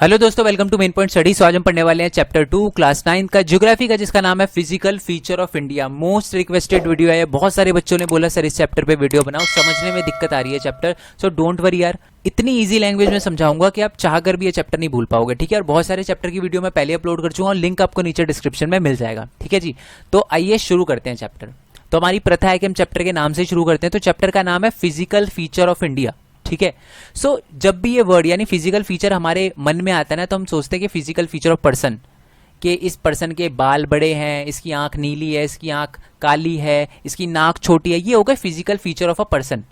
Hello दोस्तों, welcome to main point study. So आज हम पढ़ने वाले हैं चैप्टर 2 क्लास 9 का ज्योग्राफी का, जिसका नाम है physical feature of India. Most requested video है। बहुत सारे बच्चों ने बोला सर इस चैप्टर पे वीडियो बनाओ, समझने में दिक्कत आ रही है चैप्टर। सो डोंट वरी यार, इतनी इजी लैंग्वेज में समझाऊंगा कि आप चाहकर भी ये चैप्टर नहीं भूल पाओगे, ठीक है। और बहुत सारे चैप्टर की वीडियो मैं पहले अपलोड कर चुका हूँ, लिंक आपको नीचे डिस्क्रिप्शन में मिल जाएगा, ठीक है जी। तो आइए शुरू करते हैं चैप्टर। तो हमारी प्रथा है कि हम चैप्टर के नाम से शुरू करते हैं। तो चैप्टर का नाम है फिजिकल फीचर ऑफ इंडिया, ठीक है। सो जब भी ये वर्ड यानी फिजिकल फीचर हमारे मन में आता है ना, तो हम सोचते हैं कि फिजिकल फीचर ऑफ पर्सन, कि इस पर्सन के बाल बड़े हैं, इसकी आंख नीली है, इसकी आंख काली है, इसकी नाक छोटी है, ये होगा physical feature of a person.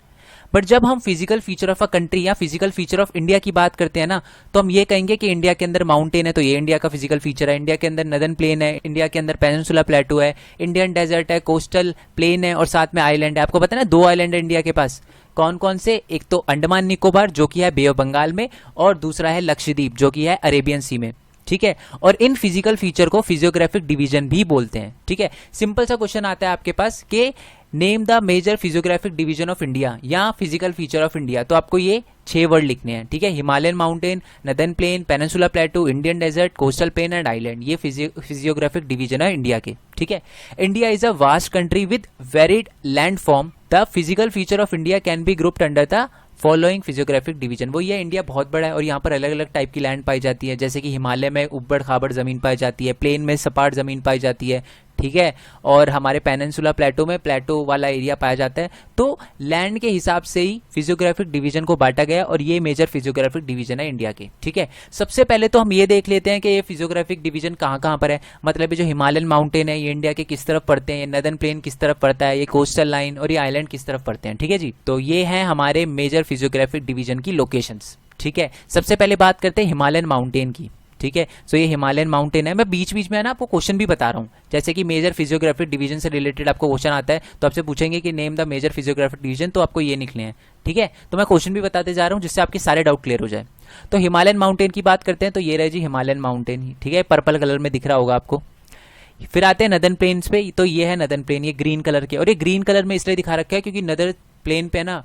But जब हम physical feature of a country या फिजिकल फीचर ऑफ इंडिया की बात करते हैं ना, तो हम ये कहेंगे कि इंडिया के अंदर माउंटेन है, तो ये इंडिया का फिजिकल फीचर है। इंडिया के अंदर नदन प्लेन है, इंडिया के अंदर पेनिनसुला प्लेटू है, इंडियन डेजर्ट है, कोस्टल प्लेन है और साथ में आइलैंड है। आपको पता है ना, 2 आइलैंड है इंडिया के पास। कौन कौन से? एक तो अंडमान निकोबार जो कि है बे ऑफ बंगाल में, और दूसरा है लक्षद्वीप जो कि है अरेबियन सी में, ठीक है। और इन फिजिकल फीचर को फिजियोग्राफिक डिवीजन भी बोलते हैं, ठीक है। सिंपल सा क्वेश्चन आता है आपके पास कि name the major physiographic division of India या फिजिकल फीचर ऑफ इंडिया, तो आपको ये 6 वर्ड लिखने हैं, ठीक है। Himalayan mountain, northern plain, peninsula plateau, Indian desert, coastal plain and island, ये फिजियोग्राफिक डिवीजन है इंडिया के, ठीक है। India is a vast country with varied land form. The physical feature of India can be grouped under the following physiographic division. वो ये, India बहुत बड़ा है और यहाँ पर अलग अलग टाइप की लैंड पाई जाती है, जैसे कि हिमालय में उबड़ खाबड़ जमीन पाई जाती है, प्लेन में सपाट जमीन पाई जाती है, ठीक है। और हमारे पेनिनसुला प्लेटो में प्लेटो वाला एरिया पाया जाता है। तो लैंड के हिसाब से ही फिजियोग्राफिक डिवीजन को बांटा गया और ये मेजर फिजियोग्राफिक डिवीजन है इंडिया के, ठीक है। सबसे पहले तो हम ये देख लेते हैं कि ये फिजियोग्राफिक डिवीजन कहाँ कहाँ पर है। मतलब ये जो हिमालयन माउंटेन है ये इंडिया के किस तरफ पड़ते हैं, नदन प्लेन किस तरफ पड़ता है, ये कोस्टल लाइन और ये आइलैंड किस तरफ पड़ते हैं, ठीक है जी। तो ये है हमारे मेजर फिजियोग्राफिक डिवीजन की लोकेशंस, ठीक है। सबसे पहले बात करते हैं हिमालयन माउंटेन की, ठीक है। सो ये हिमालयन माउंटेन है। मैं बीच बीच में ना आपको क्वेश्चन भी बता रहा हूँ, जैसे कि मेजर फिजियोग्राफिक डिवीजन से रिलेटेड आपको क्वेश्चन आता है तो आपसे पूछेंगे कि name the major physiographic division, तो आपको ये लिखने हैं, ठीक है। तो मैं क्वेश्चन भी बताते जा रहा हूँ जिससे आपके सारे डाउट क्लियर हो जाए। तो हिमालयन माउंटेन की बात करते हैं, तो ये रहे जी हिमालयन माउंटेन, ठीक है, पर्पल कलर में दिख रहा होगा आपको। फिर आते हैं नदन प्लेन्स पे, तो ये है नदन प्लेन, ये ग्रीन कलर के, और ये ग्रीन कलर में इसलिए दिखा रखा है क्योंकि नदन प्लेन पे ना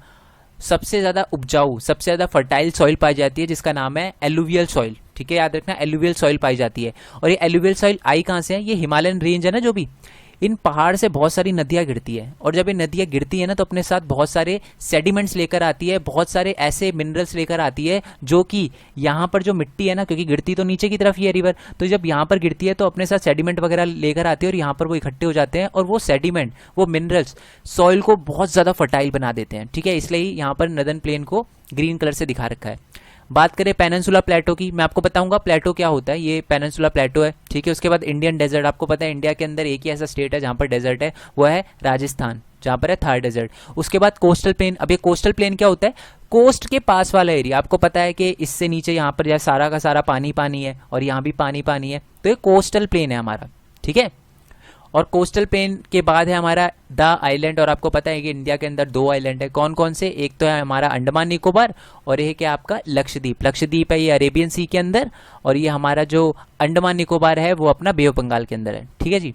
सबसे ज्यादा उपजाऊ, सबसे ज्यादा फर्टाइल सॉइल पाई जाती है, जिसका नाम है एलुवियल सॉइल, ठीक है। याद रखना, एलुवियल सॉइल पाई जाती है। और ये एलुवियल सॉइल आई कहां से है? ये हिमालयन रेंज है ना, जो भी इन पहाड़ से बहुत सारी नदियां गिरती है, और जब ये नदियां गिरती है ना तो अपने साथ बहुत सारे सेडिमेंट्स लेकर आती है, बहुत सारे ऐसे मिनरल्स लेकर आती है जो कि यहाँ पर जो मिट्टी है ना, क्योंकि गिरती तो नीचे की तरफ ही है रिवर, तो जब यहाँ पर गिरती है तो अपने साथ सेडिमेंट वगैरह लेकर आती है और यहाँ पर वो इकट्ठे हो जाते हैं, और वो सेडिमेंट, वो मिनरल्स सॉइल को बहुत ज्यादा फर्टाइल बना देते हैं, ठीक है। इसलिए यहाँ पर नदन प्लेन को ग्रीन कलर से दिखा रखा है। बात करें पेनिनसुला प्लेटो की, मैं आपको बताऊंगा प्लेटो क्या होता है। ये पेनिनसुला प्लेटो है, ठीक है। उसके बाद इंडियन डेजर्ट, आपको पता है इंडिया के अंदर एक ही ऐसा स्टेट है जहां पर डेजर्ट है, वो है राजस्थान, जहां पर है थार डेजर्ट। उसके बाद कोस्टल प्लेन। अब ये कोस्टल प्लेन क्या होता है? कोस्ट के पास वाला एरिया। आपको पता है कि इससे नीचे यहाँ पर सारा का सारा पानी पानी है और यहाँ भी पानी पानी है, तो ये कोस्टल प्लेन है हमारा, ठीक है। और कोस्टल प्लेन के बाद है हमारा द आइलैंड, और आपको पता है कि इंडिया के अंदर 2 आइलैंड है। कौन कौन से? एक तो है हमारा अंडमान निकोबार, और एक है आपका लक्षद्वीप। लक्षद्वीप है ये अरेबियन सी के अंदर, और ये हमारा जो अंडमान निकोबार है वो अपना बे ऑफ बंगाल के अंदर है, ठीक है जी।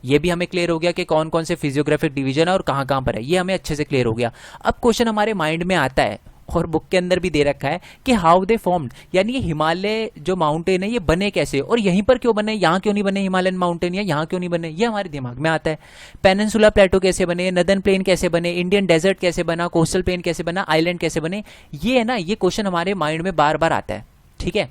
ये भी हमें क्लियर हो गया कि कौन कौन से फिजियोग्राफिक डिवीजन है और कहाँ कहाँ पर है, ये हमें अच्छे से क्लियर हो गया। अब क्वेश्चन हमारे माइंड में आता है, और बुक के अंदर भी दे रखा है कि हाउ दे फॉर्म्ड, यानी ये हिमालय जो माउंटेन है ये बने कैसे, और यहीं पर क्यों बने, यहाँ क्यों नहीं बने हिमालयन माउंटेन, या यहाँ क्यों नहीं बने, ये हमारे दिमाग में आता है। पेनिनसुला प्लेटो कैसे बने, नदन प्लेन कैसे बने, इंडियन डेजर्ट कैसे बना, कोस्टल प्लेन कैसे बना, आइलैंड कैसे बने, ये है ना, ये क्वेश्चन हमारे माइंड में बार बार आता है, ठीक है।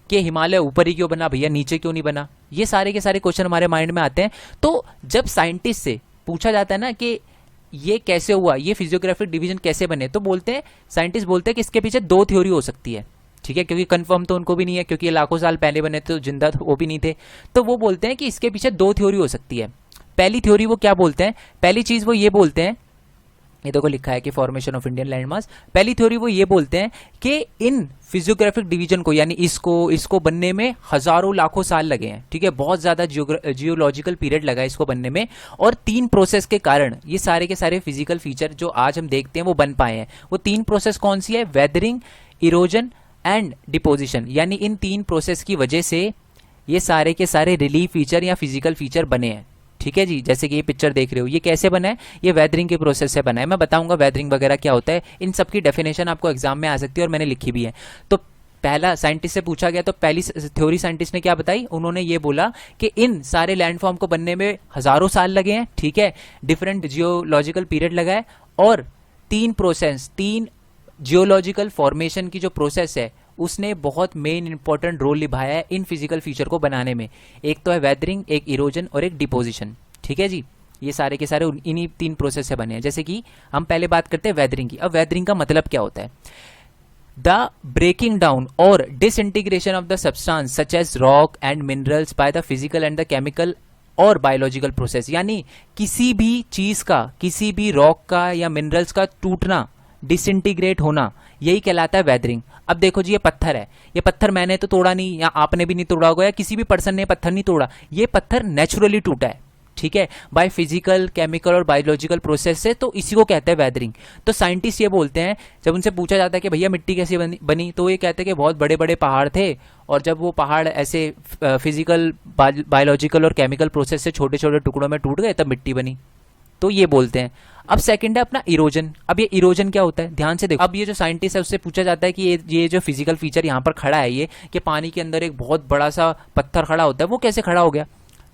कि हिमालय ऊपर ही क्यों बना भैया, नीचे क्यों नहीं बना, ये सारे के सारे क्वेश्चन हमारे माइंड में आते हैं। तो जब साइंटिस्ट से पूछा जाता है ना कि ये कैसे हुआ, ये फिजियोग्राफिक डिवीजन कैसे बने, तो बोलते हैं, साइंटिस्ट बोलते हैं कि इसके पीछे 2 थ्योरी हो सकती है, ठीक है। क्योंकि कंफर्म तो उनको भी नहीं है, क्योंकि ये लाखों साल पहले बने तो जिंदा तो वो भी नहीं थे। तो वो बोलते हैं कि इसके पीछे 2 थ्योरी हो सकती है। पहली थ्योरी वो क्या बोलते हैं? पहली चीज वो ये बोलते हैं, ये देखो लिखा है कि फॉर्मेशन ऑफ इंडियन लैंडमास। पहली थ्योरी वो ये बोलते हैं कि इन फिजियोग्राफिक डिवीजन को, यानी इसको बनने में हजारों लाखों साल लगे हैं, ठीक है। बहुत ज्यादा जियोलॉजिकल पीरियड लगा है इसको बनने में, और 3 प्रोसेस के कारण ये सारे के सारे फिजिकल फीचर जो आज हम देखते हैं वो बन पाए हैं। वो 3 प्रोसेस कौन सी है? Weathering, erosion and deposition. यानी इन 3 प्रोसेस की वजह से ये सारे के सारे रिलीफ फीचर या फिजिकल फीचर बने हैं, ठीक है जी। जैसे कि ये पिक्चर देख रहे हो, ये कैसे बना है? ये वेदरिंग के प्रोसेस से बना है। मैं बताऊंगा वेदरिंग वगैरह क्या होता है, इन सब की डेफिनेशन आपको एग्जाम में आ सकती है और मैंने लिखी भी है। तो पहला साइंटिस्ट से पूछा गया तो पहली थ्योरी साइंटिस्ट ने क्या बताई, उन्होंने ये बोला कि इन सारे लैंडफॉर्म को बनने में हजारों साल लगे हैं, ठीक है, डिफरेंट जियोलॉजिकल पीरियड लगा है, और तीन जियोलॉजिकल फॉर्मेशन की जो प्रोसेस है उसने बहुत मेन इंपॉर्टेंट रोल निभाया है इन फिजिकल फीचर को बनाने में। एक तो है वेदरिंग, एक इरोजन और एक डिपोजिशन, ठीक है जी। ये सारे के सारे इन्हीं 3 प्रोसेस से बने हैं। जैसे कि हम पहले बात करते हैं वेदरिंग की। अब वेदरिंग का मतलब क्या होता है, द ब्रेकिंग डाउन और disintegration of the substance such as rock and minerals by the physical and the chemical और बायोलॉजिकल प्रोसेस, यानी किसी भी चीज का, किसी भी रॉक का या मिनरल्स का टूटना, डिसइंटीग्रेट होना, यही कहलाता है वेदरिंग। अब देखो जी, ये पत्थर है, ये पत्थर मैंने तो तोड़ा नहीं, या आपने भी नहीं तोड़ा होगा, या किसी भी पर्सन ने पत्थर नहीं तोड़ा, ये पत्थर नेचुरली टूटा है, ठीक है, बाय फिजिकल, केमिकल और बायोलॉजिकल प्रोसेस से, तो इसी को कहते हैं वेदरिंग। तो साइंटिस्ट ये बोलते हैं, जब उनसे पूछा जाता है कि भैया मिट्टी कैसे बनी, तो ये कहते हैं कि बहुत बड़े बड़े पहाड़ थे, और जब वो पहाड़ ऐसे फिजिकल, बायोलॉजिकल और केमिकल प्रोसेस से छोटे छोटे टुकड़ों में टूट गए तब मिट्टी बनी, तो ये बोलते हैं। अब सेकंड है अपना इरोजन। अब ये इरोजन क्या होता है, ध्यान से देखो। अब ये जो साइंटिस्ट है उससे पूछा जाता है कि ये जो फिजिकल फीचर यहाँ पर खड़ा है, ये कि पानी के अंदर एक बहुत बड़ा सा पत्थर खड़ा होता है, वो कैसे खड़ा हो गया,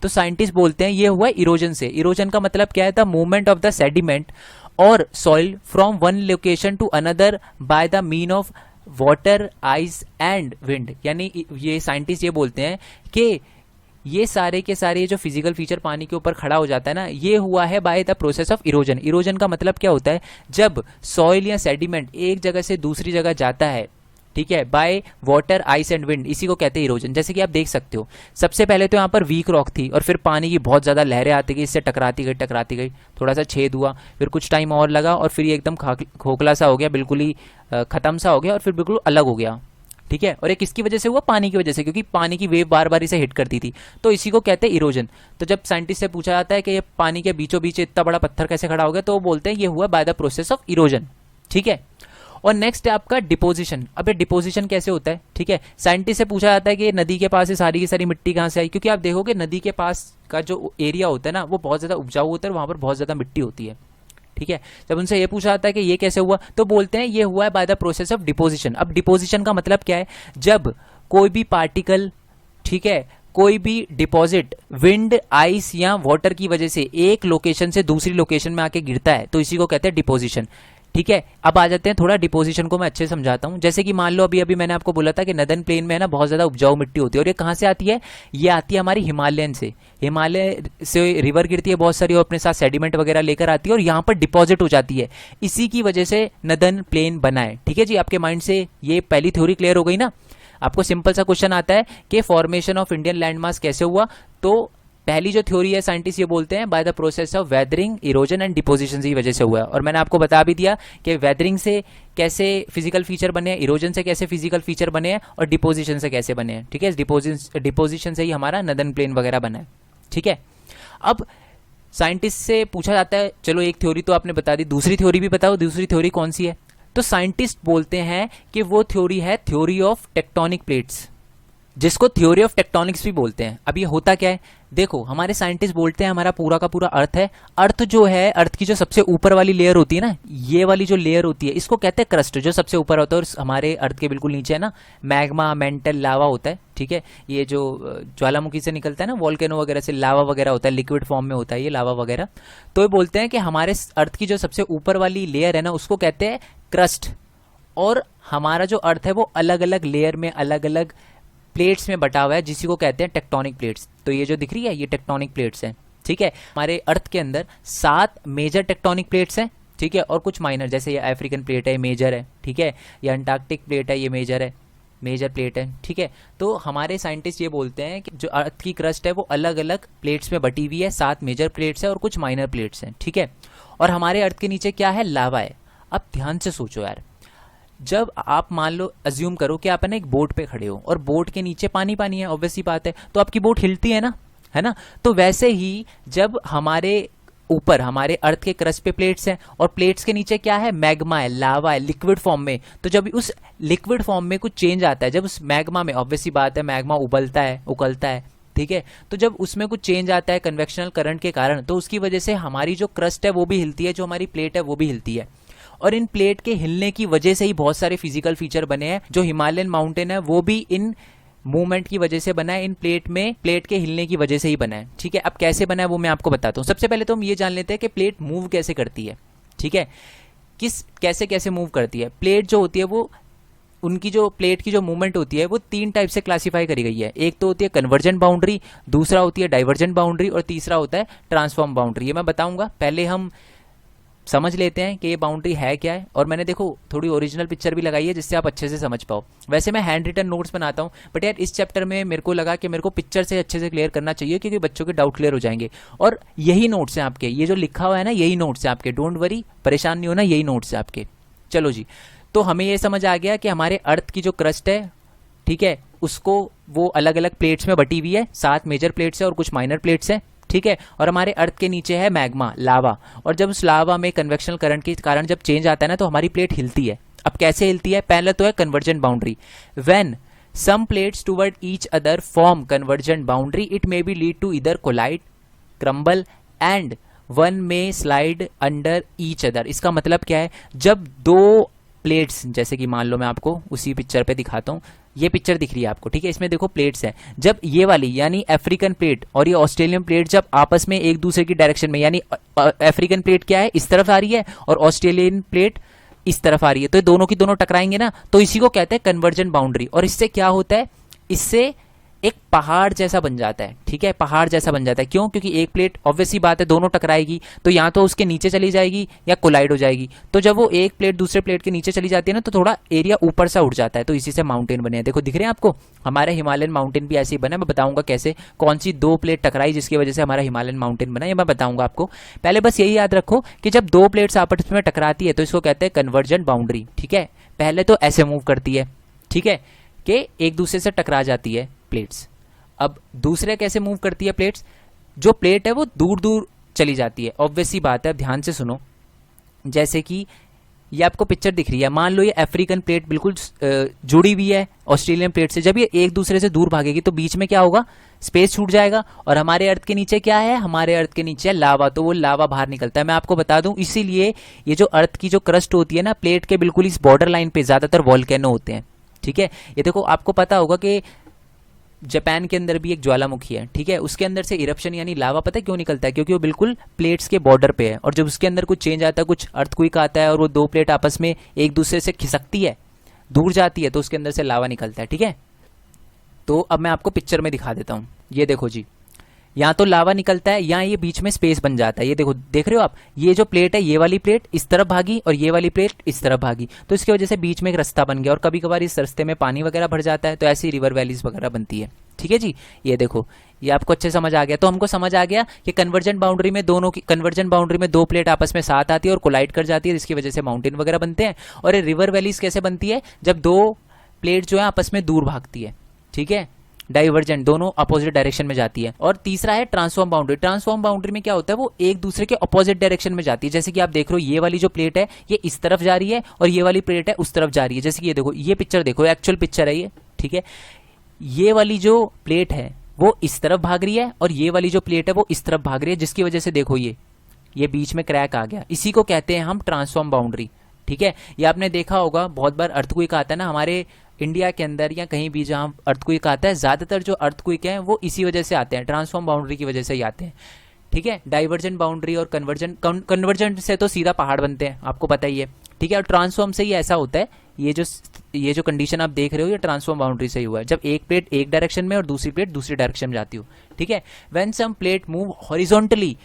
तो साइंटिस्ट बोलते हैं ये हुआ इरोजन से। इरोजन का मतलब क्या है, the movement of the sediment और soil from one location to another by the mean of water, ice and wind. यानी ये साइंटिस्ट ये बोलते हैं कि ये सारे के सारे जो फिजिकल फीचर पानी के ऊपर खड़ा हो जाता है ना, ये हुआ है by the process of erosion. Erosion का मतलब क्या होता है, जब सॉइल या सेडिमेंट एक जगह से दूसरी जगह जाता है, ठीक है, by water, ice and wind, इसी को कहते हैं इरोजन। जैसे कि आप देख सकते हो, सबसे पहले तो यहाँ पर वीक रॉक थी, और फिर पानी की बहुत ज्यादा लहरें आती गई, इससे टकराती गई, थोड़ा सा छेद हुआ, फिर कुछ टाइम और लगा, और फिर ये एकदम खोखला सा हो गया, बिल्कुल ही खत्म सा हो गया, और फिर बिल्कुल अलग हो गया, ठीक है। और ये किसकी वजह से हुआ, पानी की वजह से, क्योंकि पानी की वेव बार बार इसे हिट करती थी, तो इसी को कहते हैं इरोजन। तो जब साइंटिस्ट से पूछा जाता है कि ये पानी के बीचों बीच इतना बड़ा पत्थर कैसे खड़ा हो गया, तो वो बोलते हैं ये हुआ by the process of erosion, ठीक है। और नेक्स्ट है आपका डिपोजिशन। अब ये डिपोजिशन कैसे होता है, ठीक है, साइंटिस्ट से पूछा जाता है कि नदी के पास से सारी की सारी मिट्टी कहाँ से आई, क्योंकि आप देखोगे नदी के पास का जो एरिया होता है ना, वो बहुत ज्यादा उपजाऊ होता है, वहां पर बहुत ज्यादा मिट्टी होती है, ठीक है। जब उनसे ये पूछा जाता है कि ये कैसे हुआ, तो बोलते हैं ये हुआ है by the process of deposition. अब डिपोजिशन का मतलब क्या है, जब कोई भी पार्टिकल, ठीक है, कोई भी डिपॉजिट विंड, आइस या वाटर की वजह से एक लोकेशन से दूसरी लोकेशन में आके गिरता है, तो इसी को कहते हैं डिपोजिशन, ठीक है। अब आ जाते हैं, थोड़ा डिपोजिशन को मैं अच्छे से समझाता हूं। जैसे कि मान लो अभी मैंने आपको बोला था कि नदन प्लेन में है ना बहुत ज्यादा उपजाऊ मिट्टी होती है, और ये कहां से आती है, ये आती है हमारी हिमालयन से, हिमालय से रिवर गिरती है बहुत सारी, और अपने साथ सेडिमेंट वगैरह लेकर आती है, और यहाँ पर डिपॉजिट हो जाती है, इसी की वजह से नदन प्लेन बना है, ठीक है जी। आपके माइंड से ये पहली थ्योरी क्लियर हो गई ना। आपको सिंपल सा क्वेश्चन आता है कि फॉर्मेशन ऑफ इंडियन लैंडमास कैसे हुआ, तो पहली जो थ्योरी है साइंटिस्ट ये बोलते हैं by the process of weathering, erosion and deposition की वजह से हुआ है। और मैंने आपको बता भी दिया कि वेदरिंग से कैसे फिजिकल फीचर बने हैं, इरोजन से कैसे फिजिकल फीचर बने हैं, और डिपोजिशन से कैसे बने हैं, ठीक है। डिपोजिशन से ही हमारा नदन प्लेन वगैरह बना है, ठीक है। अब साइंटिस्ट से पूछा जाता है, चलो एक थ्योरी तो आपने बता दी, दूसरी थ्योरी भी बताओ, दूसरी थ्योरी कौन सी है, तो साइंटिस्ट बोलते हैं कि वो थ्योरी है थ्योरी ऑफ टेक्टोनिक प्लेट्स, जिसको थ्योरी ऑफ टेक्टोनिक्स भी बोलते हैं। अब ये होता क्या है, देखो हमारे साइंटिस्ट बोलते हैं हमारा पूरा का पूरा अर्थ है, अर्थ जो है, अर्थ की जो सबसे ऊपर वाली लेयर होती है ना, ये वाली जो लेयर होती है, इसको कहते हैं क्रस्ट, जो सबसे ऊपर होता है, और हमारे अर्थ के बिल्कुल नीचे है ना मैग्मा, मेंटल, लावा होता है, ठीक है। ये जो ज्वालामुखी से निकलता है ना, वोल्केनो वगैरह से लावा वगैरह होता है, लिक्विड फॉर्म में होता है ये लावा वगैरह। तो ये बोलते हैं कि हमारे अर्थ की जो सबसे ऊपर वाली लेयर है ना, उसको कहते हैं क्रस्ट, और हमारा जो अर्थ है वो अलग अलग लेयर में, अलग अलग प्लेट्स में बटा हुआ है, जिसी को कहते हैं टेक्टोनिक प्लेट्स। तो ये जो दिख रही है ये टेक्टोनिक प्लेट्स हैं, ठीक है। हमारे अर्थ के अंदर 7 मेजर टेक्टोनिक प्लेट्स हैं, ठीक है, और कुछ माइनर, जैसे ये अफ्रीकन प्लेट है, मेजर है, ठीक है, ये अंटार्कटिक प्लेट है, ये मेजर है, मेजर प्लेट है, ठीक है। तो हमारे साइंटिस्ट ये बोलते हैं कि जो अर्थ की क्रस्ट है वो अलग अलग प्लेट्स में बटी हुई है, 7 मेजर प्लेट्स है और कुछ माइनर प्लेट्स हैं, ठीक है। और हमारे अर्थ के नीचे क्या है, लावा है। अब ध्यान से सोचो यार, जब आप मान लो अज्यूम करो कि आप है ना एक बोट पे खड़े हो, और बोट के नीचे पानी पानी है, ऑब्वियस सी बात है, तो आपकी बोट हिलती है ना, तो वैसे ही जब हमारे ऊपर हमारे अर्थ के क्रस्ट पे प्लेट्स हैं, और प्लेट्स के नीचे क्या है, मैग्मा है, लावा है, लिक्विड फॉर्म में, तो जब उस लिक्विड फॉर्म में कुछ चेंज आता है, जब उस मैग्मा में, ऑब्वियस सी बात है मैग्मा उबलता है, उकलता है, ठीक है, तो जब उसमें कुछ चेंज आता है कन्वेक्शनल करंट के कारण, तो उसकी वजह से हमारी जो क्रस्ट है वो भी हिलती है, जो हमारी प्लेट है वो भी हिलती है। और इन प्लेट के हिलने की वजह से ही बहुत सारे फिजिकल फीचर बने हैं। जो हिमालयन माउंटेन है वो भी इन मूवमेंट की वजह से बना है, इन प्लेट के हिलने की वजह से ही बना है। ठीक है, अब कैसे बना है वो मैं आपको बताता हूँ। सबसे पहले तो हम ये जान लेते हैं कि प्लेट मूव कैसे करती है। ठीक है, कैसे कैसे मूव करती है। प्लेट जो होती है वो उनकी जो प्लेट की जो मूवमेंट होती है वो 3 टाइप से क्लासिफाई करी गई है। एक तो होती है कन्वर्जेंट बाउंड्री, दूसरा होती है डाइवर्जेंट बाउंड्री और तीसरा होता है ट्रांसफॉर्म बाउंड्री। ये मैं बताऊंगा, पहले हम समझ लेते हैं कि ये बाउंड्री है क्या है। और मैंने देखो थोड़ी ओरिजिनल पिक्चर भी लगाई है जिससे आप अच्छे से समझ पाओ। वैसे मैं हैंड रिटन नोट्स बनाता हूँ, बट यार इस चैप्टर में मेरे को लगा कि मेरे को पिक्चर से अच्छे से क्लियर करना चाहिए, क्योंकि बच्चों के डाउट क्लियर हो जाएंगे। और यही नोट्स हैं आपके, ये जो लिखा हुआ है ना यही नोट्स हैं आपके, डोंट वरी, परेशान नहीं होना, यही नोट्स हैं आपके। चलो जी, तो हमें ये समझ आ गया कि हमारे अर्थ की जो क्रस्ट है, ठीक है, उसको वो अलग अलग प्लेट्स में बटी हुई है। 7 मेजर प्लेट्स है और कुछ माइनर प्लेट्स हैं। ठीक है, और हमारे अर्थ के नीचे है मैग्मा, लावा। और जब उस लावा में कन्वेक्शनल करंट के कारण जब चेंज आता है ना तो हमारी प्लेट हिलती है। अब कैसे हिलती है? पहले तो है convergent boundary. When some plates toward each other form convergent boundary, it may be lead to either collide, crumble and one may slide under each other. इसका मतलब क्या है? जब दो प्लेट्स, जैसे कि मान लो मैं आपको उसी पिक्चर पे दिखाता हूँ, ये पिक्चर दिख रही है आपको, ठीक है, इसमें देखो प्लेट्स हैं। जब ये वाली यानी अफ्रीकन प्लेट और ये ऑस्ट्रेलियन प्लेट जब आपस में एक दूसरे की डायरेक्शन में, यानी अफ्रीकन प्लेट क्या है, इस तरफ आ रही है और ऑस्ट्रेलियन प्लेट इस तरफ आ रही है, तो ये दोनों की दोनों टकराएंगे ना, तो इसी को कहते हैं कन्वर्जेंट बाउंड्री। और इससे क्या होता है? इससे एक पहाड़ जैसा बन जाता है। ठीक है, पहाड़ जैसा बन जाता है। क्यों? क्योंकि एक प्लेट ऑब्वियसली बात है दोनों टकराएगी, तो या तो उसके नीचे चली जाएगी या कोलाइड हो जाएगी। तो जब वो एक प्लेट दूसरे प्लेट के नीचे चली जाती है ना, तो थोड़ा एरिया ऊपर सा उठ जाता है, तो इसी से माउंटेन बने हैं। देखो दिख रहे हैं आपको, हमारे हिमालयन माउंटेन भी ऐसे ही बना है। मैं बताऊंगा कैसे, कौन सी 2 प्लेट टकराई जिसकी वजह से हमारा हिमालयन माउंटेन बना, ये मैं बताऊंगा आपको। पहले बस यही याद रखो कि जब 2 प्लेट्स आपस में टकराती है तो इसको कहते हैं कन्वर्जेंट बाउंड्री। ठीक है, पहले तो ऐसे मूव करती है, ठीक है, कि एक दूसरे से टकरा जाती है प्लेट्स। अब दूसरे कैसे मूव करती है प्लेट्स? जो प्लेट है वो दूर दूर चली जाती है, ऑब्वियसली बात है। अब ध्यान से सुनो, जैसे कि ये आपको पिक्चर दिख रही है, मान लो ये अफ्रीकन प्लेट बिल्कुल जुड़ी हुई है ऑस्ट्रेलियन प्लेट से। जब ये एक दूसरे से दूर भागेगी तो बीच में क्या होगा? स्पेस छूट जाएगा। और हमारे अर्थ के नीचे क्या है? हमारे अर्थ के नीचे है लावा, तो वो लावा बाहर निकलता है। मैं आपको बता दूं, इसीलिए ये जो अर्थ की जो क्रस्ट होती है ना, प्लेट के बिल्कुल इस बॉर्डर लाइन पे ज्यादातर वॉल्केनो होते हैं। ठीक है, ये देखो आपको पता होगा कि जापान के अंदर भी एक ज्वालामुखी है, ठीक है, उसके अंदर से इरप्शन यानी लावा पता है क्यों निकलता है? क्योंकि वो बिल्कुल प्लेट्स के बॉर्डर पे है, और जब उसके अंदर कुछ चेंज आता है, कुछ अर्थक्वेक आता है और वो 2 प्लेट आपस में एक दूसरे से खिसकती है, दूर जाती है, तो उसके अंदर से लावा निकलता है। ठीक है, तो अब मैं आपको पिक्चर में दिखा देता हूं। ये देखो जी, यहाँ तो लावा निकलता है, यहाँ ये बीच में स्पेस बन जाता है। ये देखो, देख रहे हो आप, ये जो प्लेट है, ये वाली प्लेट इस तरफ भागी और ये वाली प्लेट इस तरफ भागी, तो इसकी वजह से बीच में एक रास्ता बन गया। और कभी कभार इस रास्ते में पानी वगैरह भर जाता है, तो ऐसी रिवर वैलीज वगैरह बनती है। ठीक है जी, ये देखो, ये आपको अच्छे समझ आ गया। तो हमको समझ आ गया कि कन्वर्जेंट बाउंड्री में 2 प्लेट आपस में साथ आती है और कोलाइड कर जाती है, जिसकी वजह से माउंटेन वगैरह बनते हैं। और ये रिवर वैलीज कैसे बनती है? जब 2 प्लेट जो है आपस में दूर भागती है। ठीक है, डाइवर्जेंट, दोनों अपोजिट डायरेक्शन में जाती है। और तीसरा है ट्रांसफॉर्म बाउंड्री। ट्रांसफॉर्म बाउंड्री में क्या होता है? वो एक दूसरे के अपोजिट डायरेक्शन में जाती है। जैसे कि आप देख रहे हो, ये वाली जो प्लेट है ये इस तरफ जा रही है और ये वाली प्लेट है उस तरफ जा रही है। जैसे कि ये देखो, ये पिक्चर देखो, एक्चुअल पिक्चर है ये। ठीक है, ये वाली जो प्लेट है वो इस तरफ भाग रही है और ये वाली जो प्लेट है वो इस तरफ भाग रही है, जिसकी वजह से देखो ये बीच में क्रैक आ गया। इसी को कहते हैं हम ट्रांसफॉर्म बाउंड्री। ठीक है, ये आपने देखा होगा, बहुत बार अर्थक्वेक आता है ना हमारे इंडिया के अंदर या कहीं भी जहां अर्थक्वेक आता है, ज्यादातर जो अर्थक्वेक हैं वो इसी वजह से आते हैं, ट्रांसफॉर्म बाउंड्री की वजह से ही आते हैं। ठीक है, डाइवर्जेंट बाउंड्री और कन्वर्जेंट से तो सीधा पहाड़ बनते हैं, आपको पता ही है। ठीक है, और ट्रांसफॉर्म से ही ऐसा होता है, ये जो कंडीशन आप देख रहे हो ये ट्रांसफॉर्म बाउंड्री से ही हुआ है, जब एक प्लेट एक डायरेक्शन में और दूसरी प्लेट दूसरी डायरेक्शन में जाती हो। ठीक है, when some plate move horizontally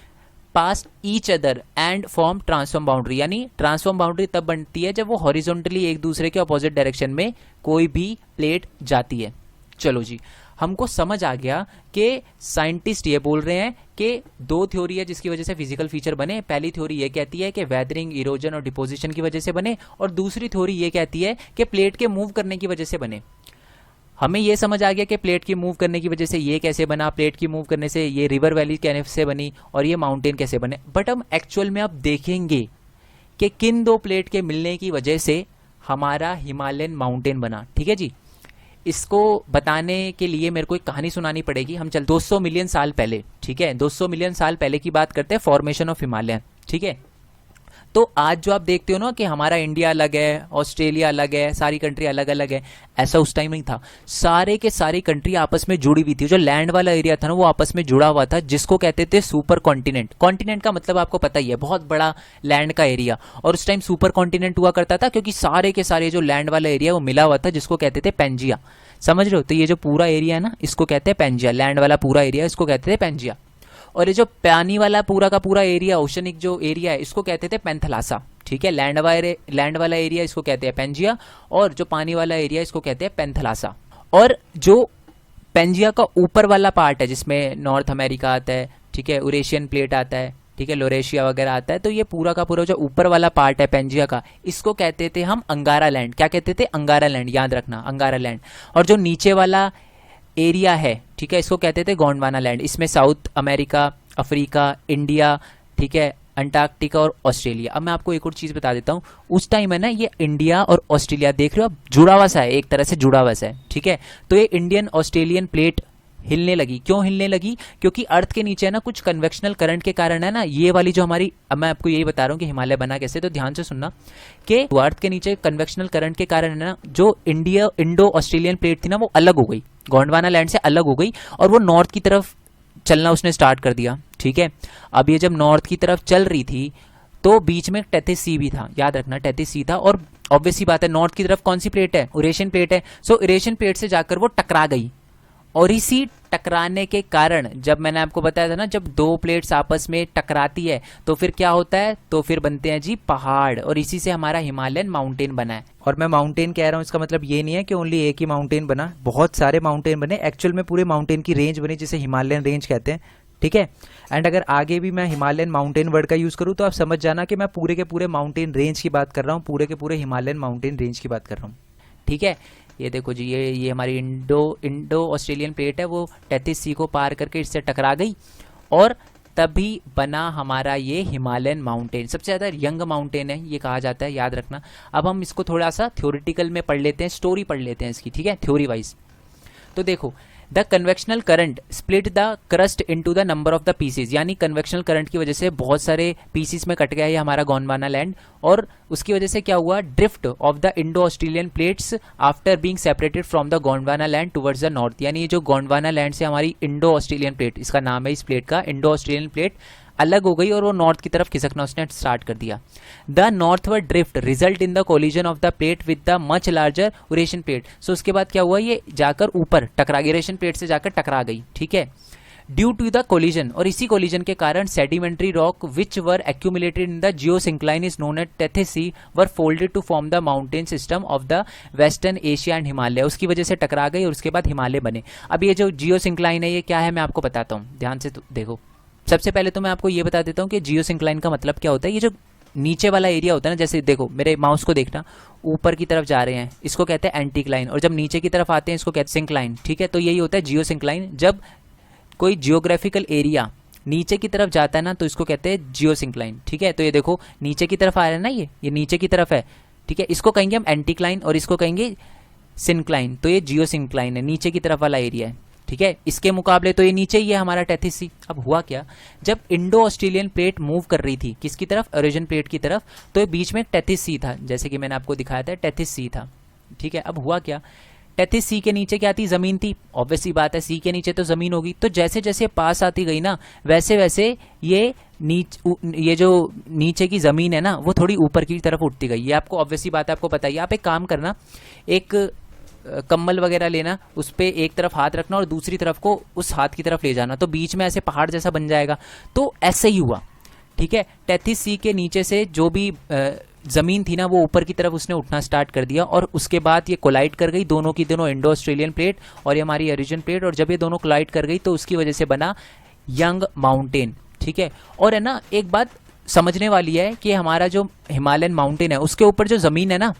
past each other and form transform boundary, यानी ट्रांसफॉर्म बाउंड्री तब बनती है जब वो हॉरिजॉन्टली एक दूसरे के अपोजिट डायरेक्शन में कोई भी प्लेट जाती है। चलो जी, हमको समझ आ गया कि साइंटिस्ट ये बोल रहे हैं कि 2 थ्योरी है जिसकी वजह से फिजिकल फीचर बने। पहली थ्योरी ये कहती है कि वेदरिंग, इरोजन और डिपोजिशन की वजह से बने, और दूसरी थ्योरी ये कहती है कि प्लेट के मूव करने की वजह से बने। हमें ये समझ आ गया कि प्लेट की मूव करने की वजह से ये कैसे बना, प्लेट की मूव करने से ये रिवर वैली कैसे बनी और ये माउंटेन कैसे बने। बट हम एक्चुअल में अब देखेंगे कि किन 2 प्लेट के मिलने की वजह से हमारा हिमालयन माउंटेन बना। ठीक है जी, इसको बताने के लिए मेरे को एक कहानी सुनानी पड़ेगी। हम 200 मिलियन साल पहले, ठीक है, 200 मिलियन साल पहले की बात करते हैं, फॉर्मेशन ऑफ हिमालय। ठीक है, तो आज जो आप देखते हो ना कि हमारा इंडिया अलग है, ऑस्ट्रेलिया अलग है, सारी कंट्री अलग अलग है, ऐसा उस टाइम नहीं था। सारे के सारी कंट्री आपस में जुड़ी हुई थी। जो लैंड वाला एरिया था ना वो आपस में जुड़ा हुआ था, जिसको कहते थे सुपर कॉन्टिनेंट। कॉन्टिनेंट का मतलब आपको पता ही है, बहुत बड़ा लैंड का एरिया। और उस टाइम सुपर कॉन्टिनेंट हुआ करता था क्योंकि सारे के सारे जो लैंड वाला एरिया वो मिला हुआ था, जिसको कहते थे पेंजिया। समझ रहे हो? तो ये जो पूरा एरिया है ना इसको कहते हैं पेंजिया। लैंड वाला पूरा एरिया इसको कहते थे पेंजिया। और ये जो पानी वाला पूरा का पूरा एरिया, ओशनिक जो एरिया है, इसको कहते थे पेंथलासा। ठीक है, लैंड वाला एरिया इसको कहते हैं पेंजिया, और जो पानी वाला एरिया इसको कहते हैं पेंथलासा। और जो पेंजिया का ऊपर वाला पार्ट है जिसमें नॉर्थ अमेरिका आता है, ठीक है, यूरेशियन प्लेट आता है, ठीक है, लोरेशिया वगैरह आता है, तो ये पूरा का पूरा जो ऊपर वाला पार्ट है पेंजिया का, इसको कहते थे हम अंगारा लैंड। क्या कहते थे? अंगारा लैंड, याद रखना, अंगारा लैंड। और जो नीचे वाला एरिया है, ठीक है, इसको कहते थे गोंडवाना लैंड। इसमें साउथ अमेरिका, अफ्रीका, इंडिया, ठीक है, अंटार्कटिका और ऑस्ट्रेलिया। अब मैं आपको एक और चीज़ बता देता हूँ, उस टाइम है ना ये इंडिया और ऑस्ट्रेलिया, देख रहे हो आप, जुड़ा हुआ सा है, एक तरह से जुड़ा हुआ सा है। ठीक है, तो ये इंडियन ऑस्ट्रेलियन प्लेट हिलने लगी। क्यों हिलने लगी? क्योंकि अर्थ के नीचे है ना कुछ कन्वेक्शनल करंट के कारण है ना ये वाली जो हमारी, अब मैं आपको यही बता रहा हूँ कि हिमालय बना कैसे, तो ध्यान से सुनना कि अर्थ के नीचे कन्वेक्शनल करंट के कारण है ना जो इंडो ऑस्ट्रेलियन प्लेट थी ना वो अलग हो गई, गोंडवाना लैंड से अलग हो गई, और वो नॉर्थ की तरफ चलना उसने स्टार्ट कर दिया। ठीक है, अब ये जब नॉर्थ की तरफ चल रही थी तो बीच में टेथिस सी भी था, याद रखना, टेथिस सी था। और ऑब्वियस सी बात है, नॉर्थ की तरफ कौन सी प्लेट है? यूरेशियन प्लेट है। सो यूरेशियन प्लेट से जाकर वो टकरा गई, और इसी टकराने के कारण, जब मैंने आपको बताया था ना, जब दो प्लेट्स आपस में टकराती है तो फिर क्या होता है? तो फिर बनते हैं जी पहाड़, और इसी से हमारा हिमालयन माउंटेन बना है। और मैं माउंटेन कह रहा हूँ, इसका मतलब ये नहीं है कि ओनली एक ही माउंटेन बना, बहुत सारे माउंटेन बने, एक्चुअल में पूरे माउंटेन की रेंज बनी जिसे हिमालयन रेंज कहते हैं। ठीक है, एंड अगर आगे भी मैं हिमालयन माउंटेन वर्ड का यूज़ करूँ तो आप समझ जाना कि मैं पूरे के पूरे माउंटेन रेंज की बात कर रहा हूँ, पूरे के पूरे हिमालयन माउंटेन रेंज की बात कर रहा हूँ। ठीक है, ये देखो जी, ये हमारी इंडो ऑस्ट्रेलियन प्लेट है, वो टेथिस सी को पार करके इससे टकरा गई, और तभी बना हमारा ये हिमालयन माउंटेन। सबसे ज़्यादा यंग माउंटेन है ये कहा जाता है, याद रखना। अब हम इसको थोड़ा सा थ्योरेटिकल में पढ़ लेते हैं, स्टोरी पढ़ लेते हैं इसकी, ठीक है, थ्योरी वाइज। तो देखो, the convectional current split the crust into the number of the pieces, यानी कन्वेक्शनल करंट की वजह से बहुत सारे पीसेस में कट गया ये हमारा गोंडवाना लैंड, और उसकी वजह से क्या हुआ? Drift of the Indo Australian plates after being separated from the Gondwana land towards the north. यानी ये जो गोंडवाना लैंड से हमारी इंडो ऑस्ट्रेलियन प्लेट, इसका नाम है इस प्लेट का, इंडो ऑस्ट्रेलियन प्लेट अलग हो गई और वो नॉर्थ की तरफ खिसकना उसने स्टार्ट कर दिया। The northward drift result in the collision of the plate with the much larger Eurasian plate. So उसके बाद क्या हुआ? ये जाकर ऊपर टकरा गई, यूरेशियन प्लेट से जाकर टकरा गई। ठीक है, ड्यू टू द कोलिजन, और इसी कोलिजन के कारण sedimentary rock which were accumulated in the geosyncline is known as Tethys Sea were folded to form the mountain system of the western Asia and Himalaya. उसकी वजह से टकरा गई और उसके बाद हिमालय बने। अब ये जो जियोसिंक्लाइन है ये क्या है मैं आपको बताता हूँ, ध्यान से देखो। सबसे पहले तो मैं आपको ये बता देता हूँ कि जियोसिंक्लाइन का मतलब क्या होता है। ये जो नीचे वाला एरिया होता है ना, जैसे देखो मेरे माउस को देखना, ऊपर की तरफ जा रहे हैं इसको कहते हैं एंटीक्लाइन, और जब नीचे की तरफ आते हैं इसको कहते हैं सिंक्लाइन। ठीक है, तो यही होता है जियोसिंक्लाइन। जब कोई जियोग्राफिकल एरिया नीचे की तरफ जाता है ना तो इसको कहते हैं जियोसिंक्लाइन। ठीक है, तो ये देखो नीचे की तरफ आ रहा है ना, ये नीचे की तरफ है। ठीक है, इसको कहेंगे हम एंटीक्लाइन और इसको कहेंगे सिंक्लाइन। तो ये जियोसिंक्लाइन है, नीचे की तरफ वाला एरिया है। ठीक है, इसके मुकाबले तो ये नीचे ही है हमारा टेथिस सी। अब हुआ क्या, जब इंडो ऑस्ट्रेलियन प्लेट मूव कर रही थी किसकी तरफ? यूरेशियन प्लेट की तरफ, तो ये बीच में टेथिस सी था, जैसे कि मैंने आपको दिखाया था टेथिस सी था। ठीक है, अब हुआ क्या, टेथिस सी के नीचे क्या थी? जमीन थी। ऑब्वियस सी बात है, सी के नीचे तो जमीन होगी। तो जैसे जैसे पास आती गई ना वैसे वैसे ये जो नीचे की जमीन है ना वो थोड़ी ऊपर की तरफ उठती गई। ये आपको ऑब्वियस सी बात है, आपको पता है। आप एक काम करना, एक कम्बल वगैरह लेना, उस पर एक तरफ हाथ रखना और दूसरी तरफ को उस हाथ की तरफ ले जाना, तो बीच में ऐसे पहाड़ जैसा बन जाएगा। तो ऐसे ही हुआ। ठीक है, टेथिस सी के नीचे से जो भी ज़मीन थी ना वो ऊपर की तरफ उसने उठना स्टार्ट कर दिया, और उसके बाद ये कोलाइड कर गई दोनों की दोनों, इंडो ऑस्ट्रेलियन प्लेट और ये हमारी यूरेशियन प्लेट। और जब ये दोनों कोलाइड कर गई तो उसकी वजह से बना यंग माउंटेन। ठीक है, और है ना एक बात समझने वाली है कि हमारा जो हिमालयन माउंटेन है उसके ऊपर जो ज़मीन है ना,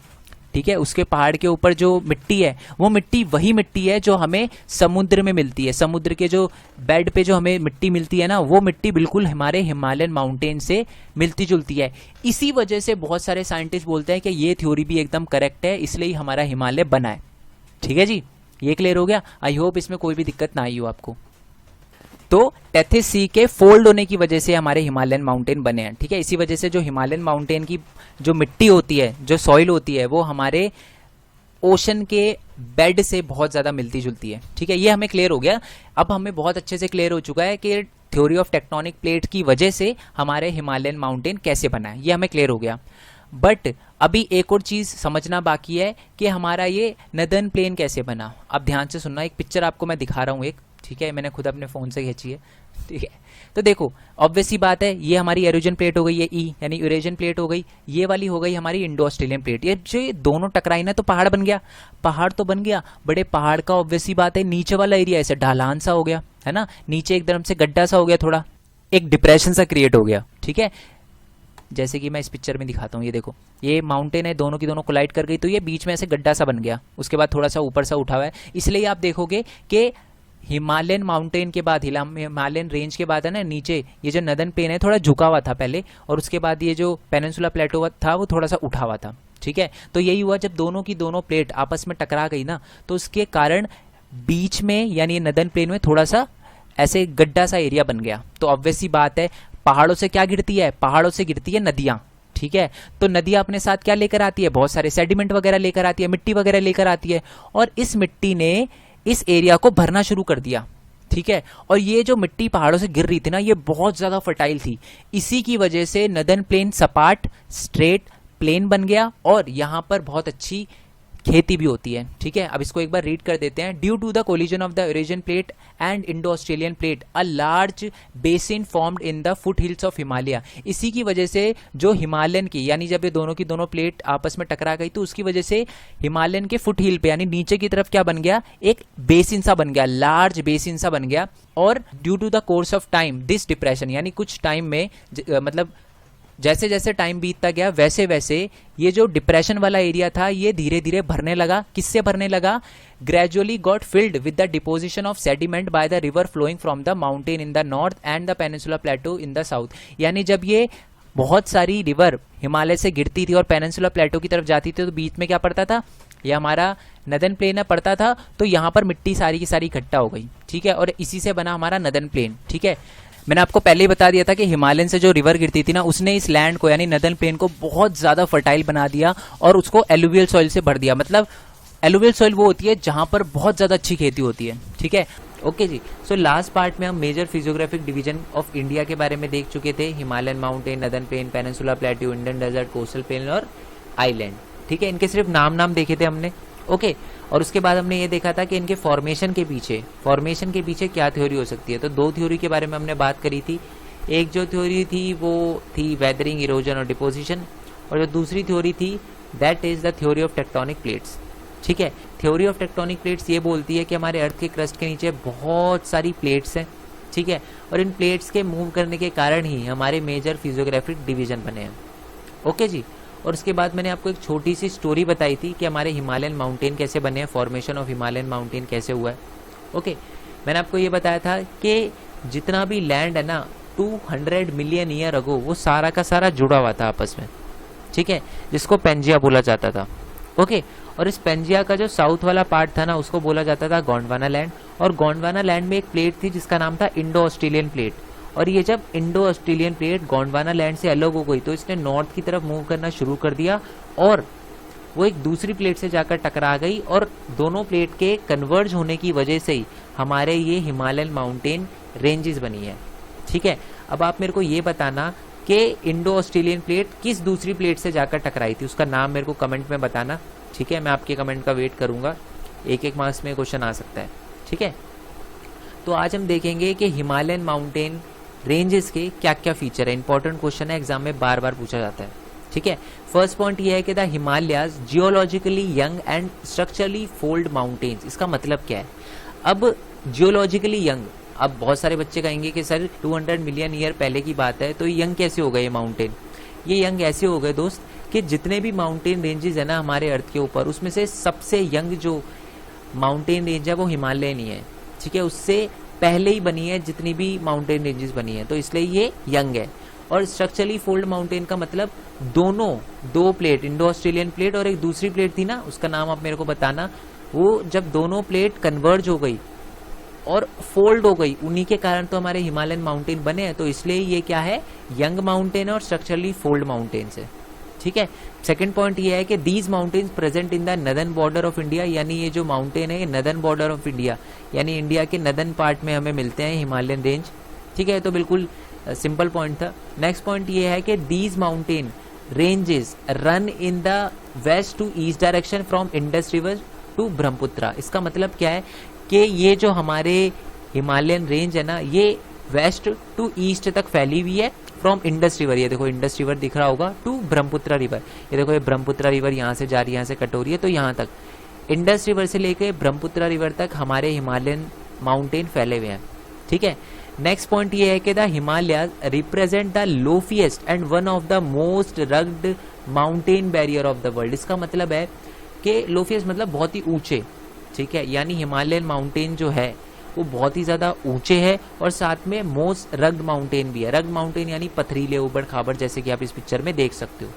ठीक है, उसके पहाड़ के ऊपर जो मिट्टी है वो मिट्टी वही मिट्टी है जो हमें समुद्र में मिलती है। समुद्र के जो बेड पे जो हमें मिट्टी मिलती है ना वो मिट्टी बिल्कुल हमारे हिमालयन माउंटेन से मिलती जुलती है। इसी वजह से बहुत सारे साइंटिस्ट बोलते हैं कि ये थ्योरी भी एकदम करेक्ट है, इसलिए हमारा हिमालय बना है। ठीक है जी, ये क्लियर हो गया। आई होप इसमें कोई भी दिक्कत ना आई हो आपको। तो टेथिस सी के फोल्ड होने की वजह से हमारे हिमालयन माउंटेन बने हैं। ठीक है, इसी वजह से जो हिमालयन माउंटेन की जो मिट्टी होती है, जो सॉइल होती है, वो हमारे ओशन के बेड से बहुत ज्यादा मिलती जुलती है। ठीक है, ये हमें क्लियर हो गया। अब हमें बहुत अच्छे से क्लियर हो चुका है कि थ्योरी ऑफ टेक्टोनिक प्लेट की वजह से हमारे हिमालयन माउंटेन कैसे बना है, ये हमें क्लियर हो गया। बट अभी एक और चीज समझना बाकी है कि हमारा ये नदर्न प्लेन कैसे बना। अब ध्यान से सुनना, एक पिक्चर आपको मैं दिखा रहा हूँ एक, ठीक है, मैंने खुद अपने फोन से खींची है। ठीक है, तो देखो ऑब्वियस सी बात है, ये हमारी एरोजन प्लेट हो गई, ये ई यानी यूरेशियन प्लेट हो गई, ये वाली हो गई हमारी इंडो ऑस्ट्रेलियन प्लेट। ये जो ये दोनों टकराई ना तो पहाड़ बन गया, पहाड़ तो बन गया, बड़े पहाड़ का ऑब्वियस सी बात है नीचे वाला एरिया ऐसे ढलान सा हो गया, है ना, नीचे एकदम से गड्ढा सा हो गया, थोड़ा एक डिप्रेशन सा क्रिएट हो गया। ठीक है, जैसे कि मैं इस पिक्चर में दिखाता हूँ, ये देखो ये माउंटेन है, दोनों की दोनों कोलाइड कर गई, तो ये बीच में ऐसे गड्ढा सा बन गया, उसके बाद थोड़ा सा ऊपर सा उठा हुआ है। इसलिए आप देखोगे कि हिमालयन माउंटेन के बाद, हिमालयन रेंज के बाद है ना, नीचे ये जो नदर्न प्लेन है थोड़ा झुका हुआ था पहले, और उसके बाद ये जो पेनिनसुला प्लेटो था वो थोड़ा सा उठा हुआ था। ठीक है, तो यही हुआ जब दोनों की दोनों प्लेट आपस में टकरा गई ना, तो उसके कारण बीच में यानी नदर्न प्लेन में थोड़ा सा ऐसे गड्ढा सा एरिया बन गया। तो ऑब्वियस सी बात है, पहाड़ों से क्या गिरती है, पहाड़ों से गिरती है नदियां। ठीक है, तो नदियां अपने साथ क्या लेकर आती है, बहुत सारे सेडिमेंट वगैरह लेकर आती है, मिट्टी वगैरह लेकर आती है, और इस मिट्टी ने इस एरिया को भरना शुरू कर दिया। ठीक है, और ये जो मिट्टी पहाड़ों से गिर रही थी ना, ये बहुत ज्यादा फर्टाइल थी। इसी की वजह से नदर्न प्लेन सपाट स्ट्रेट प्लेन बन गया और यहां पर बहुत अच्छी खेती भी होती है। ठीक है, अब इसको एक बार रीड कर देते हैं। Due to the collision of the Eurasian plate and Indo Australian plate a large basin formed in the foothills of Himalaya. इसी की वजह से जो हिमालयन की यानी जब ये दोनों की दोनों प्लेट आपस में टकरा गई, तो उसकी वजह से हिमालयन के फुट हिल पे यानी नीचे की तरफ क्या बन गया, एक बेसिन सा बन गया, लार्ज बेसिन सा बन गया। और due to the course of time this depression यानी कुछ टाइम में मतलब जैसे जैसे टाइम बीतता गया वैसे वैसे ये जो डिप्रेशन वाला एरिया था ये धीरे धीरे भरने लगा। किससे भरने लगा, gradually got filled with the deposition of sediment by the river flowing from the mountain in the north and the peninsula plateau in the south. यानी जब ये बहुत सारी रिवर हिमालय से गिरती थी और पेनिनसुला प्लेटो की तरफ जाती थी, तो बीच में क्या पड़ता था, ये हमारा नदर्न प्लेन पड़ता था, तो यहाँ पर मिट्टी सारी की सारी इकट्ठा हो गई। ठीक है, और इसी से बना हमारा नदर्न प्लेन। ठीक है, मैंने आपको पहले ही बता दिया था कि हिमालयन से जो रिवर गिरती थी ना, उसने इस लैंड को यानी नदर्न प्लेन को बहुत ज्यादा फर्टाइल बना दिया और उसको एलुवियल सॉइल से भर दिया। मतलब एलुवियल सॉइल वो होती है जहां पर बहुत ज्यादा अच्छी खेती होती है। ठीक है, ओके जी। सो लास्ट पार्ट में हम major physiographic division of India के बारे में देख चुके थे, Himalayan mountain, northern plain, peninsula plateau, Indian desert, coastal plain और आइलैंड। ठीक है, इनके सिर्फ नाम देखे थे हमने। ओके, और उसके बाद हमने ये देखा था कि इनके फॉर्मेशन के पीछे क्या थ्योरी हो सकती है। तो दो थ्योरी के बारे में हमने बात करी थी। एक जो थ्योरी थी वो थी वेदरिंग, इरोजन और डिपोजिशन, और जो दूसरी थ्योरी थी that is the theory of tectonic plates. ठीक है, थ्योरी ऑफ टेक्टोनिक प्लेट्स ये बोलती है कि हमारे अर्थ के क्रस्ट के नीचे बहुत सारी प्लेट्स हैं। ठीक है, और इन प्लेट्स के मूव करने के कारण ही हमारे मेजर फिजियोग्राफिक डिवीजन बने हैं। ओके जी, और उसके बाद मैंने आपको एक छोटी सी स्टोरी बताई थी कि हमारे हिमालयन माउंटेन कैसे बने हैं, फॉर्मेशन ऑफ हिमालयन माउंटेन कैसे हुआ है। ओके, मैंने आपको ये बताया था कि जितना भी लैंड है ना 200 मिलियन ईयर अगो वो सारा का सारा जुड़ा हुआ था आपस में। ठीक है, जिसको पेंजिया बोला जाता था। ओके, और इस पेंजिया का जो साउथ वाला पार्ट था ना उसको बोला जाता था गोंडवाना लैंड, और गोंडवाना लैंड में एक प्लेट थी जिसका नाम था इंडो ऑस्ट्रेलियन प्लेट। और ये जब Indo Australian plate Gondwana land से अलग हो गई तो इसने नॉर्थ की तरफ मूव करना शुरू कर दिया और वो एक दूसरी प्लेट से जाकर टकरा गई, और दोनों प्लेट के कन्वर्ज होने की वजह से ही हमारे ये हिमालयन माउंटेन रेंजेस बनी है। ठीक है, अब आप मेरे को ये बताना कि इंडो ऑस्ट्रेलियन प्लेट किस दूसरी प्लेट से जाकर टकराई थी, उसका नाम मेरे को कमेंट में बताना। ठीक है, मैं आपके कमेंट का वेट करूंगा, एक मार्क्स में क्वेश्चन आ सकता है। ठीक है, तो आज हम देखेंगे कि हिमालयन माउंटेन रेंजेस के क्या क्या फीचर है। इंपॉर्टेंट क्वेश्चन है, एग्जाम में बार बार पूछा जाता है। ठीक है, फर्स्ट पॉइंट ये है कि the Himalayas geologically young and structurally fold mountains. इसका मतलब क्या है, अब जियोलॉजिकली यंग, अब बहुत सारे बच्चे कहेंगे कि सर 200 मिलियन ईयर पहले की बात है तो यंग कैसे हो गए ये माउंटेन। ये यंग ऐसे हो गए दोस्त कि जितने भी माउंटेन रेंजेस है ना हमारे अर्थ के ऊपर, उसमें से सबसे यंग जो माउंटेन रेंज है वो हिमालयन ही है। ठीक है, उससे पहले ही बनी है जितनी भी माउंटेन रेंजेस बनी है, तो इसलिए ये यंग है। और स्ट्रक्चरली फोल्ड माउंटेन का मतलब दो प्लेट, इंडो ऑस्ट्रेलियन प्लेट और एक दूसरी प्लेट थी ना, उसका नाम आप मेरे को बताना। वो जब दोनों प्लेट कन्वर्ज हो गई और फोल्ड हो गई, उन्हीं के कारण तो हमारे हिमालयन माउंटेन बने हैं, तो इसलिए ये क्या है, यंग माउंटेन और स्ट्रक्चरली फोल्ड माउंटेन्स है। ठीक है। सेकंड पॉइंट ये है कि these mountains present in the northern border of India, यानी ये जो माउंटेन है ये नदर्न बॉर्डर ऑफ इंडिया यानी इंडिया के नदर्न पार्ट में हमें मिलते हैं हिमालयन रेंज। ठीक है, तो बिल्कुल सिंपल पॉइंट था। नेक्स्ट पॉइंट ये है कि these mountain ranges run in the west to east direction from Indus river to Brahmaputra. इसका मतलब क्या है कि ये जो हमारे हिमालयन रेंज है ना, ये वेस्ट टू ईस्ट तक फैली हुई है फ्रॉम इंडस रिवर, ये देखो इंडस रिवर दिख रहा होगा, टू ब्रह्मपुत्रा रिवर, ये देखो ये ब्रह्मपुत्रा रिवर यहाँ से जा रही है, यहाँ से कट हो रही है, तो यहाँ तक इंडस रिवर से लेके ब्रह्मपुत्रा रिवर तक हमारे हिमालयन माउंटेन फैले हुए हैं। ठीक है। नेक्स्ट पॉइंट ये है कि the Himalayas represent the loftiest and one of the most rugged mountain barrier of the world. इसका मतलब है कि लोफीएस्ट मतलब बहुत ही ऊंचे। ठीक है, यानी हिमालयन माउंटेन जो है वो बहुत ही ज्यादा ऊंचे है और साथ में मोस्ट रग्ड माउंटेन भी है। रग्ड माउंटेन यानी पथरीले, ऊबड़ खाबड़, जैसे कि आप इस पिक्चर में देख सकते हो।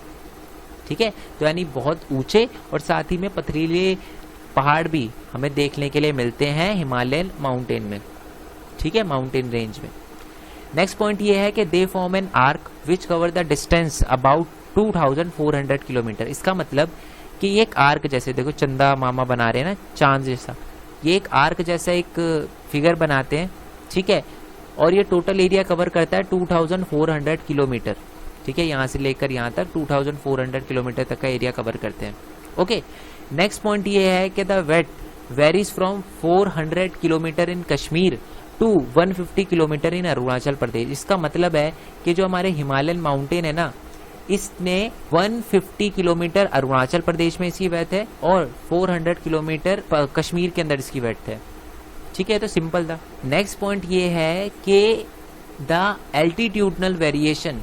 ठीक है, तो यानी बहुत ऊंचे और साथ ही में पथरीले पहाड़ भी हमें देखने के लिए मिलते हैं हिमालयन माउंटेन में। ठीक है, माउंटेन रेंज में। नेक्स्ट पॉइंट ये है कि they form an arc which cover the distance about 2400 kilometre. इसका मतलब कि ये एक आर्क जैसे, देखो चंदा मामा बना रहे हैं ना चांद जैसा, ये एक आर्क जैसा एक फिगर बनाते हैं। ठीक है, और ये टोटल एरिया कवर करता है 2400 किलोमीटर। ठीक है, यहाँ से लेकर यहाँ तक 2400 किलोमीटर तक का एरिया कवर करते हैं। ओके। नेक्स्ट पॉइंट ये है कि the width varies from 400 kilometre in Kashmir to 150 kilometre in Arunachal Pradesh. इसका मतलब है कि जो हमारे हिमालयन माउंटेन है ना, इसने 150 किलोमीटर अरुणाचल प्रदेश में इसकी वेट है और 400 किलोमीटर कश्मीर के अंदर इसकी वेट है। ठीक है, तो सिंपल था। नेक्स्ट पॉइंट ये है कि the altitudinal variation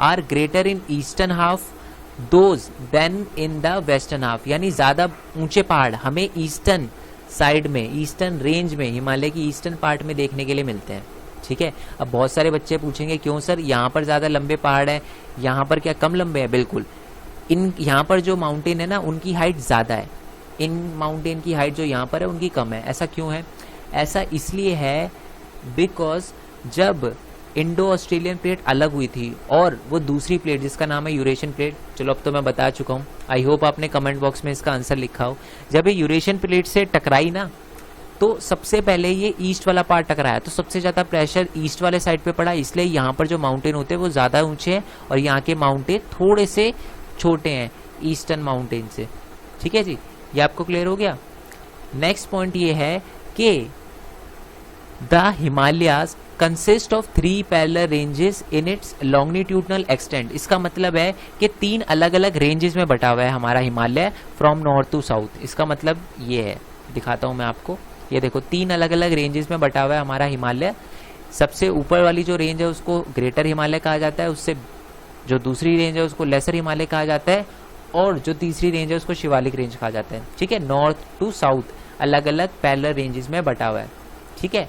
are greater in eastern half those than in the western half, यानी ज्यादा ऊंचे पहाड़ हमें ईस्टर्न साइड में, ईस्टर्न रेंज में, हिमालय की ईस्टर्न पार्ट में देखने के लिए मिलते हैं। ठीक है, अब बहुत सारे बच्चे पूछेंगे क्यों सर यहाँ पर ज्यादा लंबे पहाड़ हैं, यहाँ पर क्या कम लंबे हैं? बिल्कुल, इन यहाँ पर जो माउंटेन है ना उनकी हाइट ज्यादा है, इन माउंटेन की हाइट जो यहाँ पर है उनकी कम है। ऐसा क्यों है? ऐसा इसलिए है बिकॉज जब इंडो ऑस्ट्रेलियन प्लेट अलग हुई थी और वो दूसरी प्लेट जिसका नाम है यूरेशियन प्लेट, चलो अब तो मैं बता चुका हूँ, आई होप आपने कमेंट बॉक्स में इसका आंसर लिखा हो। जब ये यूरेशियन प्लेट से टकराई ना, तो सबसे पहले ये ईस्ट वाला पार्ट टकराया, तो सबसे ज्यादा प्रेशर ईस्ट वाले साइड पे पड़ा, इसलिए यहाँ पर जो माउंटेन होते हैं वो ज्यादा ऊंचे हैं और यहाँ के माउंटेन थोड़े से छोटे हैं ईस्टर्न माउंटेन से। ठीक है जी, ये आपको क्लियर हो गया। नेक्स्ट पॉइंट ये है कि the Himalayas consist of 3 parallel ranges in its longitudinal extent. इसका मतलब है कि 3 अलग अलग रेंजेस में बटा हुआ है हमारा Himalaya from north to south. इसका मतलब ये है, दिखाता हूं मैं आपको, ये देखो 3 अलग अलग रेंजेस में बटा हुआ है हमारा हिमालय। सबसे ऊपर वाली जो रेंज है उसको ग्रेटर हिमालय कहा जाता है, उससे जो दूसरी रेंज है उसको लेसर हिमालय कहा जाता है और जो तीसरी रेंज है उसको शिवालिक रेंज कहा जाता है। ठीक है, नॉर्थ टू साउथ अलग अलग पैरेलल रेंजेस में बटा हुआ है। ठीक है,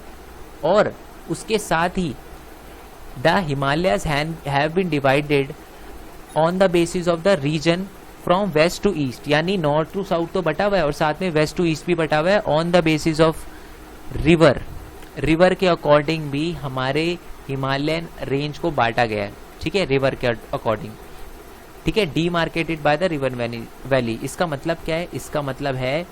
और उसके साथ ही the Himalayas have been divided on the basis of the region from west to east, यानी नॉर्थ टू साउथ तो बटा हुआ है और साथ में वेस्ट टू ईस्ट भी बटा हुआ है on the basis of river. River के अकॉर्डिंग भी हमारे हिमालयन रेंज को बांटा गया है। ठीक है, रिवर के अकॉर्डिंग। ठीक है, demarcated by the river valley. इसका मतलब क्या है? इसका मतलब है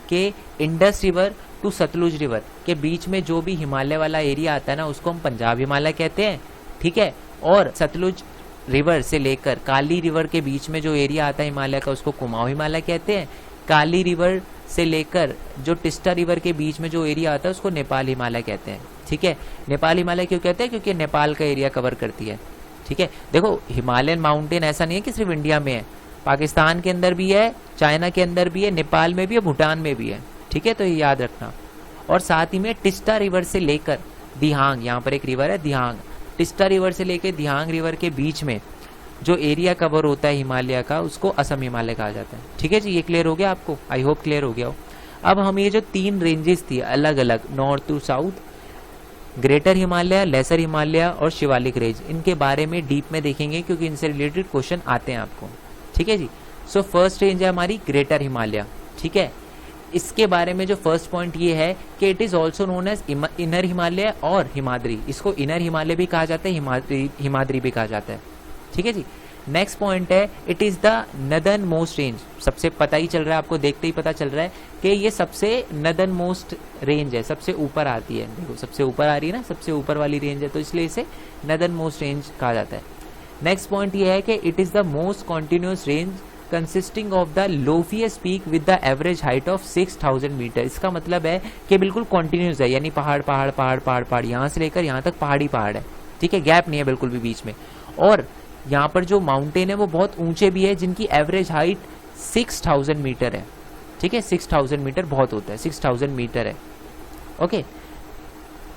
कि Indus river to Sutlej river के बीच में जो भी हिमालय वाला एरिया आता है ना उसको हम पंजाब हिमालय कहते हैं। ठीक है, और सतलुज रिवर से लेकर काली रिवर के बीच में जो एरिया आता है हिमालय का उसको कुमाऊं हिमालय कहते हैं। काली रिवर से लेकर जो टिस्टा रिवर के बीच में जो एरिया आता है उसको नेपाल हिमालय कहते हैं। ठीक है, नेपाल हिमालय क्यों कहते हैं? क्योंकि नेपाल का एरिया कवर करती है। ठीक है, देखो हिमालयन माउंटेन ऐसा नहीं है कि सिर्फ इंडिया में है, पाकिस्तान के अंदर भी है, चाइना के अंदर भी है, नेपाल में भी है, भूटान में भी है। ठीक है, तो ये याद रखना। और साथ ही में टिस्टा रिवर से लेकर दिहांग, यहाँ पर एक रिवर है दिहांग, टिस्टा रिवर से लेकर दिहांग रिवर के बीच में जो एरिया कवर होता है हिमालय का उसको असम हिमालय कहा जाता है। ठीक है जी, ये क्लियर हो गया आपको? आई होप क्लियर हो गया हो। अब हम ये जो 3 रेंजेस थी अलग अलग north to south, greater Himalaya, lesser Himalaya और शिवालिक रेंज, इनके बारे में डीप में देखेंगे क्योंकि इनसे रिलेटेड क्वेश्चन आते हैं आपको। ठीक है जी, सो फर्स्ट रेंज है हमारी ग्रेटर हिमालय। ठीक है, इसके बारे में जो फर्स्ट पॉइंट ये है कि it is also known as inner Himalaya और हिमाद्री। इसको इनर हिमालय भी कहा जाता है, हिमाद्री भी कहा जाता है। ठीक है जी। नेक्स्ट पॉइंट है it is the northern most range. सबसे पता ही चल रहा है, आपको देखते ही पता चल रहा है कि ये सबसे नदर्न मोस्ट रेंज है, सबसे ऊपर आती है। देखो सबसे ऊपर आ रही है ना, सबसे ऊपर वाली रेंज है, तो इसलिए इसे नदर्न मोस्ट रेंज कहा जाता है। नेक्स्ट पॉइंट ये है कि it is the most continuous range consisting of the loftiest peak with the average height of 6000 metre. इसका मतलब है कि बिल्कुल कॉन्टिन्यूस है, यानी पहाड़ पहाड़ पहाड़ पहाड़ पहाड़, यहाँ से लेकर यहाँ तक पहाड़ी पहाड़ है। ठीक है, गैप नहीं है बिल्कुल भी बीच में। और यहाँ पर जो माउंटेन है वो बहुत ऊंचे भी है, जिनकी एवरेज हाइट 6000 मीटर है। ठीक है, 6000 मीटर बहुत होता है, 6000 मीटर है। ओके,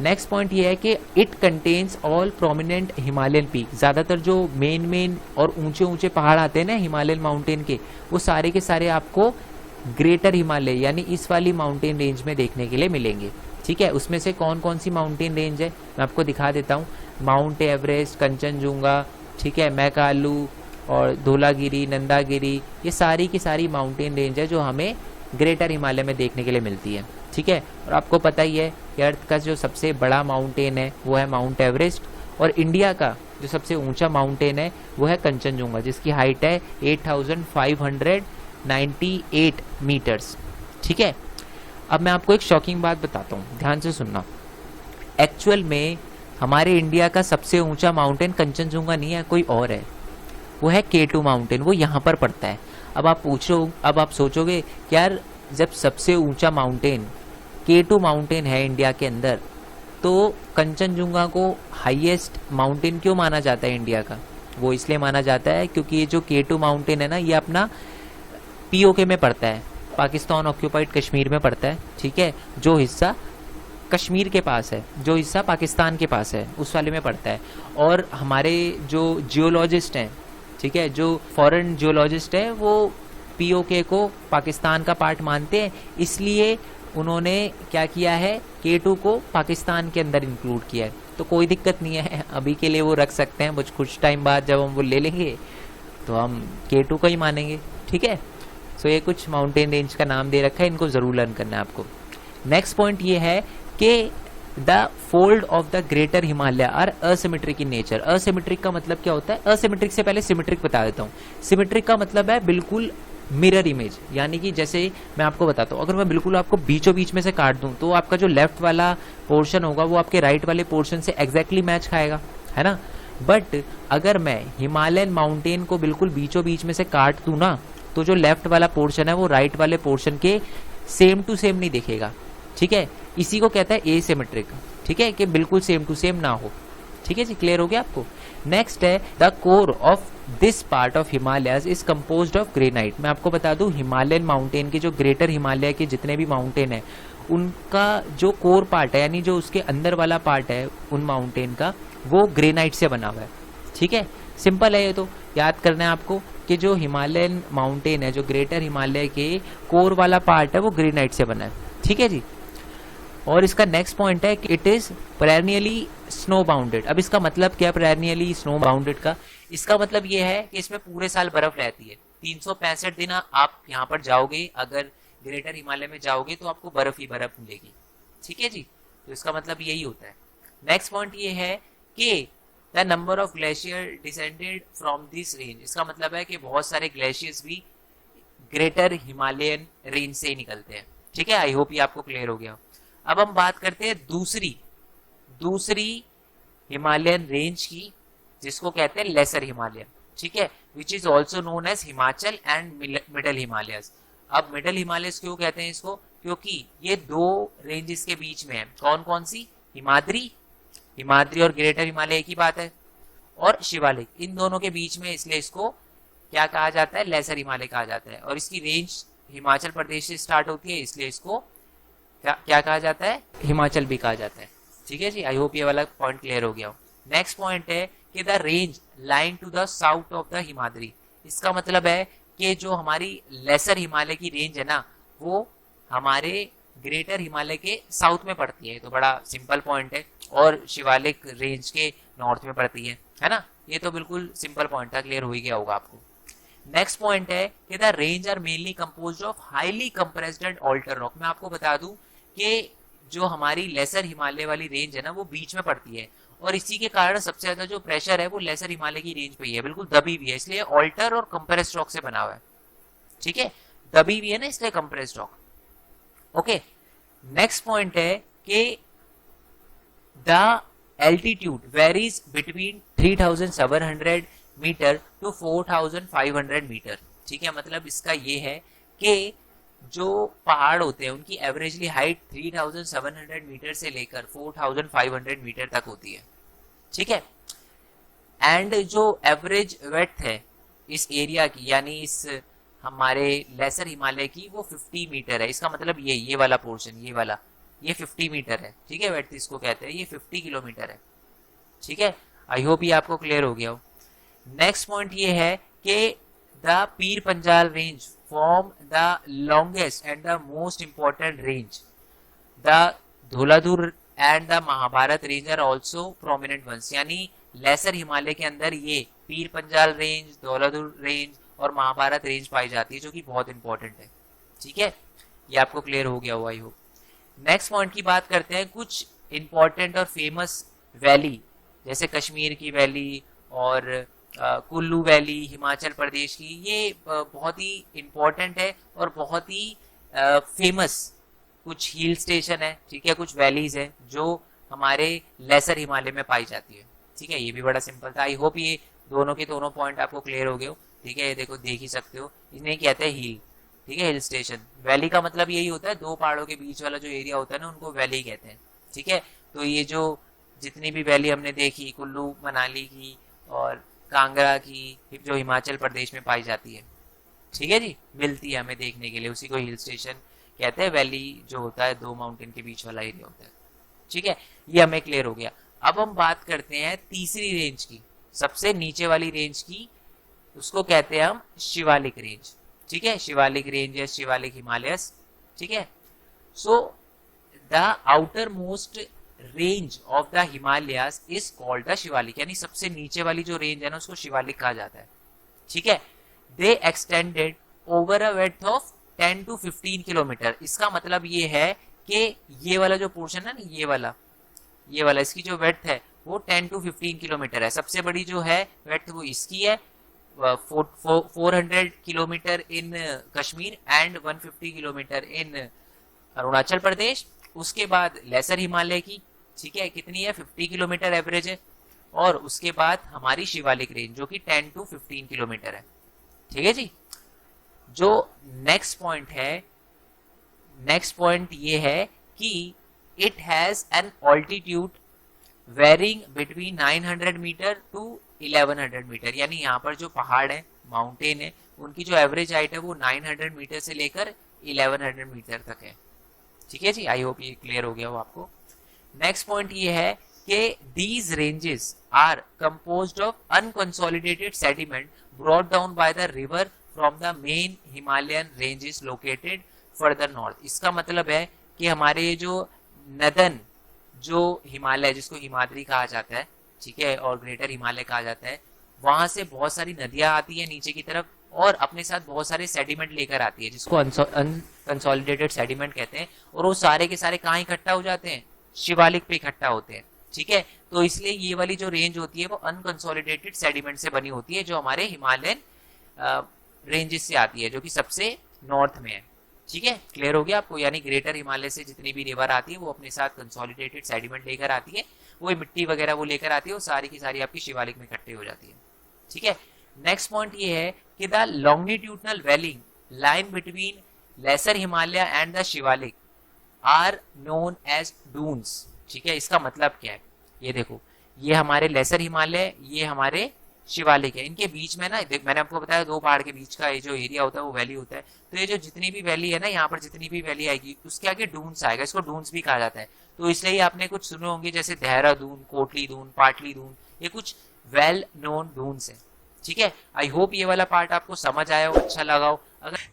नेक्स्ट पॉइंट ये है कि it contains all prominent Himalayan peak. ज्यादातर जो मेन और ऊंचे ऊंचे पहाड़ आते हैं ना हिमालयन माउंटेन के, वो सारे के सारे आपको ग्रेटर हिमालय यानी इस वाली माउंटेन रेंज में देखने के लिए मिलेंगे। ठीक है, उसमें से कौन कौन सी माउंटेन रेंज है मैं आपको दिखा देता हूँ। माउंट एवरेस्ट, कंचनजुंगा, ठीक है, मैकालू और धौलागिरी, नंदागिरी, ये सारी की सारी माउंटेन रेंज है जो हमें ग्रेटर हिमालय में देखने के लिए मिलती है। ठीक है, और आपको पता ही है कि अर्थ का जो सबसे बड़ा माउंटेन है वो है माउंट एवरेस्ट, और इंडिया का जो सबसे ऊंचा माउंटेन है वो है कंचनजुंगा, जिसकी हाइट है 8598 मीटर्स। ठीक है, अब मैं आपको एक शॉकिंग बात बताता हूँ, ध्यान से सुनना। एक्चुअल में हमारे इंडिया का सबसे ऊंचा माउंटेन कंचनजुंगा नहीं है, कोई और है, वो है K2 माउंटेन, वो यहाँ पर पड़ता है। अब आप सोचोगे कि यार जब सबसे ऊंचा माउंटेन K2 माउंटेन है इंडिया के अंदर, तो कंचनजुंगा को हाईएस्ट माउंटेन क्यों माना जाता है इंडिया का? वो इसलिए माना जाता है क्योंकि ये जो K2 माउंटेन है ना, ये अपना POK में पड़ता है, पाकिस्तान ऑक्यूपाइड कश्मीर में पड़ता है। ठीक है, जो हिस्सा कश्मीर के पास है, जो हिस्सा पाकिस्तान के पास है, उस वाले में पड़ता है। और हमारे जो जियोलॉजिस्ट हैं, ठीक है, जो फॉरेन जियोलॉजिस्ट है, वो POK को पाकिस्तान का पार्ट मानते हैं, इसलिए उन्होंने क्या किया है, K2 को पाकिस्तान के अंदर इंक्लूड किया है। तो कोई दिक्कत नहीं है, अभी के लिए वो रख सकते हैं, कुछ टाइम बाद जब हम वो ले लेंगे तो हम K2 को ही मानेंगे। ठीक है, सो ये कुछ माउंटेन रेंज का नाम दे रखा है, इनको जरूर लर्न करना है आपको। नेक्स्ट पॉइंट ये है कि the fold of the greater Himalaya are asymmetric in nature. Asymmetric का मतलब क्या होता है? असिमेट्रिक से पहले सिमेट्रिक बता देता हूँ। सिमेट्रिक का मतलब है बिल्कुल मिरर इमेज, यानी कि जैसे मैं आपको बताता हूँ, अगर मैं बिल्कुल आपको बीचों बीच में से काट दूं तो आपका जो लेफ्ट वाला पोर्शन होगा वो आपके राइट वाले पोर्शन से एग्जैक्टली मैच खाएगा, है ना। बट अगर मैं हिमालयन माउंटेन को बिल्कुल बीचों बीच में से काट दूं ना, तो जो लेफ्ट वाला पोर्शन है वो राइट वाले पोर्शन के सेम टू सेम नहीं दिखेगा। ठीक है, इसी को कहता है एसिमेट्रिक। ठीक है, कि बिल्कुल सेम टू सेम ना हो। ठीक है जी, क्लियर हो गया आपको। नेक्स्ट है the core of this part of Himalayas is composed of granite. मैं आपको बता दूं, हिमालयन माउंटेन के जो ग्रेटर हिमालय के जितने भी माउंटेन है, उनका जो कोर पार्ट है, यानी जो उसके अंदर वाला पार्ट है उन माउंटेन का, वो ग्रेनाइट से बना हुआ है। ठीक है, सिंपल है ये तो, याद करना है आपको कि जो हिमालयन माउंटेन है, जो ग्रेटर हिमालय के कोर वाला पार्ट है, वो ग्रेनाइट से बना है। ठीक है जी। और इसका नेक्स्ट पॉइंट है कि इट इज पेरेनियली स्नो बाउंडेड। अब इसका मतलब क्या, पेरेनियली स्नो बाउंडेड का? इसका मतलब ये है कि इसमें पूरे साल बर्फ रहती है। 365 दिन आप यहाँ पर जाओगे, अगर ग्रेटर हिमालय में जाओगे तो आपको बर्फ ही बर्फ मिलेगी। ठीक है जी, तो इसका मतलब यही होता है। नेक्स्ट पॉइंट ये है कि the number of glacier descended from this range. इसका मतलब है कि बहुत सारे ग्लेशियर्स भी ग्रेटर हिमालयन रेंज से ही निकलते हैं। ठीक है, आई होप ये आपको क्लियर हो गया। अब हम बात करते हैं दूसरी हिमालयन रेंज की, जिसको कहते हैं लेसर हिमालय। ठीक है, which is also known as Himachal and middle Himalayas. अब मिडल हिमालयस क्यों कहते हैं इसको? क्योंकि ये दो रेंजेस के बीच में है। कौन कौन सी? हिमाद्री और ग्रेटर हिमालय एक ही बात है, और शिवालिक, इन दोनों के बीच में, इसलिए इसको क्या कहा जाता है? लेसर हिमालय कहा जाता है। और इसकी रेंज हिमाचल प्रदेश से स्टार्ट होती है, इसलिए इसको क्या कहा जाता है? हिमाचल भी कहा जाता है। ठीक है जी, आई होप ये वाला पॉइंट क्लियर हो गया। नेक्स्ट पॉइंट है कि the range line to the south of the Himadri. इसका मतलब है कि जो हमारी लेसर हिमालय की रेंज है ना, वो हमारे ग्रेटर हिमालय के साउथ में पड़ती है। तो बड़ा सिंपल पॉइंट है, और शिवालिक रेंज के नॉर्थ में पड़ती है ना। ये तो बिल्कुल सिंपल पॉइंट था, क्लियर हो ही गया होगा आपको। नेक्स्ट पॉइंट है कि the range are mainly composed of highly compressed and alter rock. मैं आपको बता दूं कि जो हमारी लेसर हिमालय वाली रेंज है ना वो बीच में पड़ती है, और इसी के कारण सबसे ज्यादा जो प्रेशर है वो लेसर हिमालय की रेंज पे ही है, बिल्कुल दबी हुई है, इसलिए ऑल्टर और कंप्रेस्ड रॉक से बना हुआ है। ठीक है, दबी हुई है ना इसलिए compressed rock. Okay, next point है कि the altitude varies between 3700 metre to 4500 metre. ठीक है, मतलब इसका ये है कि जो पहाड़ होते हैं उनकी एवरेजली हाइट 3700 मीटर से लेकर 4500 मीटर तक होती है। ठीक है, एंड जो एवरेज वेड्थ है इस एरिया की, यानी इस हमारे लेसर हिमालय की, वो 50 मीटर है। इसका मतलब ये वाला पोर्शन, ये 50 मीटर है। ठीक है, वेड्थ इसको कहते हैं, ये 50 किलोमीटर है। ठीक है, आई होप ये आपको क्लियर हो गया हो। नेक्स्ट पॉइंट ये है कि the Pir Panjal range form the longest and the most important range. The Dhauladhar and the Mahabharat range are also prominent ones. यानी लेसर हिमालय के अंदर ये पीर पंजाल रेंज, धौलाधुर रेंज और महाभारत रेंज पाई जाती है, जो कि बहुत इंपॉर्टेंट है। ठीक है, ये आपको क्लियर हो गया हुआ आई होप। नेक्स्ट पॉइंट की बात करते हैं, कुछ इंपॉर्टेंट और फेमस वैली, जैसे कश्मीर की वैली और कुल्लू वैली हिमाचल प्रदेश की, ये बहुत ही इंपॉर्टेंट है और बहुत ही फेमस कुछ हिल स्टेशन है। ठीक है, कुछ वैलीज है जो हमारे लेसर हिमालय में पाई जाती है। ठीक है, ये भी बड़ा सिंपल था। आई होप ये दोनों के दोनों पॉइंट आपको क्लियर हो गए हो। ठीक है, ये देखो, देख ही सकते हो, इन्हें कहते हैं हिल। ठीक है, हिल स्टेशन। वैली का मतलब यही होता है, दो पहाड़ों के बीच वाला जो एरिया होता है ना, उनको वैली कहते हैं। ठीक है, तो ये जो जितनी भी वैली हमने देखी, कुल्लू मनाली की और कांगड़ा की, जो हिमाचल प्रदेश में पाई जाती है, ठीक है जी, मिलती है हमें देखने के लिए, उसी को हिल स्टेशन कहते हैं। वैली जो होता है दो माउंटेन के बीच वाला एरिया होता है। ठीक है, ये हमें क्लियर हो गया। अब हम बात करते हैं तीसरी रेंज की, सबसे नीचे वाली रेंज की, उसको कहते हैं हम शिवालिक रेंज। ठीक है, शिवालिक रेंज या शिवालिक हिमालयस। ठीक है, so the outer most range of the Himalayas is called the Shivalik. यानी सबसे नीचे वाली जो रेंज है ना, उसको शिवालिक कहा जाता है। ठीक है, they extended over a width of 10 to 15 kilometre. इसका मतलब ये है कि ये वाला जो पोर्शन है ना, ये वाला इसकी जो विड्थ है वो 10 to 15 किलोमीटर है। सबसे बड़ी जो है विड्थ वो इसकी है, 400 kilometre in Kashmir and 150 kilometre in Arunachal Pradesh. उसके बाद लेसर हिमालय की, ठीक है, कितनी है, 50 किलोमीटर एवरेज है। और उसके बाद हमारी शिवालिक रेंज जो कि 10 to 15 किलोमीटर है। ठीक है जी, जो नेक्स्ट पॉइंट है, नेक्स्ट पॉइंट ये है कि it has an altitude varying between 900 metre to 1100 metre. यानी यहाँ पर जो पहाड़ है, माउंटेन है, उनकी जो एवरेज हाइट है वो 900 मीटर से लेकर 1100 मीटर तक है। ठीक है जी, आई होप ये क्लियर हो गया हो आपको। नेक्स्ट पॉइंट ये है कि these ranges are composed of unconsolidated sediment brought down by the river from the main Himalayan ranges located further north। इसका मतलब है कि हमारे जो नदन जो हिमालय, जिसको हिमाद्री कहा जाता है, ठीक है, और ग्रेटर हिमालय कहा जाता है, वहां से बहुत सारी नदियां आती है नीचे की तरफ और अपने साथ बहुत सारे सेडिमेंट लेकर आती है, जिसको अनकंसोलिडेटेड सेडिमेंट कहते हैं। और वो सारे के सारे कहाँ इकट्ठा हो जाते हैं, शिवालिक पे इकट्ठा होते हैं। ठीक है, तो इसलिए ये वाली जो रेंज होती है वो अनकंसोलिडेटेड सेडिमेंट से बनी होती है, जो हमारे हिमालयन रेंजेस से आती है, जो कि सबसे नॉर्थ में है। ठीक है, क्लियर हो गया आपको। यानी ग्रेटर हिमालय से जितनी भी रिवर आती है वो अपने साथ कंसोलिडेटेड सेडिमेंट लेकर आती है, वो मिट्टी वगैरह वो लेकर आती है, वो सारी की सारी आपकी शिवालिक में इकट्ठी हो जाती है। ठीक है, नेक्स्ट पॉइंट ये है कि द लॉन्गिट्यूडनल वेलिंग lying between lesser Himalaya and the Shivalik are known as Duns. ठीक है, इसका मतलब क्या है, ये देखो, ये हमारे लेसर हिमालय, ये हमारे शिवालिक है, इनके बीच में ना, मैंने आपको बताया दो पहाड़ के बीच का ये जो एरिया होता है वो वैली होता है। तो ये जो जितनी भी वैली है ना, यहाँ पर जितनी भी वैली आएगी उसके आगे डून्स आएगा, इसको डून्स भी कहा जाता है। तो इसलिए आपने कुछ सुने होंगे जैसे देहरादून, कोटली दून, पाटली दून, ये कुछ वेल नोन डून्स है। ठीक है, आई होप ये वाला पार्ट आपको समझ आया हो, अच्छा लगा हो।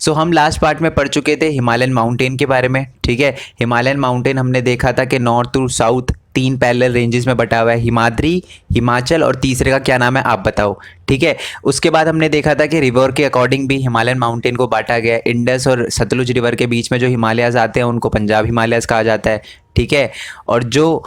सो हम लास्ट पार्ट में पढ़ चुके थे हिमालयन माउंटेन के बारे में। ठीक है, हिमालयन माउंटेन हमने देखा था कि north to south 3 parallel ranges में बटा हुआ है, हिमाद्री, हिमाचल और तीसरे का क्या नाम है आप बताओ। ठीक है, उसके बाद हमने देखा था कि रिवर के अकॉर्डिंग भी हिमालयन माउंटेन को बांटा गया है। इंडस और सतलुज रिवर के बीच में जो हिमालयाज आते हैं उनको पंजाब हिमालयाज कहा जाता है। ठीक है, और जो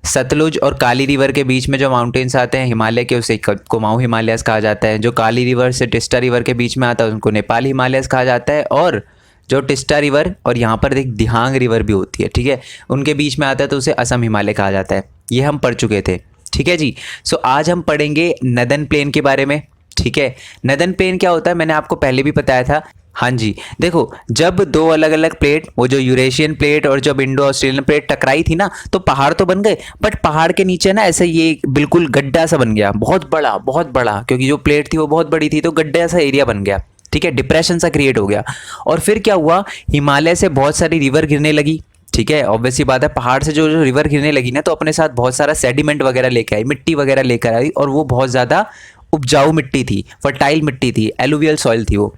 सतलुज और काली रिवर के बीच में जो माउंटेन्स आते हैं हिमालय के, उसे कुमाऊं हिमालयाज कहा जाता है। जो काली रिवर से टिस्टा रिवर के बीच में आता है उनको नेपाल हिमालयाज कहा जाता है। और जो टिस्टा रिवर और यहाँ पर एक दिहांग रिवर भी होती है, ठीक है, उनके बीच में आता है तो उसे असम हिमालय कहा जाता है। ये हम पढ़ चुके थे। ठीक है जी। सो आज हम पढ़ेंगे नदन प्लेन के बारे में। ठीक है, नदन प्लेन क्या होता है मैंने आपको पहले भी बताया था। हाँ जी, देखो जब दो अलग अलग प्लेट, वो जो यूरेशियन प्लेट और जब इंडो ऑस्ट्रेलियन प्लेट टकराई थी ना, तो पहाड़ तो बन गए, बट पहाड़ के नीचे ना ऐसे ये बिल्कुल गड्ढा सा बन गया, बहुत बड़ा, क्योंकि जो प्लेट थी वो बहुत बड़ी थी तो गड्ढा सा एरिया बन गया। ठीक है, डिप्रेशन सा क्रिएट हो गया। और फिर क्या हुआ, हिमालय से बहुत सारी रिवर गिरने लगी। ठीक है, ऑब्वियस सी बात है, पहाड़ से जो रिवर गिरने लगी ना, तो अपने साथ बहुत सारा सेडिमेंट वगैरह लेकर आई, मिट्टी वगैरह लेकर आई, और वो बहुत ज़्यादा उपजाऊ मिट्टी थी, फर्टाइल मिट्टी थी, एलुवियल सॉइल थी वो,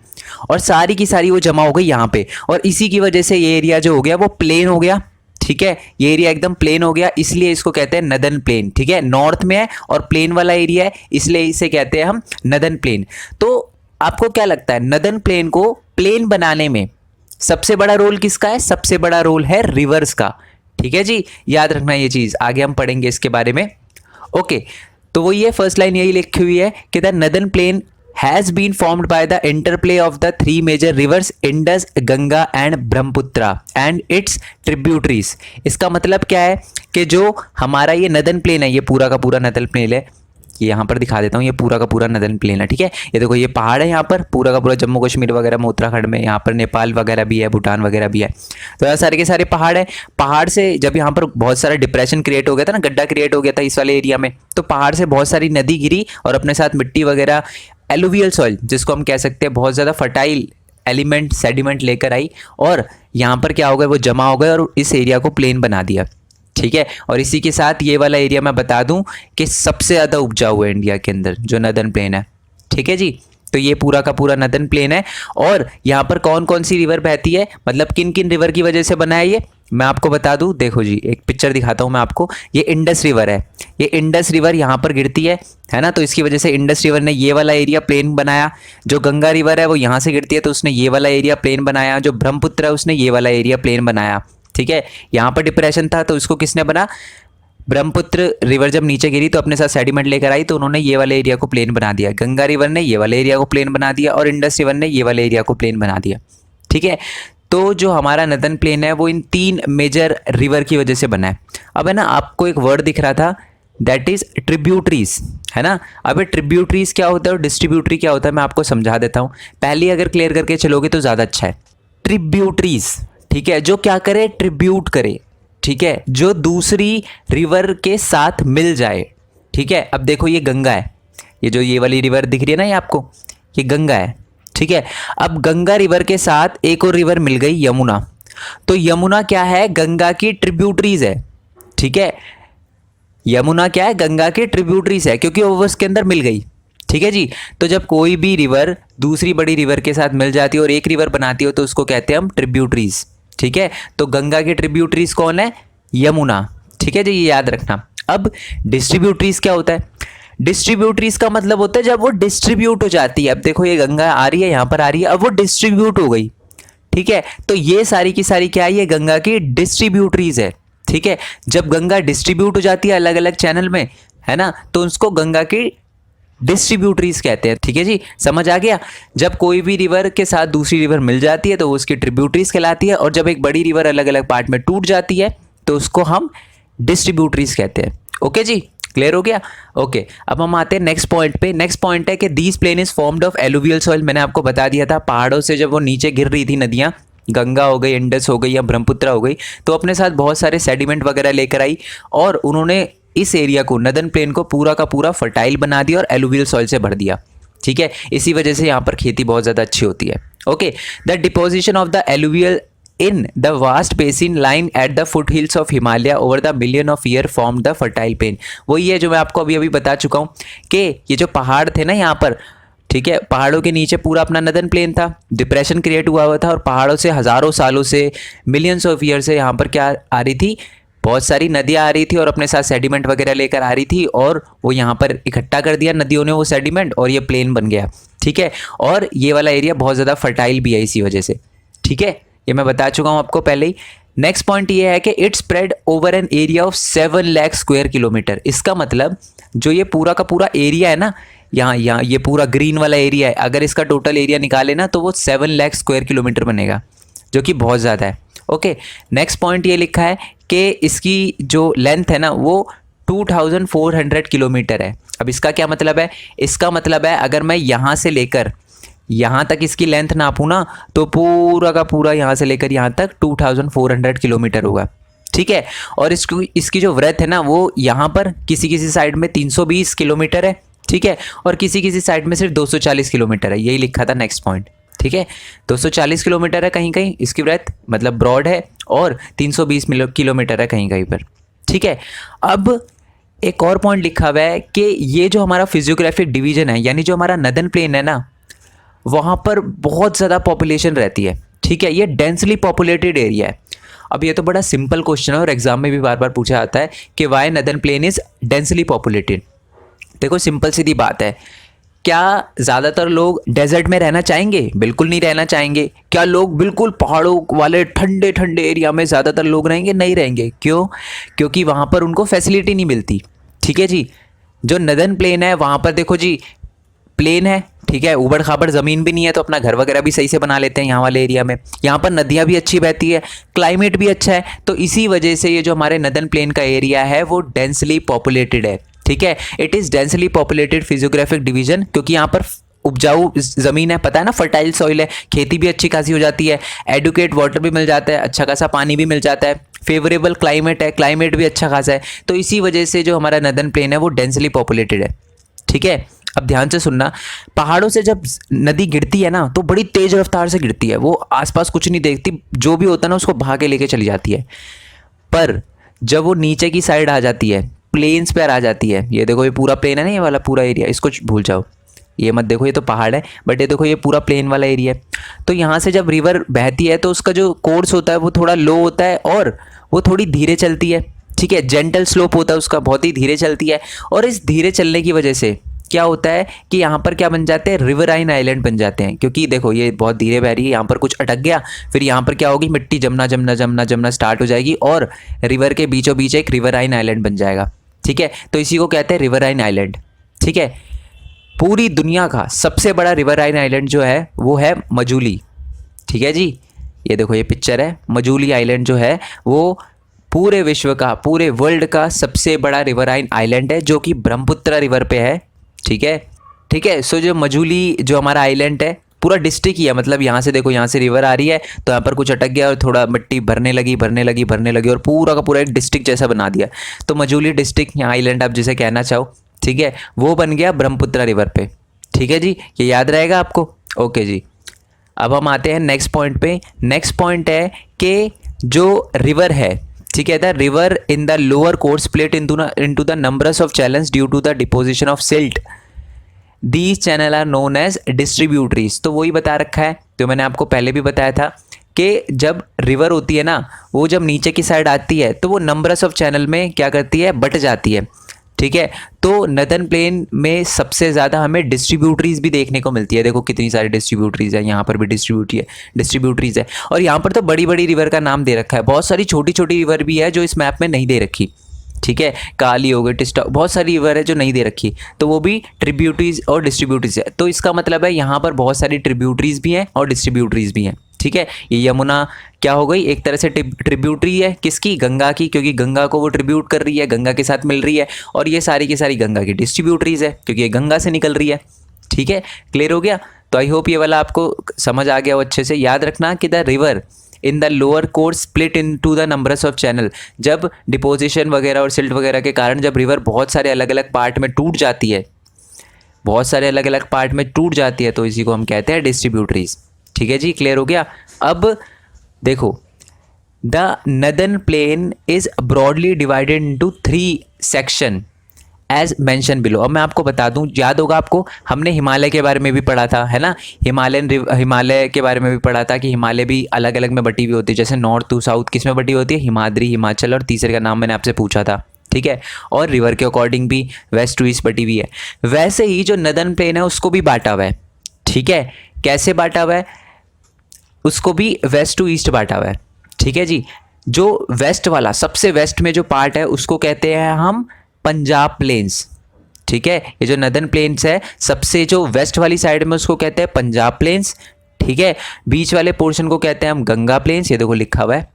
और सारी की सारी वो जमा हो गई यहाँ पे। और इसी की वजह से ये एरिया जो हो गया वो प्लेन हो गया। ठीक है, ये एरिया एकदम प्लेन हो गया, इसलिए इसको कहते हैं नदन प्लेन। ठीक है, नॉर्थ में है और प्लेन वाला एरिया है, इसलिए इसे कहते हैं हम नदन प्लेन। तो आपको क्या लगता है, नदन प्लेन को प्लेन बनाने में सबसे बड़ा रोल किसका है? सबसे बड़ा रोल है रिवर्स का। ठीक है जी, याद रखना ये चीज़, आगे हम पढ़ेंगे इसके बारे में। ओके, तो वो ये फर्स्ट लाइन यही लिखी हुई है कि the northern plain has been formed by the interplay of the 3 major rivers Indus, Ganga and Brahmaputra and its tributaries. इसका मतलब क्या है कि जो हमारा ये नदन प्लेन है, ये पूरा का पूरा नदन प्लेन है, ये यहाँ पर दिखा देता हूँ, ये पूरा का पूरा नदन प्लेन है। ठीक है, ये देखो ये पहाड़ है, यहाँ पर पूरा का पूरा जम्मू कश्मीर वगैरह में, उत्तराखंड में, यहाँ पर नेपाल वगैरह भी है, भूटान वगैरह भी है। तो यहाँ सारे के सारे पहाड़ है। पहाड़ से जब यहाँ पर बहुत सारा डिप्रेशन क्रिएट हो गया था ना, गड्ढा क्रिएट हो गया था इस वाले एरिया में, तो पहाड़ से बहुत सारी नदी गिरी और अपने साथ मिट्टी वगैरह, एलुवियल सॉइल जिसको हम कह सकते हैं, बहुत ज़्यादा फर्टाइल एलिमेंट, सेडिमेंट लेकर आई, और यहाँ पर क्या हो गया, वो जमा हो गए और इस एरिया को प्लेन बना दिया। ठीक है, और इसी के साथ ये वाला एरिया मैं बता दूं कि सबसे ज़्यादा उपजाऊ है इंडिया के अंदर, जो नदन प्लेन है। ठीक है जी, तो ये पूरा का पूरा नदन प्लेन है। और यहाँ पर कौन कौन सी रिवर बहती है, मतलब किन किन रिवर की वजह से बना है ये, मैं आपको बता दूं। देखो जी, एक पिक्चर दिखाता हूँ मैं आपको। ये इंडस रिवर है, ये इंडस रिवर यहाँ पर गिरती है ना, तो इसकी वजह से इंडस रिवर ने ये वाला एरिया प्लेन बनाया। जो गंगा रिवर है वो यहाँ से गिरती है तो उसने ये वाला एरिया प्लेन बनाया। जो ब्रह्मपुत्र है उसने ये वाला एरिया प्लेन बनाया। ठीक है, यहाँ पर डिप्रेशन था तो उसको किसने बना, ब्रह्मपुत्र रिवर जब नीचे गिरी तो अपने साथ सेडिमेंट लेकर आई, तो उन्होंने ये वाले एरिया को प्लेन बना दिया। गंगा रिवर ने ये वाले एरिया को प्लेन बना दिया और इंडस रिवर ने ये वाले एरिया को प्लेन बना दिया। ठीक है, तो जो हमारा नदन प्लेन है वो इन 3 मेजर रिवर की वजह से बना है। अब है ना, आपको एक वर्ड दिख रहा था, दैट इज ट्रिब्यूटरीज, है ना। अब ट्रिब्यूटरीज क्या होता है और डिस्ट्रीब्यूटरी क्या होता है मैं आपको समझा देता हूँ। पहले अगर क्लियर करके चलोगे तो ज़्यादा अच्छा है। ट्रिब्यूटरीज, ठीक है, जो क्या करे, ट्रिब्यूट करे। ठीक है, जो दूसरी रिवर के साथ मिल जाए। ठीक है, अब देखो ये गंगा है, ये जो ये वाली रिवर दिख रही है ना, ये आपको, ये गंगा है। ठीक है, अब गंगा रिवर के साथ एक और रिवर मिल गई, यमुना। तो यमुना क्या है, गंगा की ट्रिब्यूटरीज है। ठीक है, यमुना क्या है, गंगा की ट्रिब्यूटरीज है, क्योंकि वो उसके अंदर मिल गई। ठीक है जी, तो जब कोई भी रिवर दूसरी बड़ी रिवर के साथ मिल जाती है और एक रिवर बनाती हो तो उसको कहते हैं हम ट्रिब्यूटरीज। ठीक है, तो गंगा के ट्रिब्यूटरीज कौन है, यमुना। ठीक है जी, ये याद रखना। अब डिस्ट्रीब्यूटरीज क्या होता है, डिस्ट्रीब्यूटरीज का मतलब होता है जब वो डिस्ट्रीब्यूट हो जाती है। अब देखो ये गंगा आ रही है, यहाँ पर आ रही है, अब वो डिस्ट्रीब्यूट हो गई। ठीक है, तो ये सारी की सारी क्या है, ये गंगा की डिस्ट्रीब्यूटरीज है। ठीक है, जब गंगा डिस्ट्रीब्यूट हो जाती है अलग अलग चैनल में, है ना, तो उसको गंगा की डिस्ट्रीब्यूटरीज कहते हैं। ठीक है जी, समझ आ गया। जब कोई भी रिवर के साथ दूसरी रिवर मिल जाती है तो वो उसकी ट्रिब्यूटरीज कहलाती है, और जब एक बड़ी रिवर अलग अलग पार्ट में टूट जाती है तो उसको हम डिस्ट्रीब्यूटरीज कहते हैं। ओके जी, क्लियर हो गया। ओके, अब हम आते हैं नेक्स्ट पॉइंट पे। नेक्स्ट पॉइंट है कि these plain is formed of alluvial soil. मैंने आपको बता दिया था, पहाड़ों से जब वो नीचे गिर रही थी नदियाँ, गंगा हो गई, इंडस हो गई या ब्रह्मपुत्र हो गई, तो अपने साथ बहुत सारे सेडिमेंट वगैरह लेकर आई और उन्होंने इस एरिया को, नदन प्लेन को पूरा का पूरा फर्टाइल बना दिया और एलुवियल सॉइल से भर दिया। ठीक है, इसी वजह से यहाँ पर खेती बहुत ज़्यादा अच्छी होती है। Okay, the deposition of the alluvial in the vast basin lying at the foothills of Himalaya over the million of year formed the fertile plain। वही है जो मैं आपको अभी बता चुका हूँ कि ये जो पहाड़ थे ना यहाँ पर, ठीक है, पहाड़ों के नीचे पूरा अपना नदन प्लेन था, डिप्रेशन क्रिएट हुआ था और पहाड़ों से हज़ारों सालों से, मिलियंस ऑफ ईयर से यहाँ पर क्या आ रही थी, बहुत सारी नदियाँ आ रही थी और अपने साथ सेडिमेंट वगैरह लेकर आ रही थी और वो यहाँ पर इकट्ठा कर दिया नदियों ने वो सेडिमेंट और ये प्लेन बन गया, ठीक है। और ये वाला एरिया बहुत ज़्यादा फर्टाइल भी है इसी वजह से, ठीक है। ये मैं बता चुका हूँ आपको पहले ही। नेक्स्ट पॉइंट ये है कि it spread over an area of 7 lakh square kilometre. इसका मतलब जो ये पूरा का पूरा एरिया है ना, यहाँ ये पूरा ग्रीन वाला एरिया है, अगर इसका टोटल एरिया निकाले ना तो वो 7 लाख स्क्वायर किलोमीटर बनेगा, जो कि बहुत ज़्यादा है। ओके, नेक्स्ट पॉइंट ये लिखा है कि इसकी जो लेंथ है ना वो 2400 किलोमीटर है। अब इसका क्या मतलब है? इसका मतलब है अगर मैं यहाँ से लेकर यहाँ तक इसकी लेंथ नापूँ ना तो पूरा का पूरा यहाँ से लेकर यहाँ तक 2400 किलोमीटर होगा, ठीक है। और इसकी जो व्रेथ है ना वो यहाँ पर किसी किसी साइड में 320 किलोमीटर है, ठीक है, और किसी किसी साइड में सिर्फ 240 किलोमीटर है, यही लिखा था नेक्स्ट पॉइंट, ठीक है। 240 किलोमीटर है कहीं कहीं इसकी ब्रेथ, मतलब ब्रॉड है, और 320 किलोमीटर है कहीं कहीं पर, ठीक है। अब एक और पॉइंट लिखा हुआ है कि ये जो हमारा फिजियोग्राफिक डिवीजन है, यानी जो हमारा नदन प्लेन है ना, वहाँ पर बहुत ज़्यादा पॉपुलेशन रहती है, ठीक है। ये डेंसली पॉपुलेटेड एरिया है। अब ये तो बड़ा सिंपल क्वेश्चन है और एग्जाम में भी बार बार पूछा जाता है कि why northern plain is densely populated. देखो सिंपल सीधी बात है, क्या ज़्यादातर लोग डेजर्ट में रहना चाहेंगे? बिल्कुल नहीं रहना चाहेंगे। क्या लोग बिल्कुल पहाड़ों वाले ठंडे ठंडे एरिया में ज़्यादातर लोग रहेंगे? नहीं रहेंगे। क्यों? क्योंकि वहाँ पर उनको फैसिलिटी नहीं मिलती, ठीक है जी। जो नदन प्लेन है वहाँ पर देखो जी, प्लेन है, ठीक है, ऊबड़ खाबड़ ज़मीन भी नहीं है तो अपना घर वगैरह भी सही से बना लेते हैं यहाँ वाले एरिया में। यहाँ पर नदियाँ भी अच्छी बहती है, क्लाइमेट भी अच्छा है, तो इसी वजह से ये जो हमारे नदन प्लेन का एरिया है वो डेंसली पॉपुलेटेड है, ठीक है। It is densely populated physiographic division, क्योंकि यहाँ पर उपजाऊ ज़मीन है, पता है ना, फर्टाइल सॉइल है, खेती भी अच्छी खासी हो जाती है, एडुकेट वाटर भी मिल जाता है, अच्छा खासा पानी भी मिल जाता है, फेवरेबल क्लाइमेट है, क्लाइमेट भी अच्छा खासा है, तो इसी वजह से जो हमारा नदन प्लेन है वो डेंसली पॉपुलेटेड है, ठीक है। अब ध्यान से सुनना, पहाड़ों से जब नदी गिरती है ना तो बड़ी तेज रफ्तार से गिरती है, वो आसपास कुछ नहीं देखती, जो भी होता है ना उसको भाग के लेके चली जाती है। पर जब वो नीचे की साइड आ जाती है, प्लेन्स पर आ जाती है, ये देखो ये पूरा प्लेन है ना, ये वाला पूरा एरिया, इसको भूल जाओ, ये मत देखो, ये तो पहाड़ है, बट ये देखो ये पूरा प्लेन वाला एरिया है। तो यहाँ से जब रिवर बहती है तो उसका जो कोर्स होता है वो थोड़ा लो होता है और वो थोड़ी धीरे चलती है, ठीक है, जेंटल स्लोप होता है उसका, बहुत ही धीरे चलती है। और इस धीरे चलने की वजह से क्या होता है कि यहाँ पर क्या बन जाते हैं, रिवराइन आइलैंड बन जाते हैं, क्योंकि देखो ये बहुत धीरे बह रही है, यहाँ पर कुछ अटक गया, फिर यहाँ पर क्या होगी, मिट्टी जमना जमना जमना जमना स्टार्ट हो जाएगी और रिवर के बीचों बीच एक रिवराइन आइलैंड बन जाएगा, ठीक है। तो इसी को कहते हैं रिवराइन आइलैंड, ठीक है। पूरी दुनिया का सबसे बड़ा रिवराइन आइलैंड जो है वो है मजूली, ठीक है जी। ये देखो ये पिक्चर है, मजूली आइलैंड जो है वो पूरे विश्व का, पूरे वर्ल्ड का सबसे बड़ा रिवराइन आइलैंड है, जो कि ब्रह्मपुत्र रिवर पे है, ठीक है, ठीक है। सो जो मजूली जो हमारा आइलैंड है पूरा डिस्ट्रिक्ट ही है, मतलब यहाँ से देखो, यहाँ से रिवर आ रही है तो यहाँ पर कुछ अटक गया और थोड़ा मिट्टी भरने लगी और पूरा का पूरा एक डिस्ट्रिक्ट जैसा बना दिया, तो मजूली डिस्ट्रिक्ट या आइलैंड आप जिसे कहना चाहो, ठीक है, वो बन गया ब्रह्मपुत्र रिवर पे, ठीक है जी। ये याद रहेगा आपको, ओके जी। अब हम आते हैं नेक्स्ट पॉइंट पे। नेक्स्ट पॉइंट है कि जो रिवर है, ठीक है, the river in the lower course split into the numbers of channels due to the deposition of silt, these channel are known as distributaries. तो वही बता रखा है, तो मैंने आपको पहले भी बताया था कि जब रिवर होती है ना, वो जब नीचे की साइड आती है तो वो नंबर्स ऑफ चैनल में क्या करती है, बट जाती है, ठीक है। तो नदन प्लेन में सबसे ज़्यादा हमें डिस्ट्रीब्यूटरीज भी देखने को मिलती है, देखो कितनी सारी डिस्ट्रीब्यूटरीज है, यहाँ पर भी डिस्ट्रीब्यूटरीज है। और यहाँ पर तो बड़ी बड़ी रिवर का नाम दे रखा है, बहुत सारी छोटी छोटी रिवर भी है जो इस मैप में नहीं दे रखी, ठीक है, काली हो गई, टिस्टा, बहुत सारी रिवर है जो नहीं दे रखी, तो वो भी ट्रिब्यूटरीज और डिस्ट्रीब्यूटरीज है। तो इसका मतलब है यहाँ पर बहुत सारी ट्रिब्यूटरीज भी हैं और डिस्ट्रीब्यूटरीज भी हैं, ठीक है। ये यमुना क्या हो गई, एक तरह से ट्रिब्यूटरी है, किसकी, गंगा की, क्योंकि गंगा को वो ट्रिब्यूट कर रही है, गंगा के साथ मिल रही है, और ये सारी की सारी गंगा की डिस्ट्रीब्यूटरीज है क्योंकि ये गंगा से निकल रही है, ठीक है। क्लियर हो गया? तो आई होप ये वाला आपको समझ आ गया हो अच्छे से। याद रखना कि the river in the lower course split into the numbers of channel, जब डिपोजिशन वगैरह और सिल्ट वगैरह के कारण जब रिवर बहुत सारे अलग अलग पार्ट में टूट जाती है, बहुत सारे अलग अलग पार्ट में टूट जाती है, तो इसी को हम कहते हैं डिस्ट्रीब्यूटरीज, ठीक है जी। क्लियर हो गया? अब देखो, the northern plain is broadly divided into 3 section as mention below. अब मैं आपको बता दूं, याद होगा आपको, हमने हिमालय के बारे में भी पढ़ा था, है ना, हिमालय के बारे में भी पढ़ा था कि हिमालय भी अलग अलग में बटी हुई होती है, जैसे नॉर्थ टू साउथ किस में बटी होती है, हिमाद्री, हिमाचल, और तीसरे का नाम मैंने आपसे पूछा था, ठीक है। और रिवर के अकॉर्डिंग भी वेस्ट टू ईस्ट बटी हुई है। वैसे ही जो नदर्न प्लेन है उसको भी बांटा हुआ है, ठीक है। कैसे बांटा हुआ है, उसको भी वेस्ट टू ईस्ट बांटा हुआ है, ठीक है जी। जो वेस्ट वाला, सबसे वेस्ट में जो पार्ट है उसको कहते हैं हम पंजाब प्लेन्स, ठीक है। ये जो नदर्न प्लेन्स है, सबसे जो वेस्ट वाली साइड में उसको कहते हैं पंजाब प्लेन्स, ठीक है। बीच वाले पोर्शन को कहते हैं हम गंगा प्लेन्स, ये देखो लिखा हुआ है,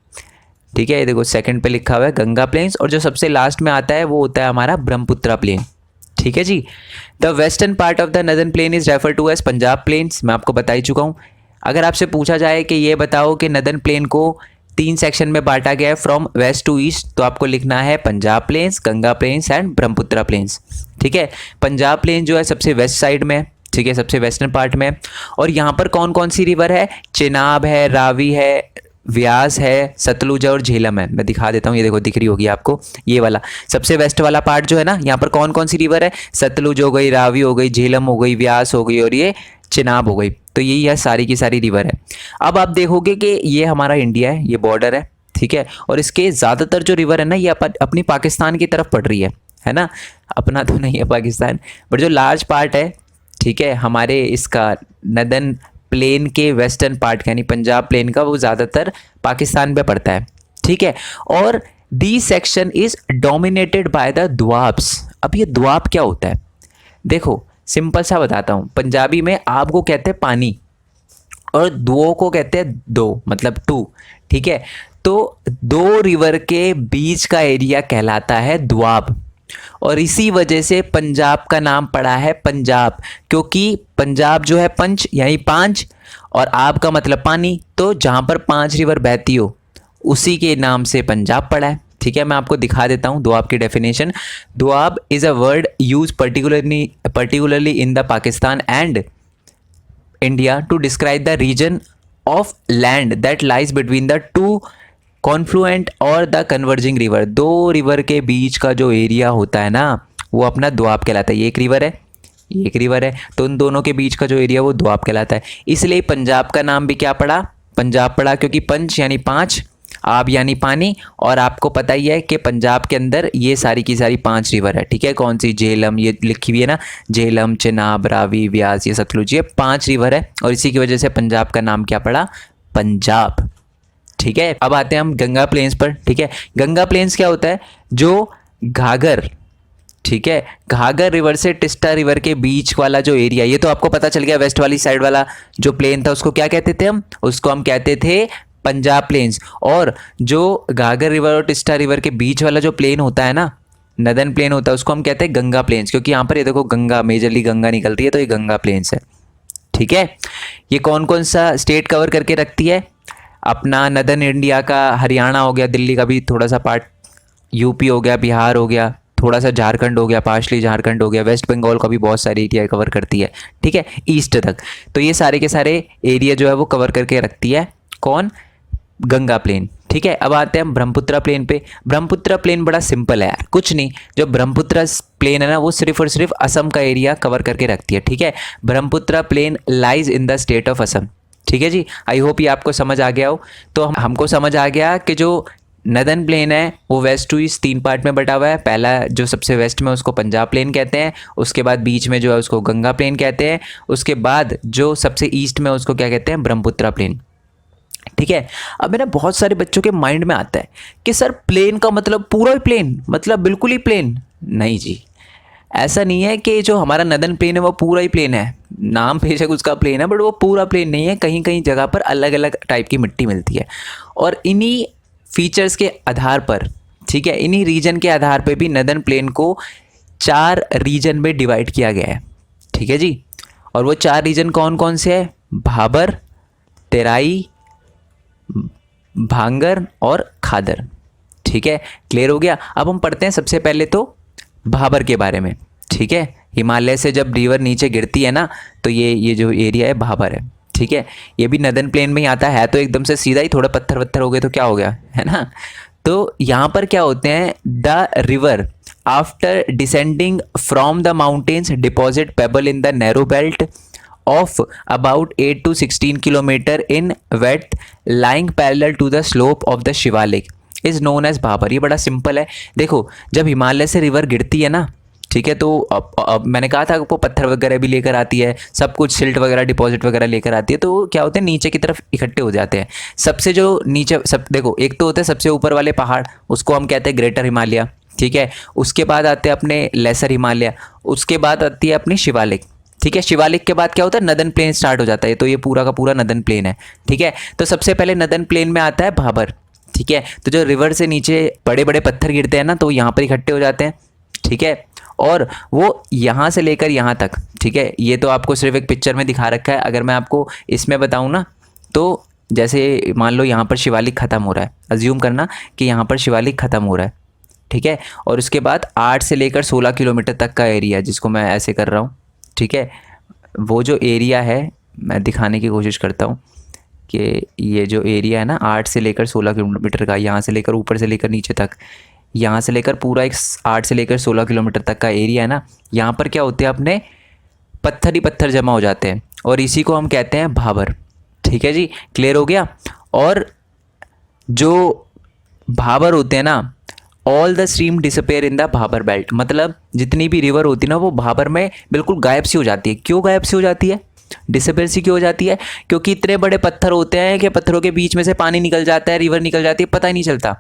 ठीक है, ये देखो सेकंड पे लिखा हुआ है गंगा प्लेन्स। और जो सबसे लास्ट में आता है वो होता है हमारा ब्रह्मपुत्रा प्लेन, ठीक है जी। The western part of the northern plain is refer to as Punjab plains, मैं आपको बता ही चुका हूँ। अगर आपसे पूछा जाए कि ये बताओ कि नदर्न प्लेन को 3 सेक्शन में बांटा गया है फ्रॉम वेस्ट टू ईस्ट, तो आपको लिखना है Punjab plains, Ganga plains and Brahmaputra plains, ठीक है। पंजाब प्लेन जो है सबसे वेस्ट साइड में, ठीक है, सबसे वेस्टर्न पार्ट में। और यहाँ पर कौन कौन सी रिवर है, चिनाब है, रावी है, व्यास है, सतलुज और झेलम है। मैं दिखा देता हूँ, ये देखो दिख रही होगी आपको, ये वाला सबसे वेस्ट वाला पार्ट जो है ना, यहाँ पर कौन कौन सी रिवर है, सतलुज हो गई, रावी हो गई, झेलम हो गई, व्यास हो गई और ये चिनाब हो गई। तो यही है सारी की सारी रिवर है। अब आप देखोगे कि ये हमारा इंडिया है, ये बॉर्डर है, ठीक है। और इसके ज़्यादातर जो रिवर है ना, ये अपनी पाकिस्तान की तरफ पड़ रही है ना, अपना तो नहीं है पाकिस्तान, बट जो लार्ज पार्ट है, ठीक है, हमारे इसका नदर्न प्लेन के वेस्टर्न पार्ट यानी पंजाब प्लेन का, वो ज़्यादातर पाकिस्तान पे पड़ता है, ठीक है। और the section is dominated by the doabs. अब ये दुआब क्या होता है, देखो सिंपल सा बताता हूँ। पंजाबी में आब को कहते हैं पानी और दुओ को कहते हैं दो, मतलब टू, ठीक है। तो 2 रिवर के बीच का एरिया कहलाता है दुआब, और इसी वजह से पंजाब का नाम पड़ा है पंजाब, क्योंकि पंजाब जो है पंच यानी 5 और आब का मतलब पानी, तो जहाँ पर 5 रिवर बहती हो उसी के नाम से पंजाब पड़ा है, ठीक है। मैं आपको दिखा देता हूँ दुआब की definition. Doab is a word use particularly in the Pakistan and India to describe the region of land that lies between the 2 confluent or the converging river. 2 river के बीच का जो एरिया होता है ना, वो अपना दुआब कहलाता है। ये एक रिवर है, ये एक रिवर है, तो उन दोनों के बीच का जो एरिया वो दुआब कहलाता है। इसलिए पंजाब का नाम भी क्या पड़ा, पंजाब पड़ा, क्योंकि पंच यानी 5, आब यानी पानी, और आपको पता ही है कि पंजाब के अंदर ये सारी की सारी 5 रिवर है, ठीक है। कौन सी, झेलम, ये लिखी हुई है ना, झेलम, चिनाब, रावी, व्यास, ये सतलुज, ये 5 रिवर है, और इसी की वजह से पंजाब का नाम क्या पड़ा, पंजाब, ठीक है। अब आते हैं हम गंगा प्लेन्स पर, ठीक है। गंगा प्लेन्स क्या होता है, जो घाघर, ठीक है, घाघर रिवर से टिस्टा रिवर के बीच वाला जो एरिया, ये तो आपको पता चल गया। वेस्ट वाली साइड वाला जो प्लेन था उसको क्या कहते थे हम, उसको हम कहते थे पंजाब प्लेन्स। और जो घाघर रिवर और टिस्टा रिवर के बीच वाला जो प्लेन होता है ना, नदर्न प्लेन होता है, उसको हम कहते हैं गंगा प्लेन्स, क्योंकि यहाँ पर ये देखो गंगा, मेजरली गंगा निकल रही है, तो ये गंगा प्लेन्स है, ठीक है। ये कौन कौन सा स्टेट कवर करके रखती है, अपना नदर्न इंडिया का हरियाणा हो गया, दिल्ली का भी थोड़ा सा पार्ट, यूपी हो गया, बिहार हो गया, थोड़ा सा झारखंड हो गया, पार्शली झारखंड हो गया, वेस्ट बंगाल का भी बहुत सारे एरिया कवर करती है, ठीक है, ईस्ट तक। तो ये सारे के सारे एरिया जो है वो कवर करके रखती है कौन, गंगा प्लेन, ठीक है। अब आते हैं हम ब्रह्मपुत्रा प्लेन पे। ब्रह्मपुत्रा प्लेन बड़ा सिंपल है यार, कुछ नहीं, जो ब्रह्मपुत्रा प्लेन है ना, वो सिर्फ और सिर्फ असम का एरिया कवर करके रखती है, ठीक है। Brahmaputra plain lies in the state of Assam, ठीक है जी। आई होप ये आपको समझ आ गया हो। तो हमको समझ आ गया कि जो नदर्न प्लेन है वो वेस्ट टू ईस्ट 3 पार्ट में बटा हुआ है। पहला जो सबसे वेस्ट में उसको पंजाब प्लेन कहते हैं, उसके बाद बीच में जो है उसको गंगा प्लेन कहते हैं, उसके बाद जो सबसे ईस्ट में उसको क्या कहते हैं, ब्रह्मपुत्रा प्लेन, ठीक है। अब मेरा बहुत सारे बच्चों के माइंड में आता है कि सर प्लेन का मतलब पूरा ही प्लेन, मतलब बिल्कुल ही प्लेन। नहीं जी, ऐसा नहीं है कि जो हमारा नदर्न प्लेन है वो पूरा ही प्लेन है, नाम बेशक उसका प्लेन है, बट वो पूरा प्लेन नहीं है। कहीं कहीं जगह पर अलग अलग टाइप की मिट्टी मिलती है, और इन्हीं फीचर्स के आधार पर, ठीक है, इन्हीं रीजन के आधार पर भी नदर्न प्लेन को 4 रीजन में डिवाइड किया गया है, ठीक है जी। और वो 4 रीजन कौन कौन से है, भाबर, तेराई, भांगर और खादर, ठीक है। क्लियर हो गया। अब हम पढ़ते हैं सबसे पहले तो भाबर के बारे में, ठीक है। हिमालय से जब रिवर नीचे गिरती है ना, तो ये जो एरिया है भाबर है, ठीक है। ये भी नदर्न प्लेन में ही आता है तो एकदम से सीधा ही, थोड़ा पत्थर वत्थर हो गए तो क्या हो गया, है ना। तो यहाँ पर क्या होते हैं, the river after descending from the mountains deposit payable in the narrow belt of about 8 to 16 kilometre in width lying parallel to the slope of the Shivalik is known as Bhabar. ये बड़ा सिंपल है। देखो जब हिमालय से रिवर गिरती है ना, ठीक है, तो अब मैंने कहा था आपको पत्थर वगैरह भी लेकर आती है, सब कुछ सिल्ट वगैरह डिपॉजिट वगैरह लेकर आती है, तो क्या होते हैं नीचे की तरफ इकट्ठे हो जाते हैं। सबसे जो नीचे सब देखो, एक तो होते हैं सबसे ऊपर वाले पहाड़, उसको हम कहते हैं ग्रेटर हिमालय, ठीक है। उसके बाद आते हैं अपने लेसर हिमालय, उसके बाद आती है अपनी शिवालिक, ठीक है। शिवालिक के बाद क्या होता है, नदन प्लेन स्टार्ट हो जाता है। तो ये पूरा का पूरा नदन प्लेन है, ठीक है। तो सबसे पहले नदन प्लेन में आता है भाबर, ठीक है। तो जो रिवर से नीचे बड़े बड़े पत्थर गिरते हैं ना, तो यहाँ पर इकट्ठे हो जाते हैं, ठीक है। और वो यहाँ से लेकर यहाँ तक, ठीक है। ये तो आपको सिर्फ एक पिक्चर में दिखा रखा है। अगर मैं आपको इसमें बताऊँ ना, तो जैसे मान लो यहाँ पर शिवालिक ख़त्म हो रहा है, अज्यूम करना कि यहाँ पर शिवालिक ख़त्म हो रहा है, ठीक है। और उसके बाद 8 से लेकर 16 किलोमीटर तक का एरिया, जिसको मैं ऐसे कर रहा हूँ, ठीक है। वो जो एरिया है, मैं दिखाने की कोशिश करता हूँ कि ये जो एरिया है ना 8 से लेकर 16 किलोमीटर का, यहाँ से लेकर ऊपर से लेकर नीचे तक, यहाँ से लेकर पूरा एक 8 से लेकर 16 किलोमीटर तक का एरिया है ना, यहाँ पर क्या होते हैं, अपने पत्थर ही पत्थर जमा हो जाते हैं और इसी को हम कहते हैं भाबर, ठीक है जी। क्लियर हो गया। और जो भाबर होते हैं ना, all the stream disappear in the Bhabar belt, मतलब जितनी भी रिवर होती है ना, वो भाबर में बिल्कुल गायब सी हो जाती है। क्यों गायब सी हो जाती है, डिसअपेयर सी क्यों हो जाती है? क्योंकि इतने बड़े पत्थर होते हैं कि पत्थरों के बीच में से पानी निकल जाता है, रिवर निकल जाती है, पता ही नहीं चलता।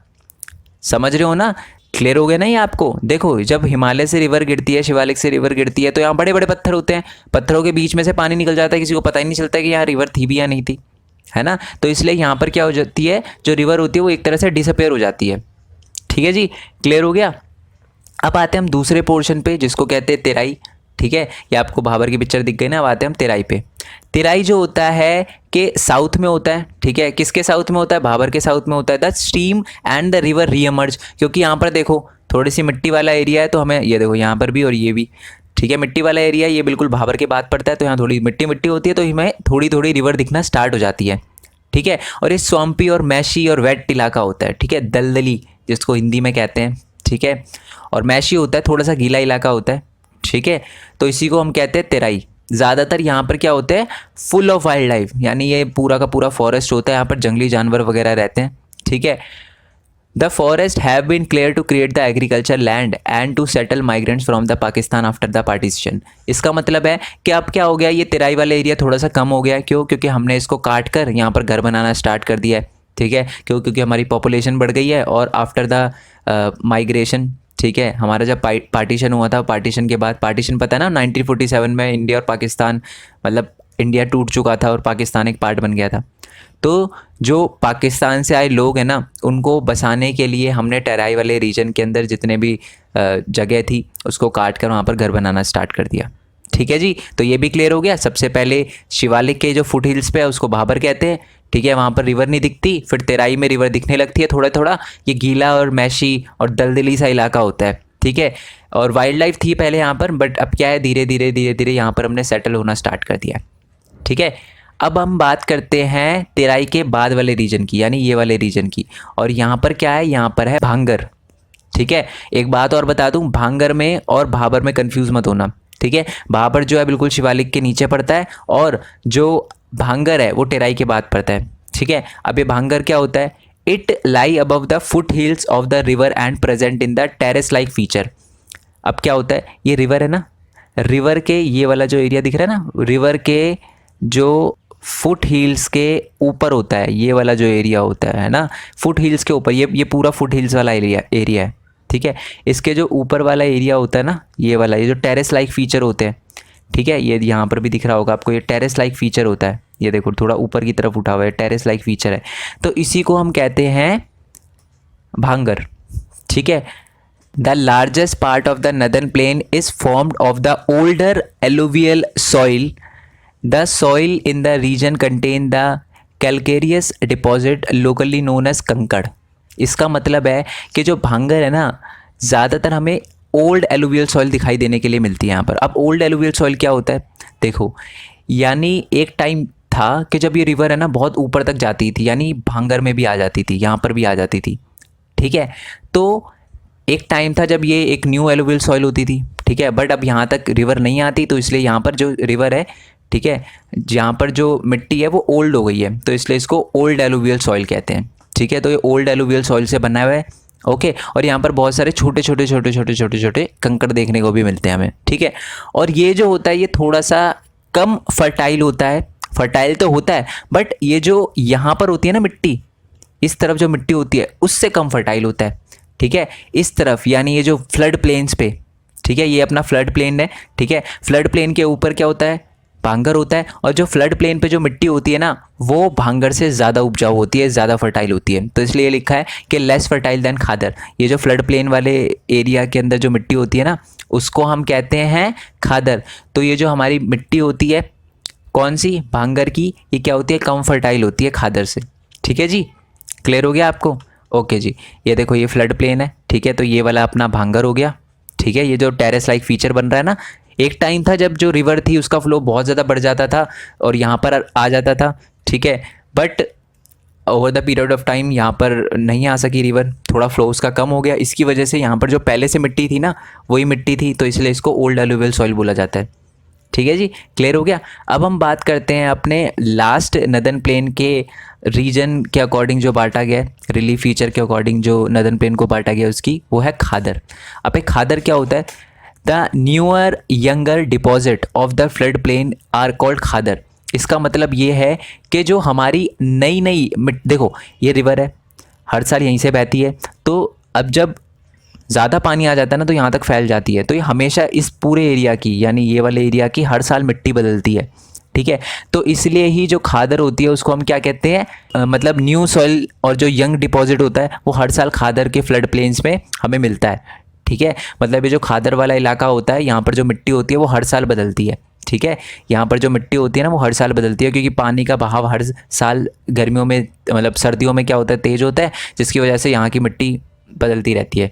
समझ रहे हो ना? क्लियर हो गया ना ये आपको? देखो जब हिमालय से रिवर गिरती है, शिवालिक से रिवर गिरती है, तो यहाँ बड़े बड़े पत्थर होते हैं, पत्थरों के बीच में से पानी निकल जाता है, किसी को पता ही नहीं चलता कि यहाँ रिवर थी भी या नहीं थी, है ना। तो इसलिए यहाँ पर क्या हो जाती है, जो रिवर होती है वो एक तरह से डिसअपेयर हो जाती है, ठीक है जी। क्लियर हो गया। अब आते हैं हम दूसरे पोर्शन पे, जिसको कहते हैं तेराई, ठीक है। ये आपको भाबर की पिक्चर दिख गई ना। अब आते हैं हम तेराई पे। तेराई जो होता है कि साउथ में होता है, ठीक है। किसके साउथ में होता है? भाबर के साउथ में होता है। The stream and the river reemerge, क्योंकि यहाँ पर देखो थोड़ी सी मिट्टी वाला एरिया है, तो हमें ये देखो यहाँ पर भी और ये भी, ठीक है, मिट्टी वाला एरिया, ये बिल्कुल भाबर के बाद पड़ता है, तो यहाँ थोड़ी मिट्टी मिट्टी होती है, तो हमें थोड़ी थोड़ी रिवर दिखना स्टार्ट हो जाती है, ठीक है। और ये स्वम्पी और मैशी और वेट इलाका होता है, ठीक है, दलदली जिसको हिंदी में कहते हैं, ठीक है। और मैशी होता है, थोड़ा सा गीला इलाका होता है, ठीक है। तो इसी को हम कहते हैं तेराई। ज़्यादातर यहाँ पर क्या होता है, फुल ऑफ वाइल्ड लाइफ, यानी ये पूरा का पूरा फॉरेस्ट होता है, यहाँ पर जंगली जानवर वगैरह रहते हैं, ठीक है। The forest have been clear to create the agriculture land and to settle migrants from the Pakistan after the partition. इसका मतलब है कि अब क्या हो गया, ये तेराई वाला एरिया थोड़ा सा कम हो गया। क्यों? क्योंकि हमने इसको काट कर यहाँ पर घर बनाना स्टार्ट कर दिया है, ठीक है। क्यों? क्योंकि हमारी पॉपुलेशन बढ़ गई है और आफ्टर द माइग्रेशन, ठीक है, हमारा जब पार्टीशन हुआ था, पार्टीशन के बाद, पार्टीशन पता है ना 1947 में इंडिया और पाकिस्तान, मतलब इंडिया टूट चुका था और पाकिस्तान एक पार्ट बन गया था। तो जो पाकिस्तान से आए लोग हैं ना, उनको बसाने के लिए हमने तेराई वाले रीजन के अंदर जितने भी जगह थी उसको काट कर वहाँ पर घर बनाना स्टार्ट कर दिया, ठीक है जी। तो ये भी क्लियर हो गया। सबसे पहले शिवालिक के जो फुट हिल्स पे है उसको भाबर कहते हैं, ठीक है, वहाँ पर रिवर नहीं दिखती। फिर तेराई में रिवर दिखने लगती है थोड़ा थोड़ा, ये गीला और मैशी और दलदली सा इलाका होता है, ठीक है। और वाइल्ड लाइफ थी पहले यहाँ पर, बट अब क्या है, धीरे धीरे यहाँ पर हमने सेटल होना स्टार्ट कर दिया, ठीक है। अब हम बात करते हैं तेराई के बाद वाले रीजन की, यानी ये वाले रीजन की। और यहाँ पर क्या है, यहाँ पर है भांगर, ठीक है। एक बात और बता दूँ, भांगर में और भाबर में कंफ्यूज मत होना, ठीक है। भाबर जो है बिल्कुल शिवालिक के नीचे पड़ता है और जो भांगर है वो तेराई के बाद पड़ता है, ठीक है। अब ये भांगर क्या होता है, it lie above the foothills of the river and present in the terrace like feature. अब क्या होता है, ये रिवर है ना, रिवर के ये वाला जो एरिया दिख रहा है ना, रिवर के जो फुट हिल्स के ऊपर होता है, ये वाला जो एरिया होता है ना, फुट हिल्स के ऊपर, ये पूरा फुट हिल्स वाला एरिया है, ठीक है। इसके जो ऊपर वाला एरिया होता है ना, ये वाला, ये जो टेरेस लाइक फीचर होते हैं, ठीक है, ये यहाँ पर भी दिख रहा होगा आपको, ये टेरेस लाइक फीचर होता है, ये देखो थोड़ा ऊपर की तरफ उठा हुआ है, टेरेस लाइक फीचर है, तो इसी को हम कहते हैं भांगर, ठीक है। The largest part of the northern plain is formed of the older alluvial soil. The soil in the region contain the calcareous deposit locally known as kankar. इसका मतलब है कि जो भांगर है ना, ज़्यादातर हमें ओल्ड एलुवियल सॉइल दिखाई देने के लिए मिलती है यहाँ पर। अब ओल्ड एलुवियल सॉइल क्या होता है, देखो, यानी एक टाइम था कि जब ये रिवर है ना बहुत ऊपर तक जाती थी, यानी भांगर में भी आ जाती थी, यहाँ पर भी आ जाती थी, ठीक है। तो एक टाइम था जब ये एक न्यू एलुवियल सॉइल होती थी, ठीक है, बट अब यहाँ तक रिवर नहीं आती, तो इसलिए यहाँ पर जो रिवर है, ठीक है, यहाँ पर जो मिट्टी है वो ओल्ड हो गई है, तो इसलिए इसको ओल्ड एलुवियल सॉइल कहते हैं, ठीक है। तो ये ओल्ड एलुवियल सॉइल से बना हुआ है, ओके। और यहाँ पर बहुत सारे छोटे छोटे छोटे छोटे छोटे छोटे कंकड़ देखने को भी मिलते हैं हमें, ठीक है। और ये जो होता है ये थोड़ा सा कम फर्टाइल होता है, फर्टाइल तो होता है बट ये जो यहाँ पर होती है ना मिट्टी, इस तरफ जो मिट्टी होती है उससे कम फर्टाइल होता है, ठीक है। इस तरफ यानी ये जो फ्लड प्लेन्स पे, ठीक है, ये अपना फ्लड प्लेन है, ठीक है। फ्लड प्लेन के ऊपर क्या होता है, भांगर होता है, और जो फ्लड प्लेन पे जो मिट्टी होती है ना वो भांगर से ज़्यादा उपजाऊ होती है, ज़्यादा फर्टाइल होती है, तो इसलिए लिखा है कि लेस फर्टाइल देन खादर। ये जो फ्लड प्लेन वाले एरिया के अंदर जो मिट्टी होती है ना उसको हम कहते हैं खादर। तो ये जो हमारी मिट्टी होती है कौन सी, भांगर की, ये क्या होती है, कम फर्टाइल होती है खादर से, ठीक है जी। क्लियर हो गया आपको? ओके जी। ये देखो ये फ्लड प्लेन है, ठीक है, तो ये वाला अपना भांगर हो गया, ठीक है। ये जो टेरेस लाइक फीचर बन रहा है ना, एक टाइम था जब जो रिवर थी उसका फ्लो बहुत ज़्यादा बढ़ जाता था और यहाँ पर आ जाता था, ठीक है, but over the period of time यहाँ पर नहीं आ सकी रिवर, थोड़ा फ्लो उसका कम हो गया, इसकी वजह से यहाँ पर जो पहले से मिट्टी थी ना वही मिट्टी थी, तो इसलिए इसको ओल्ड एलुवियल सॉइल बोला जाता है, ठीक है जी। क्लियर हो गया? अब हम बात करते हैं अपने लास्ट नदर्न प्लेन के रीजन के अकॉर्डिंग जो बांटा गया है, रिलीफ फीचर के अकॉर्डिंग जो नदर्न प्लेन को बांटा गया उसकी, वो है खादर। अब एक खादर क्या होता है, the newer younger deposit of the flood plain are called khadar. इसका मतलब ये है कि जो हमारी नई नई देखो ये रिवर है, हर साल यहीं से बहती है, तो अब जब ज़्यादा पानी आ जाता है ना तो यहाँ तक फैल जाती है, तो ये हमेशा इस पूरे एरिया की यानी ये वाले एरिया की हर साल मिट्टी बदलती है, ठीक है। तो इसलिए ही जो खादर होती है उसको हम क्या कहते हैं, मतलब न्यू सॉइल और जो यंग डिपॉजिट होता है वो हर साल खादर के फ्लड प्लेन्स में हमें मिलता है, ठीक है। मतलब ये जो खादर वाला इलाका होता है यहाँ पर जो मिट्टी होती है वो हर साल बदलती है, ठीक है। यहाँ पर जो मिट्टी होती है ना वो हर साल बदलती है, क्योंकि पानी का बहाव हर साल गर्मियों में मतलब सर्दियों में क्या होता है, तेज़ होता है, जिसकी वजह से यहाँ की मिट्टी बदलती रहती है,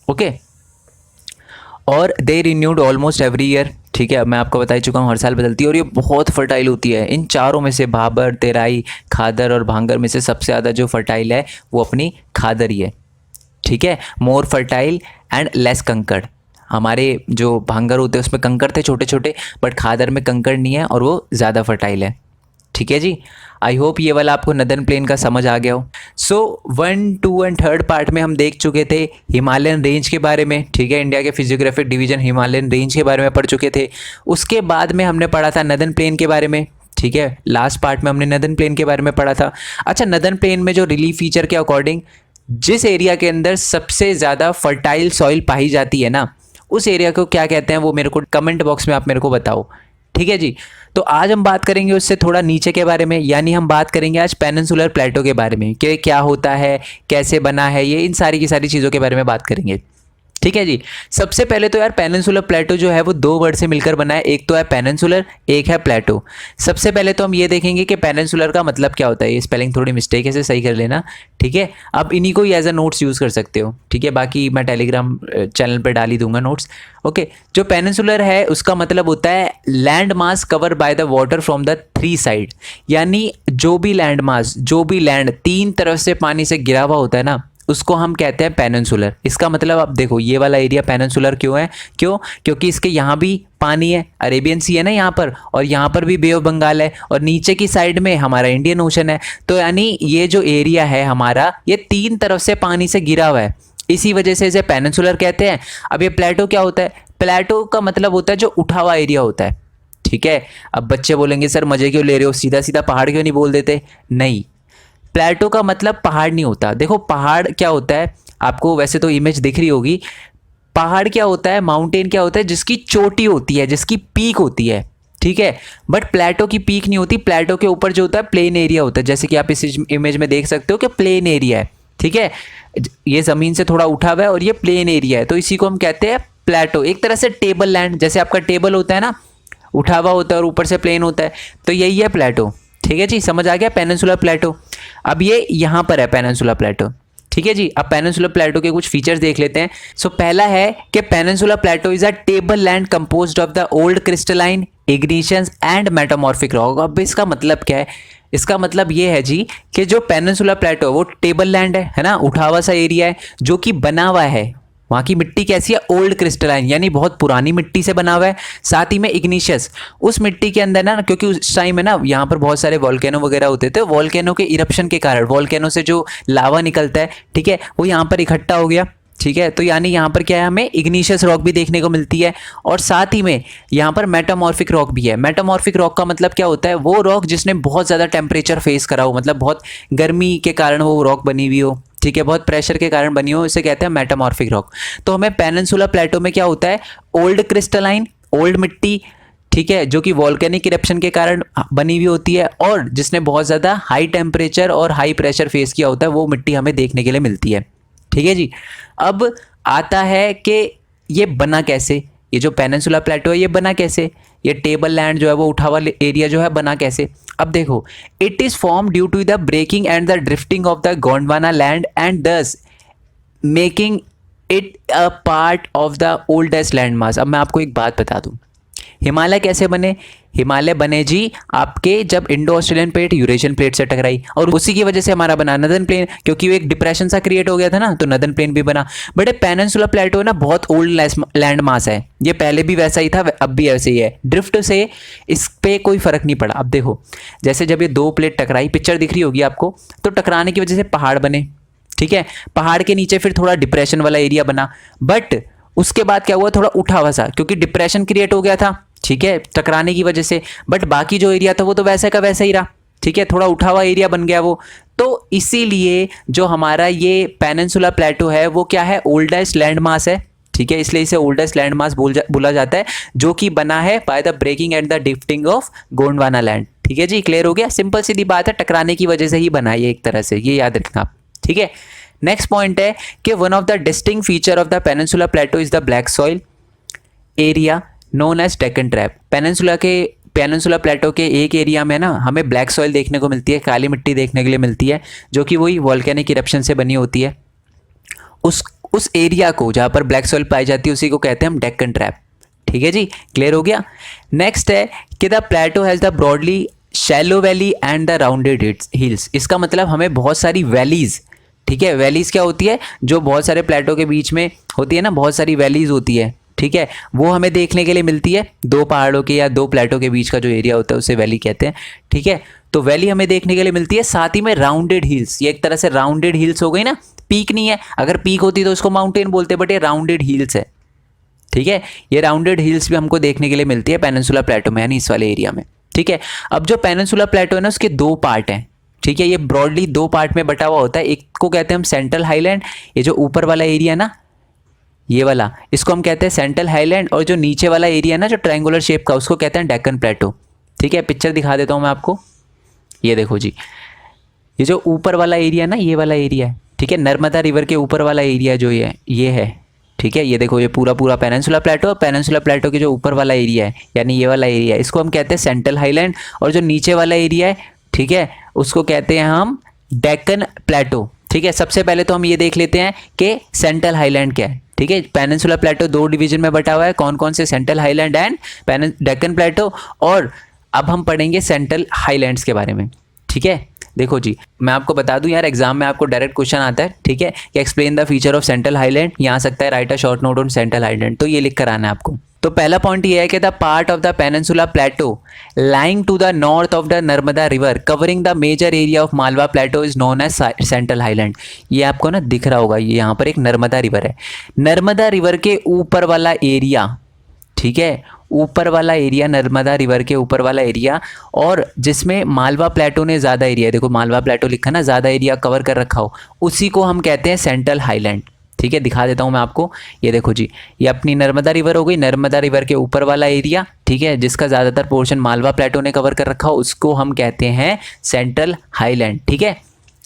ओके। और दे रिन्यूड ऑलमोस्ट एवरी ईयर, ठीक है। मैं आपको बता ही चुका हूँ हर साल बदलती है और ये बहुत फर्टाइल होती है। इन चारों में से भाबर, तेराई, खादर और भांगर में से सबसे ज़्यादा जो फर्टाइल है वो अपनी खादर ही है, ठीक है। मोर फर्टाइल एंड लेस कंकड़। हमारे जो भांगर होते हैं उसमें कंकड़ थे छोटे छोटे, बट खादर में कंकड़ नहीं है और वो ज़्यादा फर्टाइल है, ठीक है जी। आई होप ये वाला आपको नदर्न प्लेन का समझ आ गया हो। सो 1, 2 एंड 3rd पार्ट में हम देख चुके थे हिमालयन रेंज के बारे में, ठीक है। इंडिया के फिजियोग्राफिक डिवीजन हिमालयन रेंज के बारे में पढ़ चुके थे। उसके बाद में हमने पढ़ा था नदर्न प्लेन के बारे में, ठीक है। लास्ट पार्ट में हमने नदर्न प्लेन के बारे में पढ़ा था। अच्छा, नदर्न प्लेन में जो रिलीफ फीचर के अकॉर्डिंग जिस एरिया के अंदर सबसे ज़्यादा फर्टाइल सॉइल पाई जाती है ना उस एरिया को क्या कहते हैं वो मेरे को कमेंट बॉक्स में आप मेरे को बताओ, ठीक है जी। तो आज हम बात करेंगे उससे थोड़ा नीचे के बारे में, यानी हम बात करेंगे आज पेनिनसुलर प्लेटो के बारे में कि क्या होता है, कैसे बना है, ये इन सारी की सारी चीज़ों के बारे में बात करेंगे, ठीक है जी। सबसे पहले तो यार पेनिनसुलर प्लेटो जो है वो 2 वर्ड से मिलकर बना है, एक तो है पेनिनसुलर, एक है प्लेटो। सबसे पहले तो हम ये देखेंगे कि पेनिनसुलर का मतलब क्या होता है। ये स्पेलिंग थोड़ी मिस्टेक है, इसे सही कर लेना, ठीक है। अब इन्हीं को ही एज अ नोट्स यूज़ कर सकते हो, ठीक है। बाकी मैं टेलीग्राम चैनल पर डाल ही दूंगा नोट्स, ओके। जो पेनिनसुलर है उसका मतलब होता है land mass cover by the water from the 3 side, यानी जो भी लैंड मास, जो भी लैंड 3 तरफ से पानी से घिरा हुआ होता है ना उसको हम कहते हैं पेनिनसुलर। इसका मतलब आप देखो ये वाला एरिया पेनिनसुलर क्यों है, क्योंकि इसके यहाँ भी पानी है, अरेबियन सी है ना यहाँ पर, और यहाँ पर भी बे ऑफ बंगाल है, और नीचे की साइड में हमारा इंडियन ओशन है। तो यानी ये जो एरिया है हमारा ये 3 तरफ से पानी से घिरा हुआ है, इसी वजह से इसे पेनिनसुलर कहते हैं। अब ये प्लेटो क्या होता है, प्लेटो का मतलब होता है जो उठा हुआ एरिया होता है, ठीक है। अब बच्चे बोलेंगे सर मजे क्यों ले रहे हो, सीधा सीधा पहाड़ क्यों नहीं बोल देते। नहीं, प्लेटो का मतलब पहाड़ नहीं होता। देखो पहाड़ क्या होता है, आपको वैसे तो इमेज दिख रही होगी। पहाड़ क्या होता है, माउंटेन क्या होता है, जिसकी चोटी होती है, जिसकी पीक होती है, ठीक है। बट प्लेटो की पीक नहीं होती, प्लेटो के ऊपर जो होता है प्लेन एरिया होता है, जैसे कि आप इस इमेज में देख सकते हो कि प्लेन एरिया है, ठीक है। ये ज़मीन से थोड़ा उठा हुआ है और ये प्लेन एरिया है, तो इसी को हम कहते हैं प्लेटो। एक तरह से टेबल लैंड, जैसे आपका टेबल होता है ना, उठा हुआ होता है और ऊपर से प्लेन होता है, तो यही है प्लेटो, ठीक है जी। समझ आ गया पेनिनसुलर प्लेटो। अब ये यहाँ पर है पेनिनसुलर प्लेटो, ठीक है जी। अब पेनिनसुलर प्लेटो के कुछ फीचर्स देख लेते हैं। सो पहला है कि peninsular plateau is a table land composed of the old crystalline igneous and metamorphic rock. अब इसका मतलब क्या है, इसका मतलब ये है जी कि जो पेनिनसुलर प्लेटो वो टेबल लैंड है ना, उठा हुआ सा एरिया है जो कि बना हुआ है, वहाँ की मिट्टी कैसी है, ओल्ड क्रिस्टलाइन, यानी बहुत पुरानी मिट्टी से बना हुआ है। साथ ही में इग्निशियस, उस मिट्टी के अंदर ना, क्योंकि उस टाइम है ना यहाँ पर बहुत सारे वॉल्केनो वगैरह होते थे, वॉल्केनो के इरप्शन के कारण, वॉल्केनो से जो लावा निकलता है, ठीक है, वो यहाँ पर इकट्ठा हो गया, ठीक है। तो यानी यहाँ पर क्या है, हमें इग्निशियस रॉक भी देखने को मिलती है। और साथ ही में यहाँ पर मेटामॉर्फिक रॉक भी है। मेटामॉर्फिक रॉक का मतलब क्या होता है, वो रॉक जिसने बहुत ज़्यादा टेम्परेचर फेस करा हो, मतलब बहुत गर्मी के कारण वो रॉक बनी हुई हो, ठीक है, बहुत प्रेशर के कारण बनी हो, इसे कहते हैं मेटामॉर्फिक रॉक। तो हमें पेनिनसुला प्लेटो में क्या होता है, ओल्ड क्रिस्टलाइन, ओल्ड मिट्टी, ठीक है, जो कि वॉल्केनिक इरप्शन के कारण बनी हुई होती है, और जिसने बहुत ज़्यादा हाई टेम्परेचर और हाई प्रेशर फेस किया होता है, वो मिट्टी हमें देखने के लिए मिलती है, ठीक है जी। अब आता है कि ये बना कैसे, ये जो पेनिनसुला प्लेटो है ये बना कैसे, ये टेबल लैंड जो है वो उठा हुआ एरिया जो है बना कैसे। अब देखो, it is form due to the breaking and the drifting of the Gondwana land and thus making it a part of the oldest landmass. अब मैं आपको एक बात बता दूं, हिमालय कैसे बने, हिमालय बने जी आपके जब Indo Australian plate Eurasian plate से टकराई, और उसी की वजह से हमारा बना नदर्न प्लेन, क्योंकि वो एक डिप्रेशन सा क्रिएट हो गया था ना, तो नदर्न प्लेन भी बना। बट पेनिनसुला प्लेटो ना बहुत ओल्ड लैंड मास है, ये पहले भी वैसा ही था, अब भी ऐसे ही है, ड्रिफ्ट से इस पे कोई फर्क नहीं पड़ा। अब देखो, जैसे जब ये दो प्लेट टकराई, पिक्चर दिख रही होगी आपको, तो टकराने की वजह से पहाड़ बने, ठीक है, पहाड़ के नीचे फिर थोड़ा डिप्रेशन वाला एरिया बना, बट उसके बाद क्या हुआ, थोड़ा उठा हुआ सा, क्योंकि डिप्रेशन क्रिएट हो गया था, ठीक है, टकराने की वजह से, बट बाकी जो एरिया था वो तो वैसे का वैसा ही रहा, ठीक है, थोड़ा उठा हुआ एरिया बन गया वो। तो इसीलिए जो हमारा ये पेनिनसुला प्लेटो है वो क्या है, ओल्डेस्ट लैंड मास है, ठीक है, इसलिए इसे ओल्डेस्ट लैंड मास बोला जाता है, जो कि बना है by the breaking and the drifting of Gondwana land, ठीक है जी, क्लियर हो गया, सिंपल सीधी बात है, टकराने की वजह से ही बना है एक तरह से, ये याद रखना आप, ठीक है। नेक्स्ट पॉइंट है कि one of the distinct feature of the peninsula plateau is the black soil area known as Deccan trap. Peninsula plateau के एक एरिया में ना हमें ब्लैक सॉइल देखने को मिलती है, काली मिट्टी देखने के लिए मिलती है, जो कि वही वॉल्केनिक इरप्शन से बनी होती है। उस एरिया को जहाँ पर ब्लैक सॉइल पाई जाती है उसी को कहते हैं हम डेक्कन ट्रैप, ठीक है जी, क्लियर हो गया। नेक्स्ट है कि the plateau has the broadly shallow valley and the rounded hills. इसका मतलब हमें बहुत सारी वैलीज, ठीक है, वैलीज क्या होती है, जो बहुत सारे प्लेटो के बीच में होती है ना, बहुत सारी वैलीज होती है, ठीक है, वो हमें देखने के लिए मिलती है, दो पहाड़ों के या दो प्लेटो के बीच का जो एरिया होता है उसे वैली कहते हैं, ठीक है, तो वैली हमें देखने के लिए मिलती है। साथ ही में राउंडेड हिल्स, ये एक तरह से राउंडेड हिल्स हो गई ना, पीक नहीं है, अगर पीक होती तो उसको माउंटेन बोलते, बट ये राउंडेड हिल्स है, ठीक है, ये राउंडेड हिल्स भी हमको देखने के लिए मिलती है पेनिनसुला प्लेटो में, यानी इस वाले एरिया में, ठीक है। अब जो पेनिनसुला प्लेटो है ना उसके दो पार्ट हैं, ठीक है, ये ब्रॉडली दो पार्ट में बटा हुआ होता है, एक को कहते हैं हम सेंट्रल हाईलैंड, ये जो ऊपर वाला एरिया ना ये वाला, इसको हम कहते हैं सेंट्रल हाईलैंड, और जो नीचे वाला एरिया ना जो ट्रायंगुलर शेप का, उसको कहते हैं डेक्कन प्लेटो, ठीक है। पिक्चर दिखा देता हूँ मैं आपको, ये देखो जी, ये जो ऊपर वाला एरिया ना, ये वाला एरिया है, ठीक है, नर्मदा रिवर के ऊपर वाला एरिया जो ये है, ठीक है, ये देखो, ये पूरा पेनिनसुला प्लेटो, पेनिनसुला प्लेटो के जो ऊपर वाला एरिया है, यानी ये वाला एरिया है, इसको हम कहते हैं सेंट्रल हाईलैंड, और जो नीचे वाला एरिया है, ठीक है, उसको कहते हैं हम डेक्कन प्लेटो, ठीक है। सबसे पहले तो हम ये देख लेते हैं कि सेंट्रल हाईलैंड क्या है, ठीक है। पेनिनसुला प्लेटो दो डिवीजन में बटा हुआ है, कौन कौन से, सेंट्रल हाईलैंड एंड डेक्कन प्लेटो, और अब हम पढ़ेंगे सेंट्रल हाईलैंड्स के बारे में, ठीक है। देखो जी, मैं आपको बता दूं यार, एग्जाम में आपको डायरेक्ट क्वेश्चन आता है, ठीक है, कि explain the feature of central highland, यहाँ आ सकता है right a short note on central highland, तो ये लिख कर आना है आपको। तो पहला पॉइंट ये है कि the part of the peninsula plateau lying to the north of the Narmada river covering the major area of Malwa plateau is known as central highland. ये आपको ना दिख रहा होगा, ये यहाँ पर एक नर्मदा रिवर है, नर्मदा रिवर के ऊपर वाला एरिया, ठीक है, ऊपर वाला एरिया, नर्मदा रिवर के ऊपर वाला एरिया, और जिसमें मालवा प्लेटो ने ज़्यादा एरिया, देखो मालवा प्लेटो लिखा ना, ज़्यादा एरिया कवर कर रखा हो, उसी को हम कहते हैं सेंट्रल हाईलैंड, ठीक है। दिखा देता हूँ मैं आपको, ये देखो जी, ये अपनी नर्मदा रिवर हो गई, नर्मदा रिवर के ऊपर वाला एरिया, ठीक है, जिसका ज़्यादातर पोर्शन मालवा प्लेटो ने कवर कर रखा हो, उसको हम कहते हैं सेंट्रल हाईलैंड, ठीक है।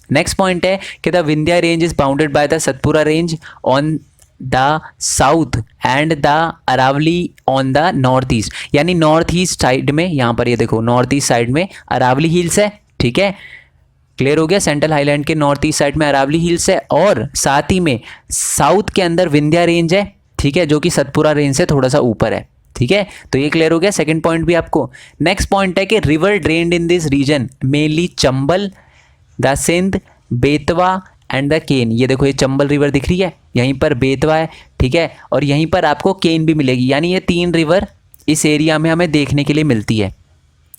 नेक्स्ट पॉइंट है कि the Vindhya range is bounded by the Satpura range on the south and the Aravalli on the north east, यानी नॉर्थ ईस्ट साइड में, यहाँ पर ये देखो नॉर्थ ईस्ट साइड में अरावली हिल्स है, ठीक है, क्लियर हो गया, सेंट्रल हाईलैंड के नॉर्थ ईस्ट साइड में अरावली हिल्स है, और साथ ही में साउथ के अंदर विंध्या रेंज है, ठीक है, जो कि सतपुरा रेंज से थोड़ा सा ऊपर है, ठीक है, तो ये क्लियर हो गया, सेकंड पॉइंट भी आपको। नेक्स्ट पॉइंट है कि river drained in this region mainly Chambal, the Sindh, Betwa and the Ken. ये देखो, ये चंबल रिवर दिख रही है, यहीं पर बेतवा है, ठीक है, और यहीं पर आपको केन भी मिलेगी, यानी ये 3 रिवर इस एरिया में हमें देखने के लिए मिलती है।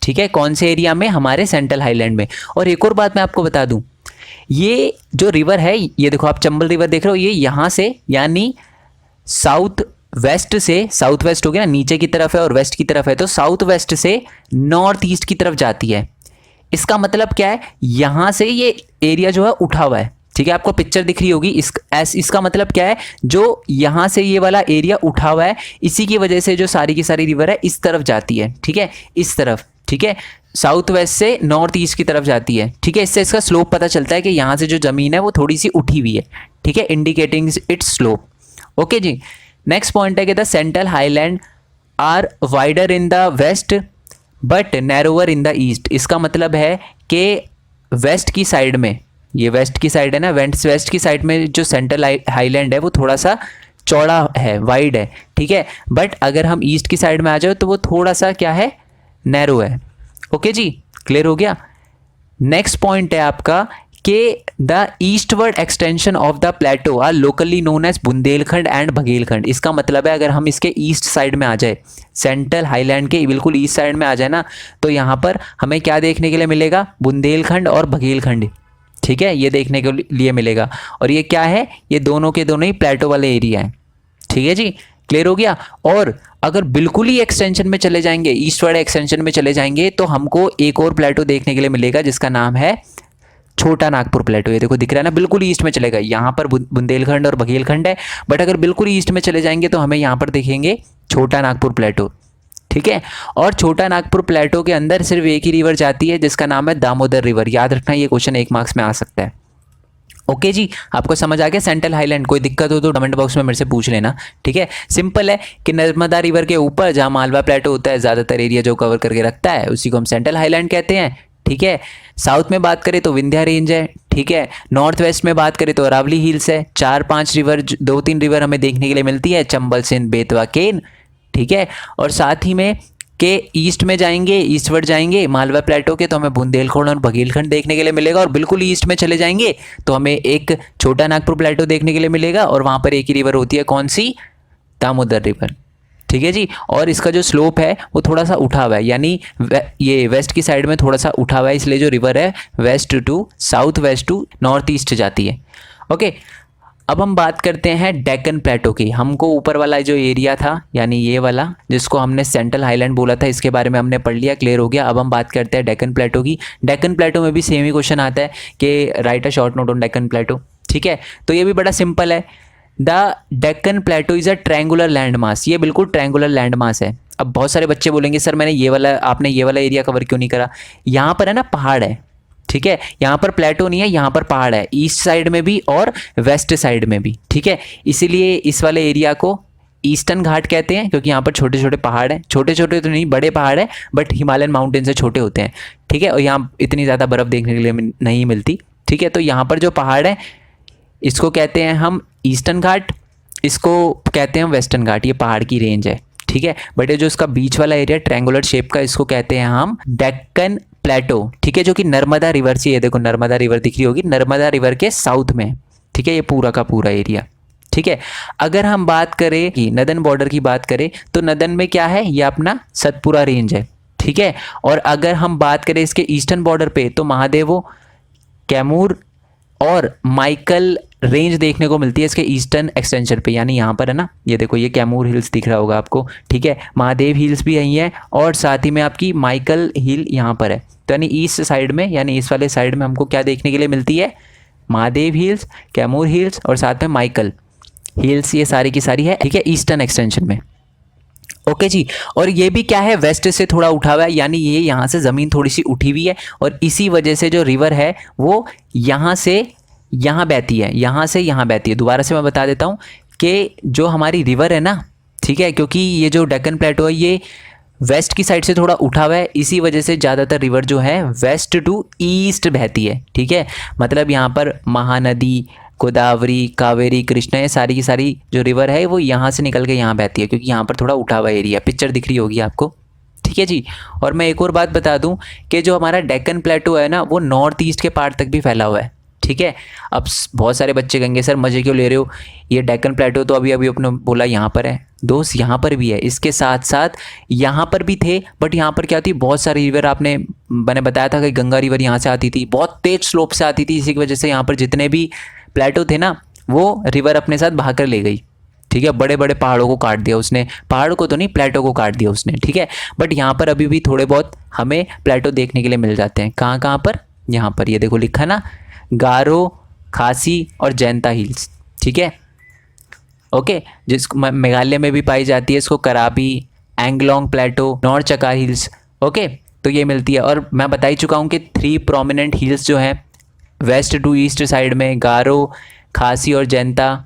ठीक है, कौन से एरिया में? हमारे सेंट्रल हाईलैंड में। और एक और बात मैं आपको बता दूं, ये जो रिवर है, ये देखो आप चंबल रिवर देख रहे हो, ये यहाँ से यानी साउथ वेस्ट से, साउथ वेस्ट हो गया ना, नीचे की तरफ है और वेस्ट की तरफ है, तो साउथ वेस्ट से नॉर्थ ईस्ट की तरफ जाती है। इसका मतलब क्या है? यहाँ से ये एरिया जो है उठा हुआ है। ठीक है, आपको पिक्चर दिख रही होगी। इसका मतलब क्या है? जो यहाँ से ये वाला एरिया उठा हुआ है, इसी की वजह से जो सारी की सारी रिवर है इस तरफ जाती है। ठीक है, इस तरफ। ठीक है, साउथ वेस्ट से नॉर्थ ईस्ट की तरफ जाती है। ठीक है, इससे इसका स्लोप पता चलता है कि यहाँ से जो ज़मीन है वो थोड़ी सी उठी हुई है। ठीक है, इंडिकेटिंग इट्स स्लोप। ओके जी, नेक्स्ट पॉइंट है कि the central highland are wider in the west but narrower in the east. इसका मतलब है कि वेस्ट की साइड में, ये वेस्ट की साइड है ना, वेस्ट की साइड में जो सेंट्रल हाईलैंड है वो थोड़ा सा चौड़ा है, वाइड है। ठीक है, बट अगर हम ईस्ट की साइड में आ जाओ तो वो थोड़ा सा क्या है? नैरो है। ओके जी, क्लियर हो गया। नेक्स्ट पॉइंट है आपका कि the eastward extension of the plateau are locally known as Bundelkhand and Baghelkhand. इसका मतलब है अगर हम इसके ईस्ट साइड में आ जाए, सेंट्रल हाईलैंड के बिल्कुल ईस्ट साइड में आ जाए ना, तो यहाँ पर हमें क्या देखने के लिए मिलेगा? बुंदेलखंड और बघेलखंड। ठीक है, ये देखने के लिए मिलेगा। और ये क्या है? ये दोनों के दोनों ही प्लेटो वाले एरिया हैं। ठीक है जी, क्लियर हो गया। और अगर बिल्कुल ही एक्सटेंशन में चले जाएंगे, ईस्टवर्ड एक्सटेंशन में चले जाएंगे, तो हमको एक और प्लेटो देखने के लिए मिलेगा जिसका नाम है छोटा नागपुर प्लेटो। ये देखो दिख रहा है ना, बिल्कुल ईस्ट में चलेगा। यहाँ पर बुंदेलखंड और बघेलखंड है, बट अगर बिल्कुल ईस्ट में चले जाएंगे तो हमें यहाँ पर देखेंगे छोटा नागपुर प्लेटो। ठीक है, और छोटा नागपुर प्लेटो के अंदर सिर्फ एक ही रिवर जाती है जिसका नाम है दामोदर रिवर। याद रखना, ये क्वेश्चन 1 मार्क्स में आ सकता है। ओके जी, आपको समझ आ गया सेंट्रल हाईलैंड? कोई दिक्कत हो तो कमेंट बॉक्स में मेरे से पूछ लेना। ठीक है, सिंपल है कि नर्मदा रिवर के ऊपर जहाँ मालवा प्लेटो होता है, ज़्यादातर एरिया जो कवर करके रखता है, उसी को हम सेंट्रल हाईलैंड कहते हैं। ठीक है, साउथ में बात करें तो विंध्या रेंज है। ठीक है, नॉर्थ वेस्ट में बात करें तो अरावली हिल्स है। 4-5 रिवर, 2-3 रिवर हमें देखने के लिए मिलती है, चंबल, सिंध, बेतवा, केन। ठीक है, और साथ ही में के ईस्ट में जाएंगे, ईस्टवर्ड जाएंगे मालवा प्लेटो के, तो हमें बुंदेलखंड और बघेलखंड देखने के लिए मिलेगा। और बिल्कुल ईस्ट में चले जाएंगे तो हमें एक छोटा नागपुर प्लेटो देखने के लिए मिलेगा, और वहाँ पर एक ही रिवर होती है, कौन सी? दामोदर रिवर। ठीक है जी, और इसका जो स्लोप है वो थोड़ा सा उठा हुआ है, यानी ये वेस्ट की साइड में थोड़ा सा उठा हुआ है, इसलिए जो रिवर है west to south west to north east जाती है। ओके, अब हम बात करते हैं डेक्कन प्लेटो की। हमको ऊपर वाला जो एरिया था, यानी ये वाला जिसको हमने सेंट्रल हाईलैंड बोला था, इसके बारे में हमने पढ़ लिया, क्लियर हो गया। अब हम बात करते हैं डेक्कन प्लेटो की। डेक्कन प्लेटो में भी सेम ही क्वेश्चन आता है कि write a short note on Deccan plateau. ठीक है, तो ये भी बड़ा सिंपल है। The Deccan plateau is a triangular land mass. ये बिल्कुल ट्रायंगुलर लैंड मास है। अब बहुत सारे बच्चे बोलेंगे सर आपने ये वाला एरिया कवर क्यों नहीं करा? यहाँ पर है ना पहाड़ है। ठीक है, यहाँ पर प्लेटो नहीं है, यहाँ पर पहाड़ है, ईस्ट साइड में भी और वेस्ट साइड में भी। ठीक है, इसीलिए इस वाले एरिया को ईस्टर्न घाट कहते हैं, क्योंकि यहाँ पर छोटे छोटे पहाड़ हैं। छोटे छोटे तो नहीं, बड़े पहाड़ हैं, बट हिमालयन माउंटेन से छोटे होते हैं। ठीक है, और यहाँ इतनी ज़्यादा बर्फ़ देखने के लिए नहीं मिलती। ठीक है, तो यहाँ पर जो पहाड़ है इसको कहते हैं हम ईस्टर्न घाट, इसको कहते हैं हम वेस्टर्न घाट। ये पहाड़ की रेंज है। ठीक है, बट ये जो इसका बीच वाला एरिया ट्रायंगुलर शेप का, इसको कहते हैं हम डेक्कन प्लेटो। ठीक है, जो कि नर्मदा रिवर से, ये देखो नर्मदा रिवर दिख रही होगी, नर्मदा रिवर के साउथ में। ठीक है, ये पूरा का पूरा एरिया। ठीक है, अगर हम बात करें कि नदन बॉर्डर की बात करें तो नदन में क्या है? ये अपना सतपुरा रेंज है। ठीक है, और अगर हम बात करें इसके ईस्टर्न बॉर्डर पे तो महादेवो, कैमूर और माइकल रेंज देखने को मिलती है इसके ईस्टर्न एक्सटेंशन पे, यानी यहाँ पर है ना, ये देखो ये कैमूर हिल्स दिख रहा होगा आपको। ठीक है, महादेव हिल्स भी यहीं है, और साथ ही में आपकी माइकल हिल यहाँ पर है। तो यानी ईस्ट साइड में, यानी इस वाले साइड में हमको क्या देखने के लिए मिलती है? महादेव हिल्स, कैमूर हिल्स और साथ में माइकल हिल्स, ये सारी की सारी है। ठीक है, ईस्टर्न एक्सटेंशन में। ओके जी, और ये भी क्या है? वेस्ट से थोड़ा उठा हुआ है, यानी ये यहाँ से ज़मीन थोड़ी सी उठी हुई है, और इसी वजह से जो रिवर है वो यहाँ से यहाँ बहती है, यहाँ से यहाँ बहती है। दोबारा से मैं बता देता हूँ कि जो हमारी रिवर है ना, ठीक है, क्योंकि ये जो डेक्कन प्लेटो है ये वेस्ट की साइड से थोड़ा उठा हुआ है, इसी वजह से ज़्यादातर रिवर जो है वेस्ट टू ईस्ट बहती है। ठीक है, मतलब यहाँ पर महानदी, गोदावरी, कावेरी, कृष्णा, ये सारी की सारी जो रिवर है वो यहाँ से निकल के यहाँ बहती है, क्योंकि यहाँ पर थोड़ा उठा हुआ एरिया, पिक्चर दिख रही होगी आपको। ठीक है जी, और मैं एक और बात बता दूं कि जो हमारा डेक्कन प्लेटो है ना वो नॉर्थ ईस्ट के पार्ट तक भी फैला हुआ है। ठीक है। अब बहुत सारे बच्चे कहेंगे सर मज़े क्यों ले रहे हो, ये डेक्कन प्लेटो तो अभी अभी अपने बोला यहाँ पर है। दोस्त यहाँ पर भी है, इसके साथ साथ यहाँ पर भी थे, बट यहाँ पर क्या थी, बहुत सारी रिवर, मैंने बताया था कि गंगा रिवर यहाँ से आती थी, बहुत तेज स्लोप से आती थी, इसी की वजह से यहाँ पर जितने भी प्लेटो थे ना वो रिवर अपने साथ बहा कर ले गई। ठीक है, बड़े बड़े पहाड़ों को काट दिया उसने, पहाड़ को तो नहीं, प्लेटो को काट दिया उसने। ठीक है, बट यहाँ पर अभी भी थोड़े बहुत हमें प्लेटो देखने के लिए मिल जाते हैं। कहाँ कहाँ पर, यहाँ पर ये देखो लिखा ना, गारो, खासी और जैंता हिल्स। ठीक है, ओके, जिसको मेघालय में भी पाई जाती है, इसको कराबी, एंगलोंग प्लेटो, नॉर्थ चकार हिल्स। ओके, तो ये मिलती है। और मैं बता ही चुका हूँ कि 3 प्रोमिनेंट हिल्स जो हैं वेस्ट टू ईस्ट साइड में, गारो, खासी और जैंता।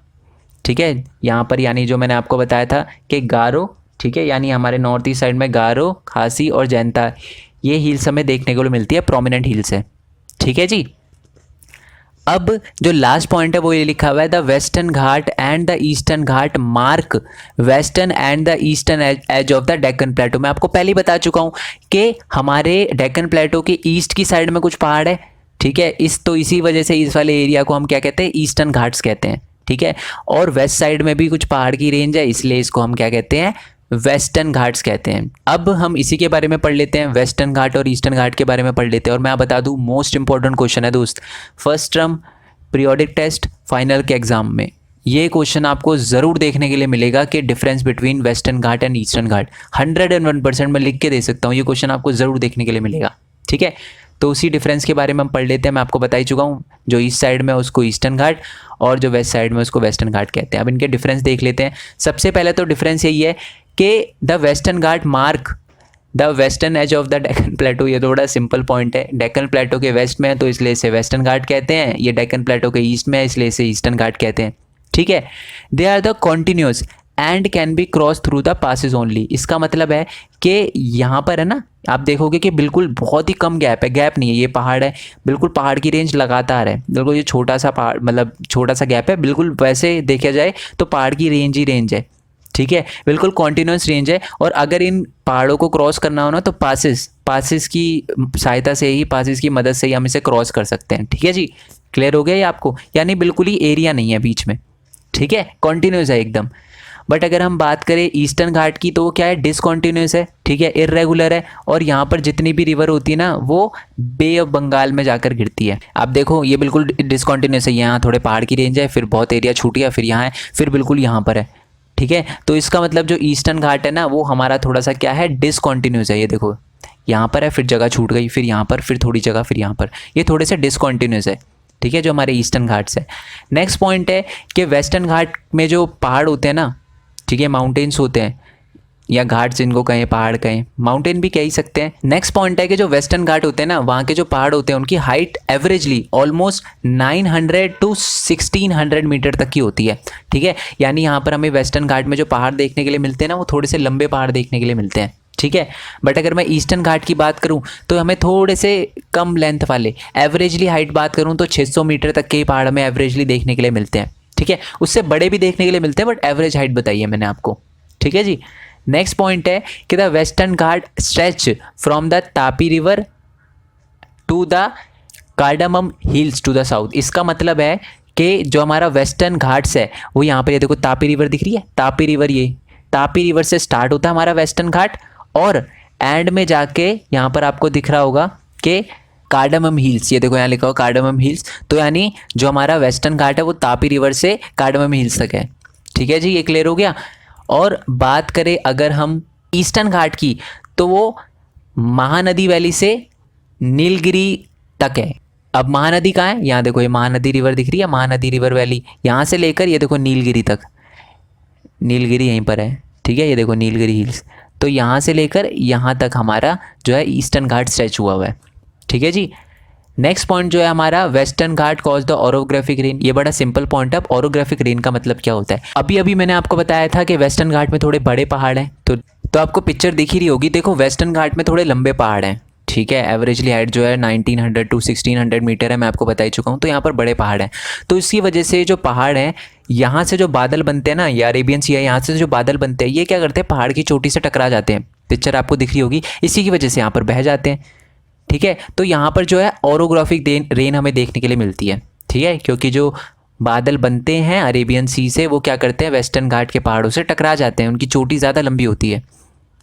ठीक है, यहाँ पर यानी जो मैंने आपको बताया था कि गारो, ठीक है, यानी हमारे नॉर्थ ईस्ट साइड में गारो, खासी और जैंता, ये हिल्स हमें देखने को मिलती है, प्रोमिनेंट हिल्स है। ठीक है जी। अब जो लास्ट पॉइंट है वो ये लिखा हुआ है, the western ghat and the eastern ghat mark western and the eastern edge of the Deccan plateau. मैं आपको पहले ही बता चुका हूँ कि हमारे डेक्कन प्लेटो के ईस्ट की साइड में कुछ पहाड़ है। ठीक है, इसी वजह से इस वाले एरिया को हम क्या कहते हैं, ईस्टर्न घाट्स कहते हैं। ठीक है, और वेस्ट साइड में भी कुछ पहाड़ की रेंज है, इसलिए इसको हम क्या कहते हैं, वेस्टर्न घाट्स कहते हैं। अब हम इसी के बारे में पढ़ लेते हैं, वेस्टर्न घाट और ईस्टर्न घाट के बारे में पढ़ लेते हैं। और मैं बता दूं, मोस्ट इंपॉर्टेंट क्वेश्चन है दोस्त, first term periodic test final के एग्जाम में ये क्वेश्चन आपको ज़रूर देखने के लिए मिलेगा कि difference between western ghat and eastern ghat. 101% मैं लिख के दे सकता हूँ, ये क्वेश्चन आपको ज़रूर देखने के लिए मिलेगा। ठीक है, तो उसी डिफरेंस के बारे में हम पढ़ लेते हैं। मैं आपको बता ही चुका हूँ, जो ईस्ट साइड में उसको ईस्टर्न घाट और जो वेस्ट साइड में उसको वेस्टर्न घाट कहते हैं। अब इनके डिफरेंस देख लेते हैं। सबसे पहले तो डिफरेंस यही है कि the western Ghat mark the western edge of the Deccan plateau. ये थोड़ा सिंपल पॉइंट है, डेक्कन प्लेटो के वेस्ट में है तो इसलिए इसे वेस्टर्न घाट कहते हैं, ये डेक्कन प्लेटो के ईस्ट में है इसलिए इसे ईस्टर्न घाट कहते हैं। ठीक है, they are the continuous and can be cross through the passes only. इसका मतलब है कि यहाँ पर है ना, आप देखोगे कि बिल्कुल बहुत ही कम गैप है, गैप नहीं है, ये पहाड़ है, बिल्कुल पहाड़ की रेंज लगातार है, बिल्कुल ये छोटा सा पहाड़, मतलब छोटा सा गैप है, बिल्कुल वैसे देखा जाए तो पहाड़ की रेंज ही रेंज है। ठीक है, बिल्कुल कॉन्टिन्यूस रेंज है। और अगर इन पहाड़ों को क्रॉस करना हो ना तो पासिस की सहायता से ही, पासिस की मदद से ही हम इसे क्रॉस कर सकते हैं। ठीक है जी, क्लियर हो गया ये आपको, यानी बिल्कुल ही एरिया नहीं है बीच में। ठीक है, कॉन्टिन्यूस है एकदम। बट अगर हम बात करें ईस्टर्न घाट की तो वो क्या है, डिसकॉन्टिन्यूस है। ठीक है, इर्रेगुलर है, और यहाँ पर जितनी भी रिवर होती है ना वो बे ऑफ बंगाल में जाकर गिरती है। आप देखो ये बिल्कुल डिसकॉन्टिन्यूस है, यहाँ थोड़े पहाड़ की रेंज है, फिर बहुत एरिया छूट गया, फिर यहाँ है, फिर बिल्कुल यहाँ पर है। ठीक है, तो इसका मतलब जो ईस्टर्न घाट है ना वो हमारा थोड़ा सा क्या है, डिसकॉन्टिन्यूस है। ये देखो यहाँ पर है, फिर जगह छूट गई, फिर यहाँ पर, फिर थोड़ी जगह, फिर यहाँ पर, ये थोड़े से डिसकॉन्टिन्यूस है। ठीक है, जो हमारे ईस्टर्न घाट्स है। नेक्स्ट पॉइंट है कि वेस्टर्न घाट में जो पहाड़ होते हैं ना, ठीक है, माउंटेन्स होते हैं, या घाट जिनको कहें, पहाड़ कहें, माउंटेन भी कह ही सकते हैं। नेक्स्ट पॉइंट है कि जो वेस्टर्न घाट होते हैं ना, वहाँ के जो पहाड़ होते हैं उनकी height averagely almost 900 to 1600 metre तक की होती है। ठीक है, यानी यहाँ पर हमें वेस्टर्न घाट में जो पहाड़ देखने के लिए मिलते हैं ना वो थोड़े से लंबे पहाड़ देखने के लिए मिलते हैं। ठीक है, बट अगर मैं ईस्टर्न घाट की बात करूं तो हमें थोड़े से कम लेंथ वाले, एवरेजली हाइट बात करूं तो 600 मीटर तक के ही पहाड़ हमें एवरेजली देखने के लिए मिलते हैं। ठीक है, उससे बड़े भी देखने के लिए मिलते हैं, बट एवरेज हाइट बताई है मैंने आपको। ठीक है जी। नेक्स्ट पॉइंट है कि the western Ghat stretch from the Tapi river to the cardamom hills to the south. इसका मतलब है कि जो हमारा वेस्टर्न घाट्स है वो यहाँ पर, ये देखो तापी रिवर दिख रही है, तापी रिवर, ये तापी रिवर से स्टार्ट होता है हमारा वेस्टर्न घाट, और एंड में जाके यहाँ पर आपको दिख रहा होगा कि कार्डामम हिल्स, ये देखो यहाँ लिखा हो कार्डामम हिल्स, तो यानी जो हमारा वेस्टर्न घाट है वो तापी रिवर से कार्डामम हिल्स तक है। ठीक है जी, ये क्लियर हो गया। और बात करें अगर हम ईस्टर्न घाट की तो वो महानदी वैली से नीलगिरी तक है। अब महानदी कहाँ है, यहाँ देखो ये महानदी रिवर दिख रही है, महानदी रिवर वैली, यहाँ से लेकर ये देखो नीलगिरी तक, नीलगिरी यहीं पर है। ठीक है, ये देखो नीलगिरी हिल्स, तो यहाँ से लेकर यहाँ तक हमारा जो है ईस्टर्न घाट स्ट्रेच हुआ हुआ है। ठीक है जी। नेक्स्ट पॉइंट जो है हमारा, western Ghat cause the orographic rain. ये बड़ा सिंपल पॉइंट है। ओरोग्राफिक रेन का मतलब क्या होता है, अभी अभी मैंने आपको बताया था कि वेस्टर्न घाट में थोड़े बड़े पहाड़ हैं, तो आपको पिक्चर दिख ही रही होगी। देखो वेस्टर्न घाट में थोड़े लंबे पहाड़ हैं। ठीक है, एवरेजली हाइट जो है 1900 to 1600 मीटर है, मैं आपको बता ही चुका हूँ। तो यहाँ पर बड़े पहाड़ हैं, तो इसकी वजह से जो पहाड़ हैं, यहाँ से जो बादल बनते हैं ना, या अरेबियन सी है, यहाँ से जो बादल बनते हैं, ये क्या करते हैं, पहाड़ की चोटी से टकरा जाते हैं। पिक्चर आपको दिख रही होगी, इसी की वजह से यहाँ पर बह जाते हैं। ठीक है, तो यहाँ पर जो है ओरोग्राफिक रेन हमें देखने के लिए मिलती है। ठीक ठीक है, क्योंकि जो बादल बनते हैं अरेबियन सी से वो क्या करते हैं, वेस्टर्न घाट के पहाड़ों से टकरा जाते हैं, उनकी चोटी ज़्यादा लंबी होती है,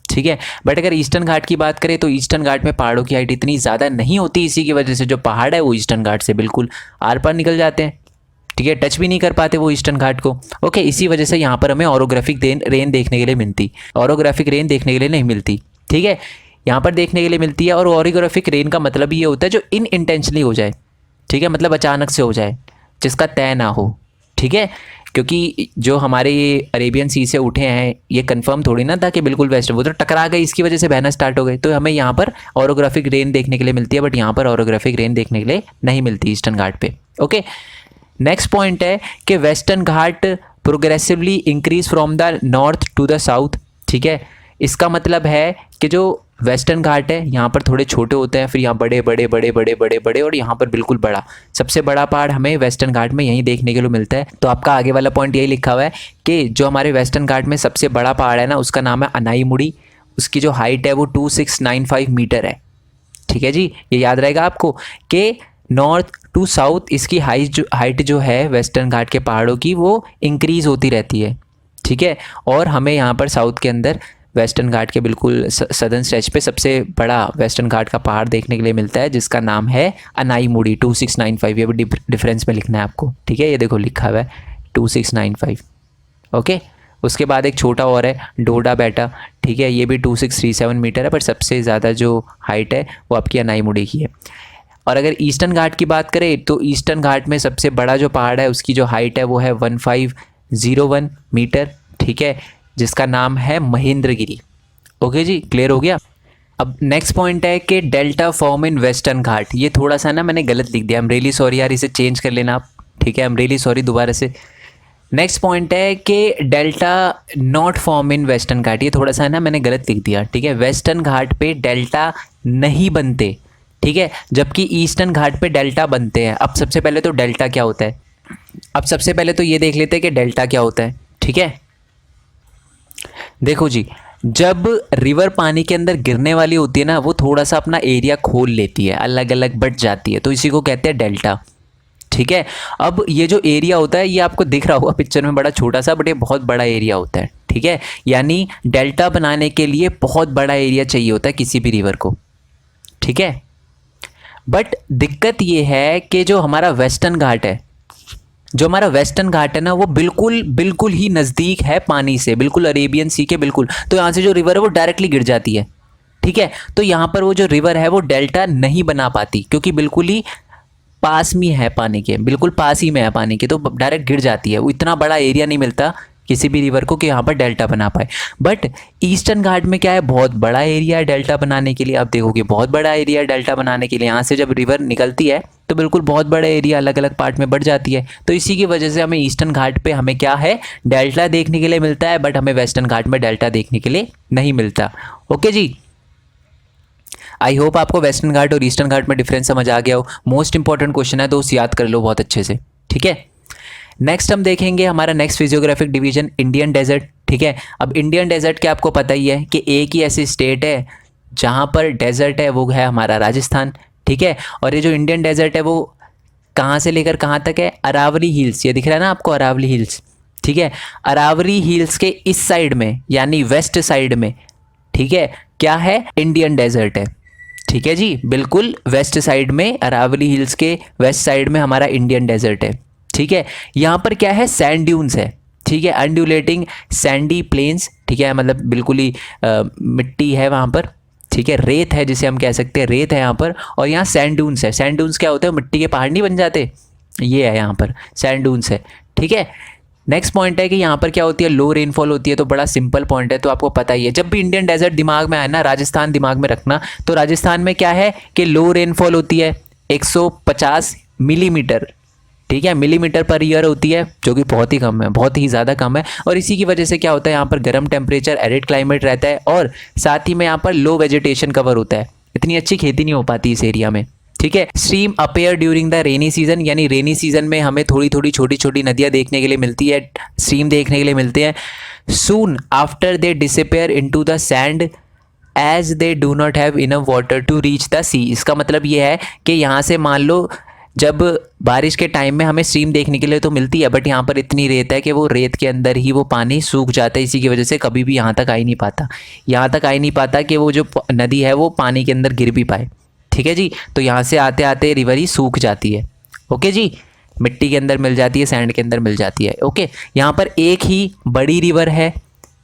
ठीक है। बट अगर ईस्टर्न घाट की बात करें तो ईस्टर्न घाट में पहाड़ों की हाइट इतनी ज़्यादा नहीं होती, इसी की वजह से जो पहाड़ है वो ईस्टर्न घाट से बिल्कुल आर पार निकल जाते हैं, ठीक है, टच भी नहीं कर पाते वो ईस्टर्न घाट को। ओके, इसी वजह से यहाँ पर हमें ऑरोग्राफिक रेन देखने के लिए मिलती, ऑरोग्राफिक रेन देखने के लिए नहीं मिलती, ठीक है, यहाँ पर देखने के लिए मिलती है। और ऑरोग्राफिक रेन का मतलब ये होता है जो इन इंटेंशनली हो जाए, ठीक है, मतलब अचानक से हो जाए, जिसका तय ना हो, ठीक है, क्योंकि जो हमारे ये अरेबियन सी से उठे हैं ये कंफर्म थोड़ी ना था कि बिल्कुल वेस्ट, वो तो टकरा गए, इसकी वजह से बहना स्टार्ट हो गई, तो हमें यहाँ पर ऑरोग्राफिक रेन देखने के लिए मिलती है, बट यहाँ पर ऑरोग्राफिक रेन देखने के लिए नहीं मिलती ईस्टर्न घाट पे। ओके, नेक्स्ट पॉइंट है कि western Ghat progressively increase from the north to the south, ठीक है, इसका मतलब है कि जो वेस्टर्न घाट है यहाँ पर थोड़े छोटे होते हैं, फिर यहाँ बड़े बड़े बड़े बड़े बड़े बड़े और यहाँ पर बिल्कुल बड़ा, सबसे बड़ा पहाड़ हमें वेस्टर्न घाट में यहीं देखने के लिए मिलता है। तो आपका आगे वाला पॉइंट यही लिखा हुआ है कि जो हमारे वेस्टर्न घाट में सबसे बड़ा पहाड़ है ना, उसका नाम है अनाईमुड़ी, उसकी जो हाइट है वो 2695 मीटर है, ठीक है जी, ये याद रहेगा आपको कि नॉर्थ टू साउथ इसकी हाइट जो है वेस्टर्न घाट के पहाड़ों की वो इंक्रीज़ होती रहती है, ठीक है। और हमें यहाँ पर साउथ के अंदर वेस्टर्न घाट के बिल्कुल सदर्न स्ट्रेच पे सबसे बड़ा वेस्टर्न घाट का पहाड़ देखने के लिए मिलता है, जिसका नाम है अनाईमुड़ी 2695, ये भी डिफरेंस में लिखना है आपको, ठीक है, ये देखो लिखा हुआ है 2695। ओके, उसके बाद एक छोटा और है डोडा बेटा, ठीक है, ये भी 2637 मीटर है, पर सबसे ज़्यादा जो हाइट है वो आपकी अनाईमुड़ी की है। और अगर ईस्टर्न घाट की बात करें तो ईस्टर्न घाट में सबसे बड़ा जो पहाड़ है उसकी जो हाइट है वो है 1501 मीटर, ठीक है, जिसका नाम है महेंद्रगिरी। ओके जी, क्लियर हो गया। अब नेक्स्ट पॉइंट है कि delta form in western Ghat, ये थोड़ा सा ना मैंने गलत लिख दिया, आई एम रियली सॉरी यार, इसे चेंज कर लेना आप, ठीक है, आई एम रियली सॉरी दोबारा से। नेक्स्ट पॉइंट है कि delta not form in western Ghat, ये थोड़ा सा ना मैंने गलत लिख दिया, ठीक है, वेस्टर्न घाट पे डेल्टा नहीं बनते, ठीक है, जबकि ईस्टर्न घाट पे डेल्टा बनते हैं। अब सबसे पहले तो डेल्टा क्या होता है, अब सबसे पहले तो ये देख लेते हैं कि डेल्टा क्या होता है, ठीक है। देखो जी, जब रिवर पानी के अंदर गिरने वाली होती है ना, वो थोड़ा सा अपना एरिया खोल लेती है, अलग अलग बट जाती है, तो इसी को कहते हैं डेल्टा, ठीक है। अब ये जो एरिया होता है ये आपको दिख रहा होगा पिक्चर में बड़ा छोटा सा, बट ये बहुत बड़ा एरिया होता है, ठीक है, यानी डेल्टा बनाने के लिए बहुत बड़ा एरिया चाहिए होता है किसी भी रिवर को, ठीक है। बट दिक्कत ये है कि जो हमारा वेस्टर्न घाट है, जो हमारा वेस्टर्न घाट है ना, वो बिल्कुल बिल्कुल ही नज़दीक है पानी से, बिल्कुल अरेबियन सी के बिल्कुल, तो यहाँ से जो रिवर है वो डायरेक्टली गिर जाती है, ठीक है। तो यहाँ पर वो जो रिवर है वो डेल्टा नहीं बना पाती, क्योंकि बिल्कुल ही पास में है पानी के, बिल्कुल पास ही में है पानी के, तो डायरेक्ट गिर जाती है, वो इतना बड़ा एरिया नहीं मिलता किसी भी रिवर को कि यहाँ पर डेल्टा बना पाए। बट ईस्टर्न घाट में क्या है, बहुत बड़ा एरिया है डेल्टा बनाने के लिए, आप देखोगे बहुत बड़ा एरिया है डेल्टा बनाने के लिए, यहाँ से जब रिवर निकलती है तो बिल्कुल बहुत बड़ा एरिया अलग अलग पार्ट में बढ़ जाती है, तो इसी की वजह से हमें ईस्टर्न घाट पे हमें क्या है, डेल्टा देखने के लिए मिलता है, बट हमें वेस्टर्न घाट में डेल्टा देखने के लिए नहीं मिलता। ओके जी, आई होप आपको वेस्टर्न घाट और ईस्टर्न घाट में डिफरेंस समझ आ गया हो। मोस्ट इंपॉर्टेंट क्वेश्चन है, तो उसे याद कर लो बहुत अच्छे से, ठीक है। नेक्स्ट हम देखेंगे हमारा next physiographic division Indian desert, ठीक है। अब इंडियन डेजर्ट क्या आपको पता ही है कि एक ही ऐसी स्टेट है जहाँ पर डेजर्ट है, वो है हमारा राजस्थान, ठीक है। और ये जो इंडियन डेजर्ट है वो कहाँ से लेकर कहाँ तक है, अरावली हिल्स, ये दिख रहा है ना आपको अरावली हिल्स, ठीक है, अरावली हिल्स के इस साइड में यानी वेस्ट साइड में, ठीक है, क्या है, इंडियन डेजर्ट है, ठीक है जी, बिल्कुल वेस्ट साइड में, अरावली हिल्स के वेस्ट साइड में हमारा इंडियन डेजर्ट है, ठीक है। यहाँ पर क्या है, सैंड ड्यून्स है, ठीक है, अनड्यूलेटिंग सैंडी प्लेन्स, ठीक है, मतलब बिल्कुल ही मिट्टी है वहाँ पर, ठीक है, रेत है जिसे हम कह सकते हैं, रेत है यहाँ पर, और यहाँ सैंड ड्यून्स है। सैंड ड्यून्स क्या होते हैं, मिट्टी के पहाड़ नहीं बन जाते, ये है यहाँ पर सैंड ड्यून्स है, ठीक है। नेक्स्ट पॉइंट है कि यहाँ पर क्या होती है, लो रेनफॉल होती है, तो बड़ा सिंपल पॉइंट है, तो आपको पता ही है, जब भी इंडियन डेजर्ट दिमाग में आए ना, राजस्थान दिमाग में रखना, तो राजस्थान में क्या है कि लो रेनफॉल होती है 150 मिलीमीटर, ठीक है, मिलीमीटर पर ईयर होती है, जो कि बहुत ही कम है, बहुत ही ज़्यादा कम है। और इसी की वजह से क्या होता है, यहाँ पर गर्म टेम्परेचर, एरिड क्लाइमेट रहता है, और साथ ही में यहाँ पर लो वेजिटेशन कवर होता है, इतनी अच्छी खेती नहीं हो पाती इस एरिया में, ठीक है। Stream appear during the rainy season, यानी रेनी सीजन में हमें थोड़ी थोड़ी छोटी छोटी नदियाँ देखने के लिए मिलती है, स्ट्रीम देखने के लिए मिलते हैं। Soon after they disappear into the sand as they do not have enough water to reach the sea, इसका मतलब ये है कि यहाँ से मान लो जब बारिश के टाइम में हमें स्ट्रीम देखने के लिए तो मिलती है, बट यहाँ पर इतनी रेत है कि वो रेत के अंदर ही वो पानी सूख जाता है। इसी की वजह से कभी भी यहाँ तक आ ही नहीं पाता, यहाँ तक आ ही नहीं पाता कि वो जो नदी है वो पानी के अंदर गिर भी पाए। ठीक है जी, तो यहाँ से आते आते रिवर ही सूख जाती है। ओके जी, मिट्टी के अंदर मिल जाती है, सैंड के अंदर मिल जाती है। ओके, यहाँ पर एक ही बड़ी रिवर है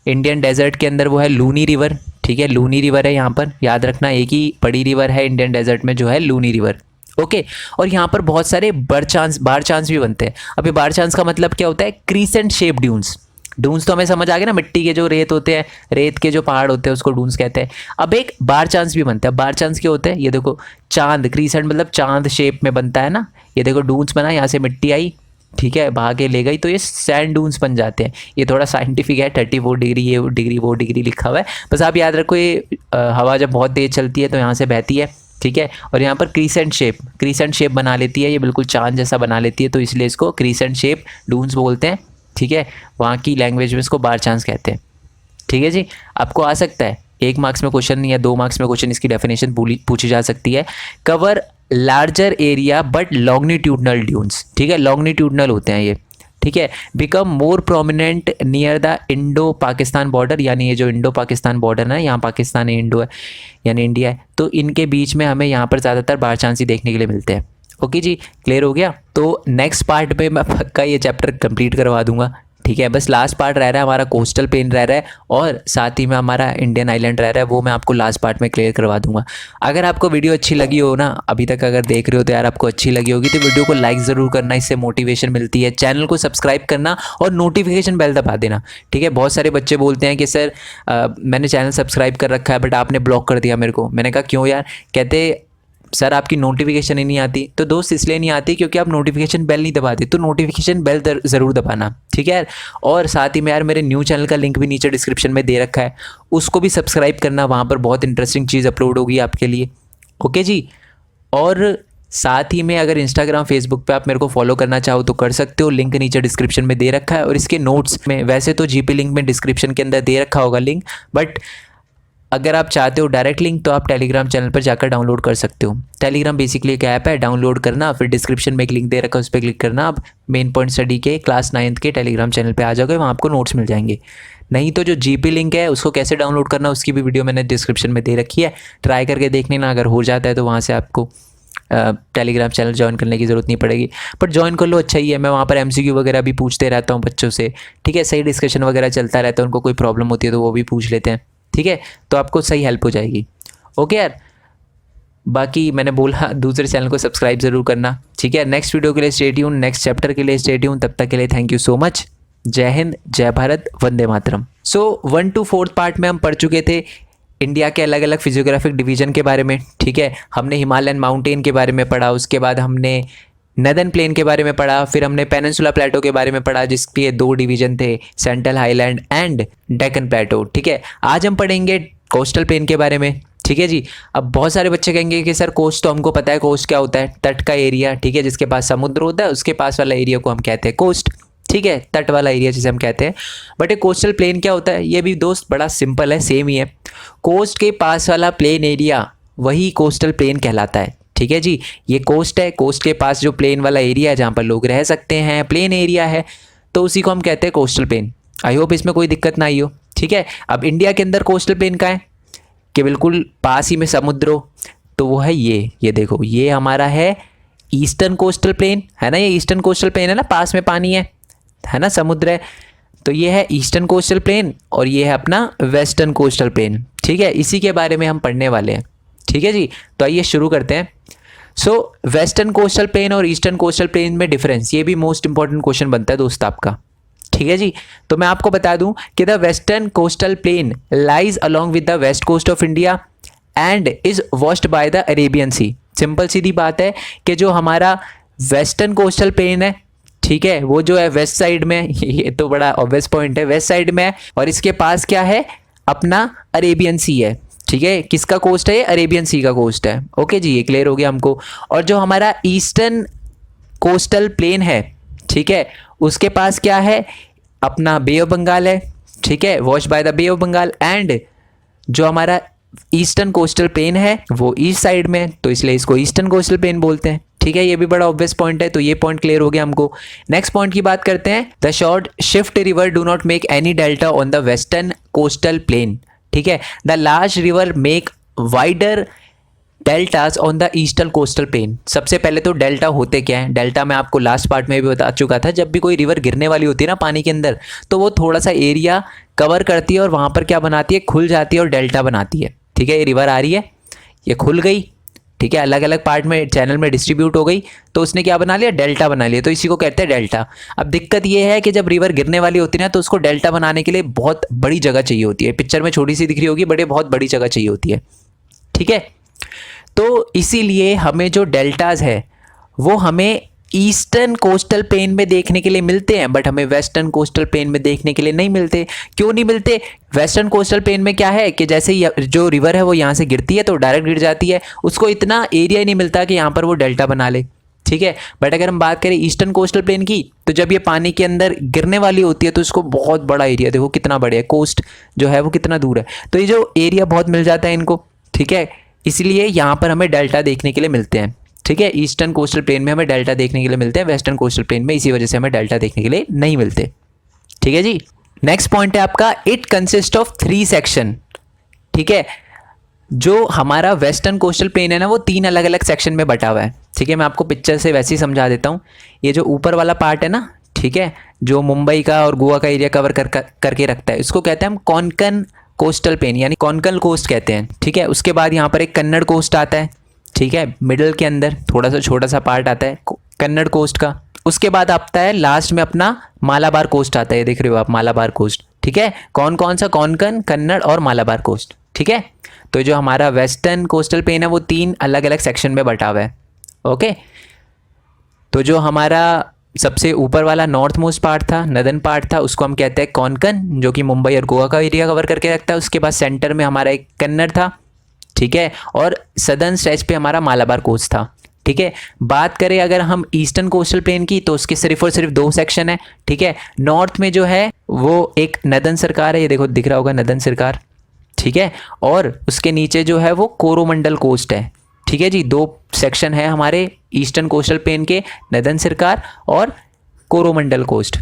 इंडियन डेजर्ट के अंदर, वो है लूनी रिवर। ठीक है, लूनी रिवर है यहाँ पर, याद रखना, एक ही बड़ी रिवर है इंडियन डेजर्ट में जो है लूनी रिवर। ओके, और यहाँ पर बहुत सारे बार चांस भी बनते हैं। अब ये बार चांस का मतलब क्या होता है? Crescent shape dunes. डून्स तो हमें समझ आ गया ना, मिट्टी के जो रेत होते हैं, रेत के जो पहाड़ होते हैं उसको डून्स कहते हैं। अब एक बार चांस भी बनता है। बार चांस क्या होता है? ये देखो, चांद, क्रीसेंट मतलब चांद शेप में बनता है ना। ये देखो डून्स बना, यहाँ से मिट्टी आई, ठीक है, बहा के ले गई, तो ये सैंड डून्स बन जाते हैं। ये थोड़ा साइंटिफिक है, 34 डिग्री ये डिग्री वो डिग्री लिखा हुआ है, बस आप याद रखो। ये हवा जब बहुत तेज़ चलती है तो यहाँ से बहती है, ठीक है, और यहाँ पर क्रीसेंट शेप बना लेती है, ये बिल्कुल चांद जैसा बना लेती है, तो इसलिए इसको क्रीसेंट शेप डून्स बोलते हैं। ठीक है, वहाँ की लैंग्वेज में इसको बार चांस कहते हैं। ठीक है जी, आपको आ सकता है 1 मार्क्स में क्वेश्चन या 2 मार्क्स में क्वेश्चन, इसकी डेफिनेशन पूछी जा सकती है। Cover larger area but longitudinal dunes. ठीक है, लॉन्गिट्यूडनल होते हैं ये। ठीक है, become more prominent near the Indo Pakistan border, यानी ये जो इंडो पाकिस्तान बॉर्डर है, यहाँ पाकिस्तान है, इंडो है यानी इंडिया है, तो इनके बीच में हमें यहाँ पर ज़्यादातर बार चांस ही देखने के लिए मिलते हैं। ओके जी, क्लियर हो गया? तो नेक्स्ट पार्ट में मैं पक्का ये चैप्टर कंप्लीट करवा दूंगा। ठीक है, बस लास्ट पार्ट रह रहा है हमारा, कोस्टल प्लेन रह रहा है, और साथ ही में हमारा इंडियन आइलैंड रह रहा है, वो मैं आपको लास्ट पार्ट में क्लियर करवा दूंगा। अगर आपको वीडियो अच्छी लगी हो ना, अभी तक अगर देख रहे हो तो यार आपको अच्छी लगी होगी, तो वीडियो को लाइक ज़रूर करना, इससे मोटिवेशन मिलती है। चैनल को सब्सक्राइब करना और नोटिफिकेशन बेल दबा देना। ठीक है, बहुत सारे बच्चे बोलते हैं कि सर मैंने चैनल सब्सक्राइब कर रखा है बट आपने ब्लॉक कर दिया मेरे को। मैंने कहा क्यों यार? कहते सर आपकी नोटिफिकेशन ही नहीं आती। तो दोस्त इसलिए नहीं आती क्योंकि आप नोटिफिकेशन बेल नहीं दबाते, तो नोटिफिकेशन बेल ज़रूर दबाना। ठीक है यार, और साथ ही में यार मेरे न्यू चैनल का लिंक भी नीचे डिस्क्रिप्शन में दे रखा है, उसको भी सब्सक्राइब करना, वहाँ पर बहुत इंटरेस्टिंग चीज़ अपलोड होगी आपके लिए। ओके जी, और साथ ही में अगर इंस्टाग्राम फेसबुक पे आप मेरे को फॉलो करना चाहो तो कर सकते हो, लिंक नीचे डिस्क्रिप्शन में दे रखा है। और इसके नोट्स में, वैसे तो जीपी लिंक में डिस्क्रिप्शन के अंदर दे रखा होगा लिंक, बट अगर आप चाहते हो डायरेक्ट लिंक तो आप टेलीग्राम चैनल पर जाकर डाउनलोड कर सकते हो। टेलीग्राम बेसिकली एक ऐप है, डाउनलोड करना, फिर डिस्क्रिप्शन में एक लिंक दे रखा है, उस पर क्लिक करना, आप मेन पॉइंट स्टडी के क्लास 9th के टेलीग्राम चैनल पे आ जाओगे, वहाँ आपको नोट्स मिल जाएंगे। नहीं तो जो जीपी लिंक है उसको कैसे डाउनलोड करना, उसकी भी वीडियो मैंने डिस्क्रिप्शन में दे रखी है, ट्राई करके देखने ना, अगर हो जाता है तो वहाँ से आपको टेलीग्राम चैनल ज्वाइन करने की ज़रूरत नहीं पड़ेगी, बट ज्वाइन कर लो, अच्छा ही है। मैं वहाँ पर MCQ वगैरह भी पूछते रहता हूँ बच्चों से। ठीक है, सही डिस्कशन वगैरह चलता रहता है, उनको कोई प्रॉब्लम होती है तो वो भी पूछ लेते हैं। ठीक है, तो आपको सही हेल्प हो जाएगी। ओके यार, बाकी मैंने बोला दूसरे चैनल को सब्सक्राइब ज़रूर करना। ठीक है, नेक्स्ट वीडियो के लिए स्टे ट्यून, नेक्स्ट चैप्टर के लिए स्टे ट्यून। तब तक के लिए थैंक यू सो मच। जय हिंद, जय भारत, वंदे मातरम। सो 1 to 4th पार्ट में हम पढ़ चुके थे इंडिया के अलग अलग फिजियोग्राफिक डिवीज़न के बारे में। ठीक है, हमने हिमालयन माउंटेन के बारे में पढ़ा, उसके बाद हमने नदर्न प्लेन के बारे में पढ़ा, फिर हमने पेनिनसुला प्लेटो के बारे में पढ़ा जिसके 2 डिवीज़न थे, central highland and Deccan plateau. ठीक है, आज हम पढ़ेंगे कोस्टल प्लेन के बारे में। ठीक है जी, अब बहुत सारे बच्चे कहेंगे कि सर कोस्ट तो हमको पता है, कोस्ट क्या होता है? तट का एरिया। ठीक है, जिसके पास समुद्र होता है उसके पास वाला एरिया को हम कहते हैं कोस्ट। ठीक है, तट वाला एरिया जिसे हम कहते हैं। बट एक कोस्टल प्लेन क्या होता है? ये भी दोस्त बड़ा सिंपल है, सेम ही है। कोस्ट के पास वाला प्लेन एरिया वही कोस्टल प्लेन कहलाता है। ठीक है जी, ये कोस्ट है, कोस्ट के पास जो प्लेन वाला एरिया है जहाँ पर लोग रह सकते हैं, प्लेन एरिया है, तो उसी को हम कहते हैं कोस्टल प्लेन। आई होप इसमें कोई दिक्कत ना आई हो। ठीक है, अब इंडिया के अंदर कोस्टल प्लेन का है कि बिल्कुल पास ही में समुद्र हो, तो वो है ये देखो, ये हमारा है ईस्टर्न कोस्टल प्लेन, है ना, ये ईस्टर्न कोस्टल प्लेन है ना, पास में पानी है ना, समुद्र है, तो ये है ईस्टर्न कोस्टल प्लेन, और ये है अपना वेस्टर्न कोस्टल प्लेन। ठीक है, इसी के बारे में हम पढ़ने वाले हैं। ठीक है जी, तो आइए शुरू करते हैं। सो वेस्टर्न कोस्टल प्लेन और ईस्टर्न कोस्टल प्लेन में डिफरेंस, ये भी मोस्ट इंपॉर्टेंट क्वेश्चन बनता है दोस्त आपका। ठीक है जी, तो मैं आपको बता दूं कि the western coastal plain lies along with the west coast of India and is washed by the Arabian Sea. Simple सीधी बात है कि जो हमारा वेस्टर्न कोस्टल प्लेन है, ठीक है, वो जो है वेस्ट साइड में, ये तो बड़ा ऑब्वियस पॉइंट है, वेस्ट साइड में है, और इसके पास क्या है? अपना अरेबियन सी है। ठीक है, किसका कोस्ट है? ये अरेबियन सी का कोस्ट है। ओके जी, ये क्लियर हो गया हमको। और जो हमारा ईस्टर्न कोस्टल प्लेन है, ठीक है, उसके पास क्या है? अपना बे ऑफ बंगाल है। ठीक है, wash by the Bay of Bengal. And जो हमारा ईस्टर्न कोस्टल प्लेन है वो ईस्ट साइड में है, तो इसलिए इसको ईस्टर्न कोस्टल प्लेन बोलते हैं। ठीक है, ये भी बड़ा ऑब्वियस पॉइंट है, तो ये पॉइंट क्लियर हो गया हमको। नेक्स्ट पॉइंट की बात करते हैं। The short shift river do not make any delta on the western coastal plane. ठीक है, the large river make wider deltas on the eastern coastal plain. सबसे पहले तो डेल्टा होते क्या है? डेल्टा मैं आपको लास्ट पार्ट में भी बता चुका था, जब भी कोई रिवर गिरने वाली होती है ना पानी के अंदर, तो वो थोड़ा सा एरिया कवर करती है और वहाँ पर क्या बनाती है, खुल जाती है और डेल्टा बनाती है। ठीक है, ये रिवर आ रही है, ये खुल गई, ठीक है, अलग अलग पार्ट में चैनल में डिस्ट्रीब्यूट हो गई, तो उसने क्या बना लिया, डेल्टा बना लिया, तो इसी को कहते हैं डेल्टा। अब दिक्कत ये है कि जब रिवर गिरने वाली होती है ना, तो उसको डेल्टा बनाने के लिए बहुत बड़ी जगह चाहिए होती है। पिक्चर में छोटी सी दिख रही होगी, बट बहुत बड़ी जगह चाहिए होती है। ठीक है, तो इसीलिए हमें जो डेल्टाज है वो हमें ईस्टर्न कोस्टल प्लेन में देखने के लिए मिलते हैं, बट हमें वेस्टर्न कोस्टल प्लेन में देखने के लिए नहीं मिलते। क्यों नहीं मिलते? वेस्टर्न कोस्टल प्लेन में क्या है कि जैसे जो रिवर है वो यहाँ से गिरती है तो डायरेक्ट गिर जाती है, उसको इतना एरिया ही नहीं मिलता कि यहाँ पर वो डेल्टा बना ले। ठीक है, बट अगर हम बात करें ईस्टर्न कोस्टल प्लेन की, तो जब ये पानी के अंदर गिरने वाली होती है तो इसको बहुत बड़ा एरिया, देखो कितना बड़ा है, कोस्ट जो है वो कितना दूर है, तो ये जो एरिया बहुत मिल जाता है इनको। ठीक है, इसलिए यहाँ पर हमें डेल्टा देखने के लिए मिलते हैं। ठीक है, ईस्टर्न कोस्टल प्लेन में हमें डेल्टा देखने के लिए मिलते हैं, वेस्टर्न कोस्टल प्लेन में इसी वजह से हमें डेल्टा देखने के लिए नहीं मिलते। ठीक है जी, नेक्स्ट पॉइंट है आपका, इट कंसिस्ट ऑफ 3 सेक्शन। ठीक है, जो हमारा वेस्टर्न कोस्टल प्लेन है ना, वो 3 अलग अलग सेक्शन में बटा हुआ है। ठीक है, मैं आपको पिक्चर से वैसे ही समझा देता हूँ। ये जो ऊपर वाला पार्ट है ना, ठीक है, जो मुंबई का और गोवा का एरिया कवर करके रखता है, इसको कहते हैं हम कोंकण कोस्टल प्लेन, यानी कोंकण कोस्ट कहते हैं। ठीक है, उसके बाद यहाँ पर एक कन्नड़ कोस्ट आता है। ठीक है, मिडल के अंदर थोड़ा सा छोटा सा पार्ट आता है कन्नड़ कोस्ट का। उसके बाद आता है लास्ट में अपना मालाबार कोस्ट आता है, ये देख रहे हो आप, मालाबार कोस्ट। ठीक है, कौन कौन सा? कोंकण, कन्नड़ और मालाबार कोस्ट। ठीक है, तो जो हमारा वेस्टर्न कोस्टल प्लेन है वो 3 अलग अलग सेक्शन में बटा हुआ है। ओके, तो जो हमारा सबसे ऊपर वाला नॉर्थ मोस्ट पार्ट था, नदर्न पार्ट था, उसको हम कहते हैं कोंकण, जो कि मुंबई और गोवा का एरिया कवर करके रखता है। उसके बाद सेंटर में हमारा एक कन्नड़ था। ठीक है, और सदर्न स्ट्रेच पे हमारा मालाबार कोस्ट था। ठीक है, बात करें अगर हम ईस्टर्न कोस्टल प्लेन की, तो उसके सिर्फ और सिर्फ 2 सेक्शन है। ठीक है, नॉर्थ में जो है वो एक नदर्न सरकार है, ये देखो दिख रहा होगा नदर्न सरकार। ठीक है, और उसके नीचे जो है वो कोरोमंडल कोस्ट है। ठीक है जी, 2 सेक्शन है हमारे ईस्टर्न कोस्टल प्लेन के, नदर्न सरकार और कोरोमंडल कोस्ट।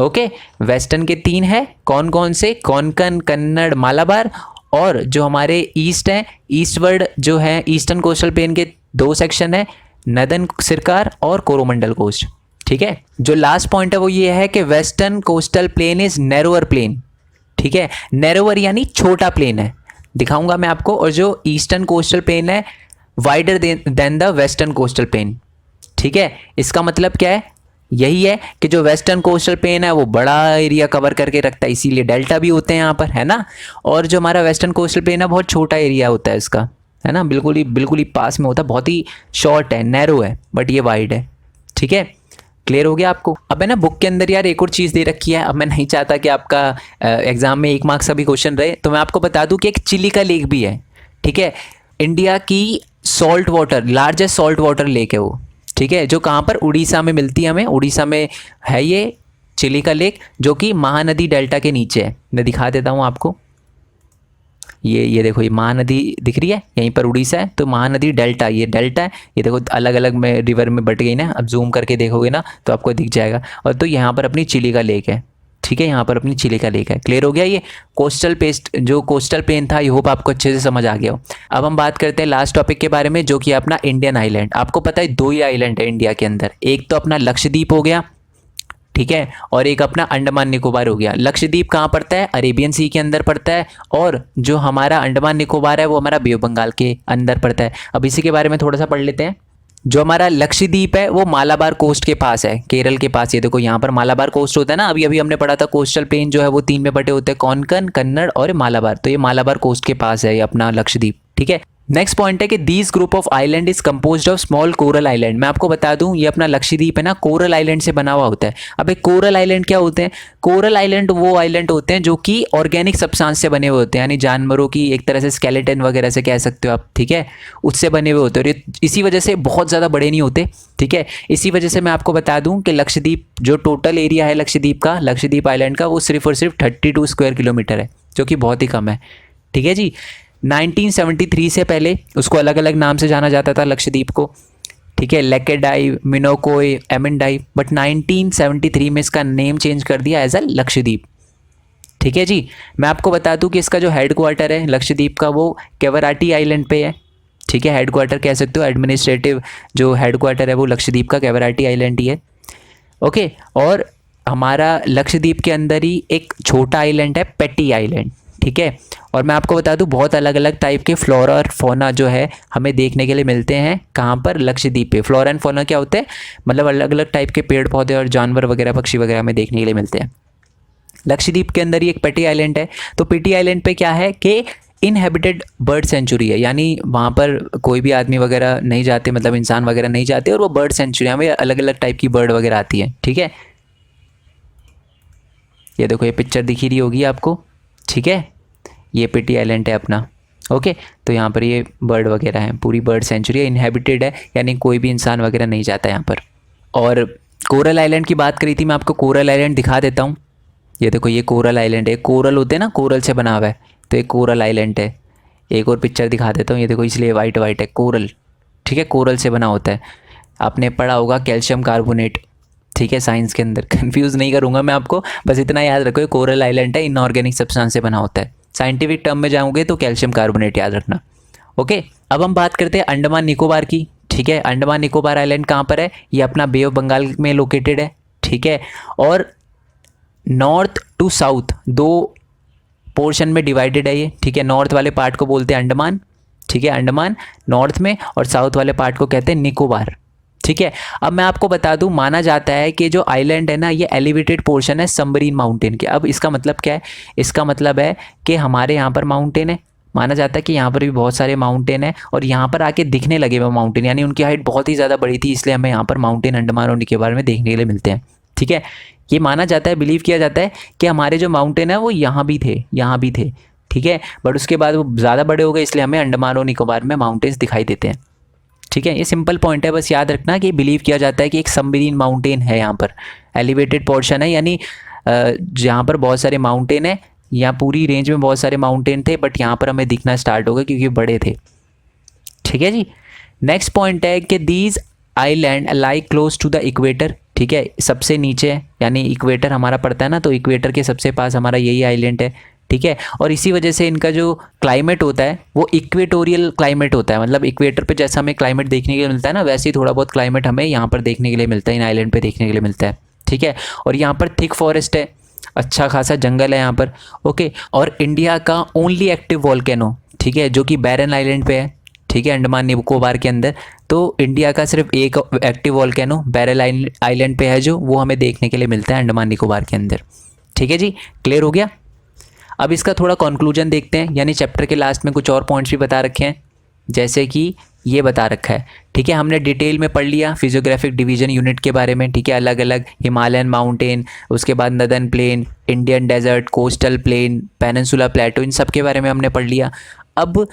ओके, वेस्टर्न के 3 है, कौन कौन से? कोंकण, कन्नड़, मालाबार। और जो हमारे ईस्ट है, ईस्टवर्ड जो है ईस्टर्न कोस्टल प्लेन के 2 सेक्शन है, नदर्न सरकार और कोरोमंडल कोस्ट। ठीक है, जो लास्ट पॉइंट है वो ये है कि western coastal plain is narrower plain. ठीक है, नैरोअर यानी छोटा प्लेन है, दिखाऊंगा मैं आपको। और जो ईस्टर्न कोस्टल प्लेन है wider than the western coastal plane. ठीक है, इसका मतलब क्या है? यही है कि जो वेस्टर्न कोस्टल प्लेन है वो बड़ा एरिया कवर करके रखता है, इसीलिए डेल्टा भी होते हैं यहाँ पर, है ना। और जो हमारा वेस्टर्न कोस्टल प्लेन है बहुत छोटा एरिया होता है इसका, है ना, बिल्कुल ही पास में होता है, बहुत ही शॉर्ट है, नैरो है, बट ये वाइड है। ठीक है, क्लियर हो गया आपको? अब है ना, बुक के अंदर यार एक और चीज़ दे रखी है। अब मैं नहीं चाहता कि आपका एग्जाम में 1 मार्क्स का भी क्वेश्चन रहे, तो मैं आपको बता दूं कि एक चिलिका लेक भी है। ठीक है, इंडिया की salt water, largest salt water lake है वो। ठीक है, जो कहाँ पर? उड़ीसा में मिलती है हमें, उड़ीसा में है ये चिलिका लेक, जो कि महानदी डेल्टा के नीचे है। मैं दिखा देता हूँ आपको, ये देखो, ये महानदी दिख रही है, यहीं पर उड़ीसा है, तो महानदी डेल्टा, ये डेल्टा है, ये देखो अलग अलग में रिवर में बट गई ना। अब जूम करके देखोगे ना तो आपको दिख जाएगा। और तो यहाँ पर अपनी चिलिका लेक है। ठीक है, यहाँ पर अपनी चिलिका लेक है। क्लियर हो गया? ये कोस्टल पेस्ट जो कोस्टल प्लेन था, ये होप आपको अच्छे से समझ आ गया हो। अब हम बात करते हैं लास्ट टॉपिक के बारे में, जो कि अपना इंडियन आइलैंड। आपको पता है 2 ही आइलैंड है इंडिया के अंदर, एक तो अपना लक्षद्वीप हो गया, ठीक है, और एक अपना अंडमान निकोबार हो गया। लक्षद्वीप कहाँ पड़ता है? अरेबियन सी के अंदर पड़ता है, और जो हमारा अंडमान निकोबार है वो हमारा बे ऑफ बंगाल के अंदर पड़ता है। अब इसी के बारे में थोड़ा सा पढ़ लेते हैं। जो हमारा लक्षद्वीप है वो मालाबार कोस्ट के पास है, केरल के पास। ये देखो यहाँ पर मालाबार कोस्ट होता है ना, अभी अभी हमने पढ़ा था कोस्टल प्लेन जो है वो 3 में बटे होते हैं, कोंकण, कन्नड़ और मालाबार। तो ये मालाबार कोस्ट के पास है ये अपना लक्षद्वीप। ठीक है, नेक्स्ट पॉइंट है कि these group of island is composed of small coral island. मैं आपको बता दूं, ये अपना लक्षद्वीप है ना, कोरल आइलैंड से बना हुआ होता है। अब एक कोरल आइलैंड क्या होते हैं? कोरल आइलैंड वो आइलैंड होते हैं जो कि ऑर्गेनिक सब्सटेंस से बने हुए होते हैं, यानी जानवरों की एक तरह से स्केलेटन वगैरह से कह सकते हो आप। ठीक है, उससे बने हुए होते हैं, और इसी वजह से बहुत ज़्यादा बड़े नहीं होते। ठीक है, इसी वजह से मैं आपको बता दूं कि लक्षद्वीप जो टोटल एरिया है लक्षद्वीप का, लक्षद्वीप आइलैंड का, वो सिर्फ और सिर्फ 32 स्क्वायर किलोमीटर है, जो कि बहुत ही कम है। ठीक है जी, 1973 से पहले उसको अलग अलग नाम से जाना जाता था लक्षद्वीप को, ठीक है, लेकेडाई, मिनोकोई, एमेंडाई, बट 1973 में इसका नेम चेंज कर दिया एज अ लक्षद्वीप। ठीक है जी। मैं आपको बता दूं कि इसका जो हेड क्वार्टर है लक्षद्वीप का वो केवराटी आइलैंड पे है, ठीक है, हेड क्वार्टर कह सकते हो, एडमिनिस्ट्रेटिव जो हेड क्वार्टर है वो लक्षद्वीप का केवराटी आइलैंड ही है। ओके, और हमारा लक्षद्वीप के अंदर ही एक छोटा आइलैंड है पेटी आइलैंड, ठीक है। और मैं आपको बता दूं बहुत अलग अलग टाइप के फ्लोरा और फौना जो है हमें देखने के लिए मिलते हैं कहाँ पर, लक्षद्वीप पे। फ्लोरा एंड फौना क्या होते हैं, मतलब अलग अलग टाइप के पेड़ पौधे और जानवर वगैरह, पक्षी वगैरह हमें देखने के लिए मिलते हैं। लक्षद्वीप के अंदर ही एक पेटी आइलैंड है। तो पेटी आइलैंड पे क्या है कि इनहेबिटेड बर्ड सेंचुरी है, यानी वहाँ पर कोई भी आदमी वगैरह नहीं जाते, मतलब इंसान वगैरह नहीं जाते, और वो बर्ड सेंचुरी में अलग अलग टाइप की बर्ड वगैरह आती है, ठीक है। ये देखो, ये पिक्चर दिख ही रही होगी आपको, ठीक है, ये पेटी आइलैंड है अपना। ओके, तो यहाँ पर ये बर्ड वगैरह है, पूरी बर्ड सेंचुरी है, इनहेबिटेड है, यानी कोई भी इंसान वगैरह नहीं जाता यहाँ पर। और कोरल आइलैंड की बात करी थी, मैं आपको कोरल आइलैंड दिखा देता हूँ। ये देखो, ये कोरल आइलैंड है, कोरल होते हैं ना, कोरल से बना हुआ है, तो एक कोरल आइलैंड है। एक और पिक्चर दिखा देता हूँ, ये देखो, इसलिए वाइट वाइट है, कोरल, ठीक है, कोरल से बना होता है। आपने पढ़ा होगा कैल्शियम कार्बोनेट, ठीक है, साइंस के अंदर। कंफ्यूज नहीं करूँगा मैं आपको, बस इतना याद रखो, ये कोरल आइलैंड है, इनऑर्गेनिक सब्सटेंस से बना होता है। साइंटिफिक टर्म में जाओगे तो कैल्शियम कार्बोनेट याद रखना। ओके, अब हम बात करते हैं अंडमान निकोबार की, ठीक है। अंडमान निकोबार आइलैंड कहाँ पर है, ये अपना बे ऑफ बंगाल में लोकेटेड है, ठीक है। और नॉर्थ टू साउथ दो पोर्शन में डिवाइडेड है ये, ठीक है। नॉर्थ वाले पार्ट को बोलते हैं अंडमान, ठीक है, अंडमान नॉर्थ में, और साउथ वाले पार्ट को कहते हैं निकोबार, ठीक है। अब मैं आपको बता दूं, माना जाता है कि जो आइलैंड है ना, ये एलिवेटेड पोर्शन है सबमरीन माउंटेन के। अब इसका मतलब क्या है, इसका मतलब है कि हमारे यहाँ पर माउंटेन है, माना जाता है कि यहाँ पर भी बहुत सारे माउंटेन है, और यहाँ पर आके दिखने लगे वो माउंटेन, यानी उनकी हाइट बहुत ही ज़्यादा बड़ी थी, इसलिए हमें यहाँ पर माउंटेन अंडमान और निकोबार में देखने के लिए मिलते हैं, ठीक है। ये माना जाता है, बिलीव किया जाता है कि हमारे जो माउंटेन है वो यहाँ भी थे, यहाँ भी थे, ठीक है, बट उसके बाद वो ज़्यादा बड़े हो गए, इसलिए हमें अंडमान और निकोबार में माउंटेन्स दिखाई देते हैं, ठीक है। ये सिंपल पॉइंट है, बस याद रखना कि बिलीव किया जाता है कि एक सबमरीन माउंटेन है यहाँ पर, एलिवेटेड पोर्शन है, यानी जहाँ पर बहुत सारे माउंटेन है, यहाँ पूरी रेंज में बहुत सारे माउंटेन थे, बट यहाँ पर हमें दिखना स्टार्ट हो गए क्योंकि बड़े थे, ठीक है जी। नेक्स्ट पॉइंट है कि these island lie close to the equator, ठीक है, सबसे नीचे, यानी इक्वेटर हमारा पड़ता है ना, तो इक्वेटर के सबसे पास हमारा यही आइलैंड है, ठीक है। और इसी वजह से इनका जो क्लाइमेट होता है वो इक्वेटोरियल क्लाइमेट होता है, मतलब इक्वेटर पे जैसा हमें क्लाइमेट देखने के लिए मिलता है ना, वैसे ही थोड़ा बहुत क्लाइमेट हमें यहाँ पर देखने के लिए मिलता है, इन आइलैंड पे देखने के लिए मिलता है, ठीक है। और यहाँ पर थिक फॉरेस्ट है, अच्छा खासा जंगल है यहाँ पर, ओके। और इंडिया का ओनली एक्टिव वॉल्केनो, ठीक है, जो कि बैरन आइलैंड पे है, ठीक है, अंडमान निकोबार के अंदर। तो इंडिया का सिर्फ एक एक्टिव वॉल्केनो बैरल आइलैंड पे है, जो वो हमें देखने के लिए मिलता है अंडमान निकोबार के अंदर, ठीक है जी। क्लियर हो गया। अब इसका थोड़ा कंक्लूजन देखते हैं, यानी चैप्टर के लास्ट में कुछ और पॉइंट्स भी बता रखे हैं, जैसे कि ये बता रखा है, ठीक है। हमने डिटेल में पढ़ लिया फिजियोग्राफिक डिवीजन यूनिट के बारे में, ठीक है, अलग अलग हिमालयन माउंटेन, उसके बाद northern plain, Indian desert, coastal plain, peninsula plateau, इन सब के बारे में हमने पढ़ लिया। अब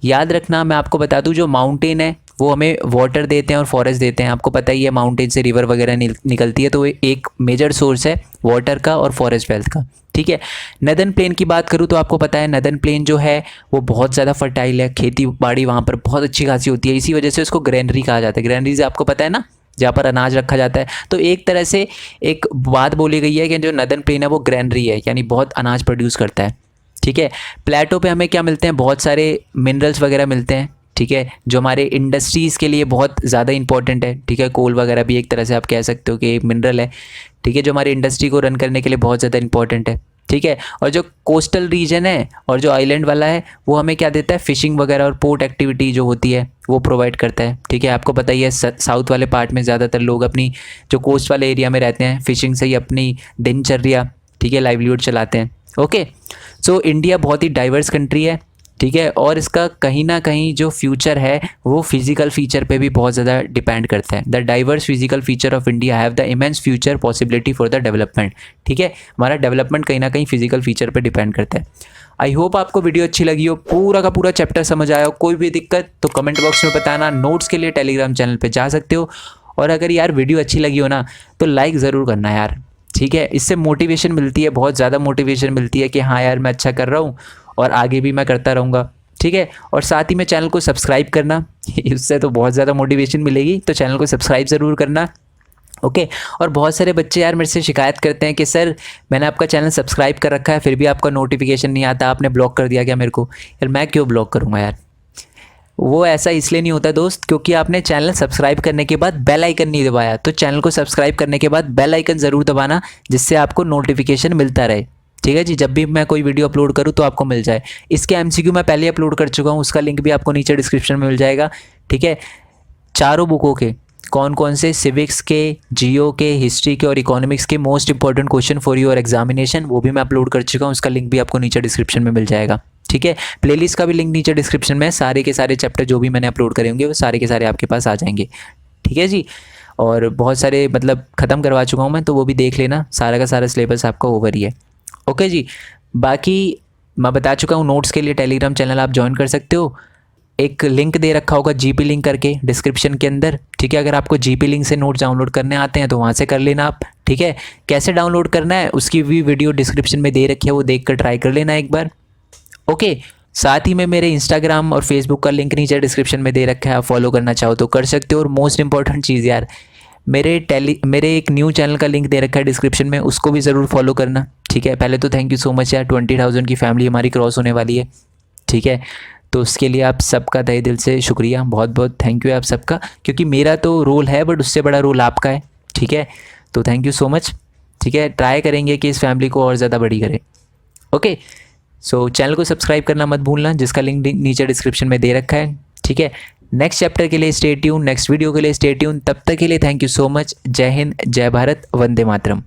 याद रखना, मैं आपको बता दूं, जो माउंटेन है वो हमें वाटर देते हैं और फॉरेस्ट देते हैं, आपको पता ही है, माउंटेन से रिवर वगैरह निकलती है, तो एक मेजर सोर्स है वाटर का और फॉरेस्ट वेल्थ का, ठीक है। नदर्न प्लेन की बात करूँ तो आपको पता है नदर्न प्लेन जो है वो बहुत ज़्यादा फर्टाइल है, खेती बाड़ी वहाँ पर बहुत अच्छी खासी होती है, इसी वजह से उसको ग्रैनरी कहा जाता है। ग्रैनरी से आपको पता है ना, जहाँ पर अनाज रखा जाता है, तो एक तरह से एक बात बोली गई है कि जो नदर्न प्लेन है वो ग्रैनरी है, यानी बहुत अनाज प्रोड्यूस करता है, ठीक है। प्लेटो पे हमें क्या मिलते हैं, बहुत सारे मिनरल्स वगैरह मिलते हैं, ठीक है, जो हमारे इंडस्ट्रीज़ के लिए बहुत ज़्यादा इंपॉर्टेंट है, ठीक है। कोल वगैरह भी एक तरह से आप कह सकते हो कि एक मिनरल है, ठीक है, जो हमारी इंडस्ट्री को रन करने के लिए बहुत ज़्यादा इंपॉर्टेंट है, ठीक है। और जो कोस्टल रीजन है और जो आइलैंड वाला है वो हमें क्या देता है, फिशिंग वगैरह और पोर्ट एक्टिविटी जो होती है वो प्रोवाइड करता है, ठीक है। आपको पता ही है साउथ वाले पार्ट में ज़्यादातर लोग अपनी जो कोस्ट वाले एरिया में रहते हैं, फिशिंग से ही अपनी दिनचर्या, ठीक है, लाइवलीहुड चलाते हैं, ओके। सो इंडिया बहुत ही डाइवर्स कंट्री है, ठीक है, और इसका कहीं ना कहीं जो फ्यूचर है वो फिजिकल फीचर पे भी बहुत ज़्यादा डिपेंड करता है। The diverse physical feature of India have the immense future possibility for the development, ठीक है। हमारा डेवलपमेंट कहीं ना कहीं फिजिकल फीचर पे डिपेंड करता है। आई होप आपको वीडियो अच्छी लगी हो, पूरा का पूरा चैप्टर समझ आया हो। कोई भी दिक्कत तो कमेंट बॉक्स में बताना, नोट्स के लिए टेलीग्राम चैनल पर जा सकते हो। और अगर यार वीडियो अच्छी लगी हो ना तो लाइक ज़रूर करना यार, ठीक है, इससे मोटिवेशन मिलती है, बहुत ज़्यादा मोटिवेशन मिलती है कि हाँ यार मैं अच्छा कर रहा हूँ और आगे भी मैं करता रहूँगा, ठीक है। और साथ ही में चैनल को सब्सक्राइब करना, इससे तो बहुत ज़्यादा मोटिवेशन मिलेगी, तो चैनल को सब्सक्राइब ज़रूर करना। ओके। और बहुत सारे बच्चे यार मेरे से शिकायत करते हैं कि सर मैंने आपका चैनल सब्सक्राइब कर रखा है फिर भी आपका नोटिफिकेशन नहीं आता, आपने ब्लॉक कर दिया क्या मेरे को? यार मैं क्यों ब्लॉक करूँगा यार? वो ऐसा इसलिए नहीं होता दोस्त, क्योंकि आपने चैनल सब्सक्राइब करने के बाद बेल आइकन नहीं दबाया। तो चैनल को सब्सक्राइब करने के बाद बेल आइकन ज़रूर दबाना, जिससे आपको नोटिफिकेशन मिलता रहे, ठीक है जी। जब भी मैं कोई वीडियो अपलोड करूँ तो आपको मिल जाए। इसके एमसीक्यू मैं पहले अपलोड कर चुका हूँ, उसका लिंक भी आपको नीचे डिस्क्रिप्शन में मिल जाएगा, ठीक है। चारों बुकों के कौन कौन से, सिविक्स के, जियो के, हिस्ट्री के और इकोनॉमिक्स के most important question for your examination, वो भी मैं अपलोड कर चुका हूँ, उसका लिंक भी आपको नीचे डिस्क्रिप्शन में मिल जाएगा, ठीक है। प्लेलिस्ट का भी लिंक नीचे डिस्क्रिप्शन में है, सारे के सारे चैप्टर जो भी मैंने अपलोड करे होंगे वो सारे के सारे आपके पास आ जाएंगे, ठीक है जी। और बहुत सारे मतलब ख़त्म करवा चुका हूँ मैं, तो वो भी देख लेना, सारा का सारा सिलेबस आपका ओवर ही है, ओके जी। बाकी मैं बता चुका हूँ, नोट्स के लिए टेलीग्राम चैनल आप ज्वाइन कर सकते हो, एक लिंक दे रखा होगा जीपी लिंक करके डिस्क्रिप्शन के अंदर, ठीक है। अगर आपको जीपी लिंक से नोट्स डाउनलोड करने आते हैं तो वहाँ से कर लेना आप, ठीक है। कैसे डाउनलोड करना है उसकी भी वीडियो डिस्क्रिप्शन में दे रखी है, वो देख कर ट्राई कर लेना एक बार, ओके। साथ ही में मेरे इंस्टाग्राम और फेसबुक का लिंक नीचे डिस्क्रिप्शन में दे रखा है, आप फॉलो करना चाहो तो कर सकते हो। और मोस्ट इंपॉर्टेंट चीज़ यार, मेरे एक न्यू चैनल का लिंक दे रखा है डिस्क्रिप्शन में, उसको भी ज़रूर फॉलो करना, ठीक है। पहले तो थैंक यू सो मच यार, 20,000 की फैमिली हमारी क्रॉस होने वाली है, ठीक है। तो उसके लिए आप सबका तहे दिल से शुक्रिया, बहुत बहुत थैंक यू आप सबका, क्योंकि मेरा तो रोल है बट उससे बड़ा रोल आपका है, ठीक है। तो थैंक यू सो मच, ठीक है। ट्राई करेंगे कि इस फैमिली को और ज़्यादा बड़ी करें, ओके। सो चैनल को सब्सक्राइब करना मत भूलना, जिसका लिंक नीचे डिस्क्रिप्शन में दे रखा है, ठीक है। नेक्स्ट चैप्टर के लिए स्टे ट्यून, नेक्स्ट वीडियो के लिए स्टे ट्यून, तब तक के लिए थैंक यू सो मच। जय हिंद, जय भारत, वंदे मातरम।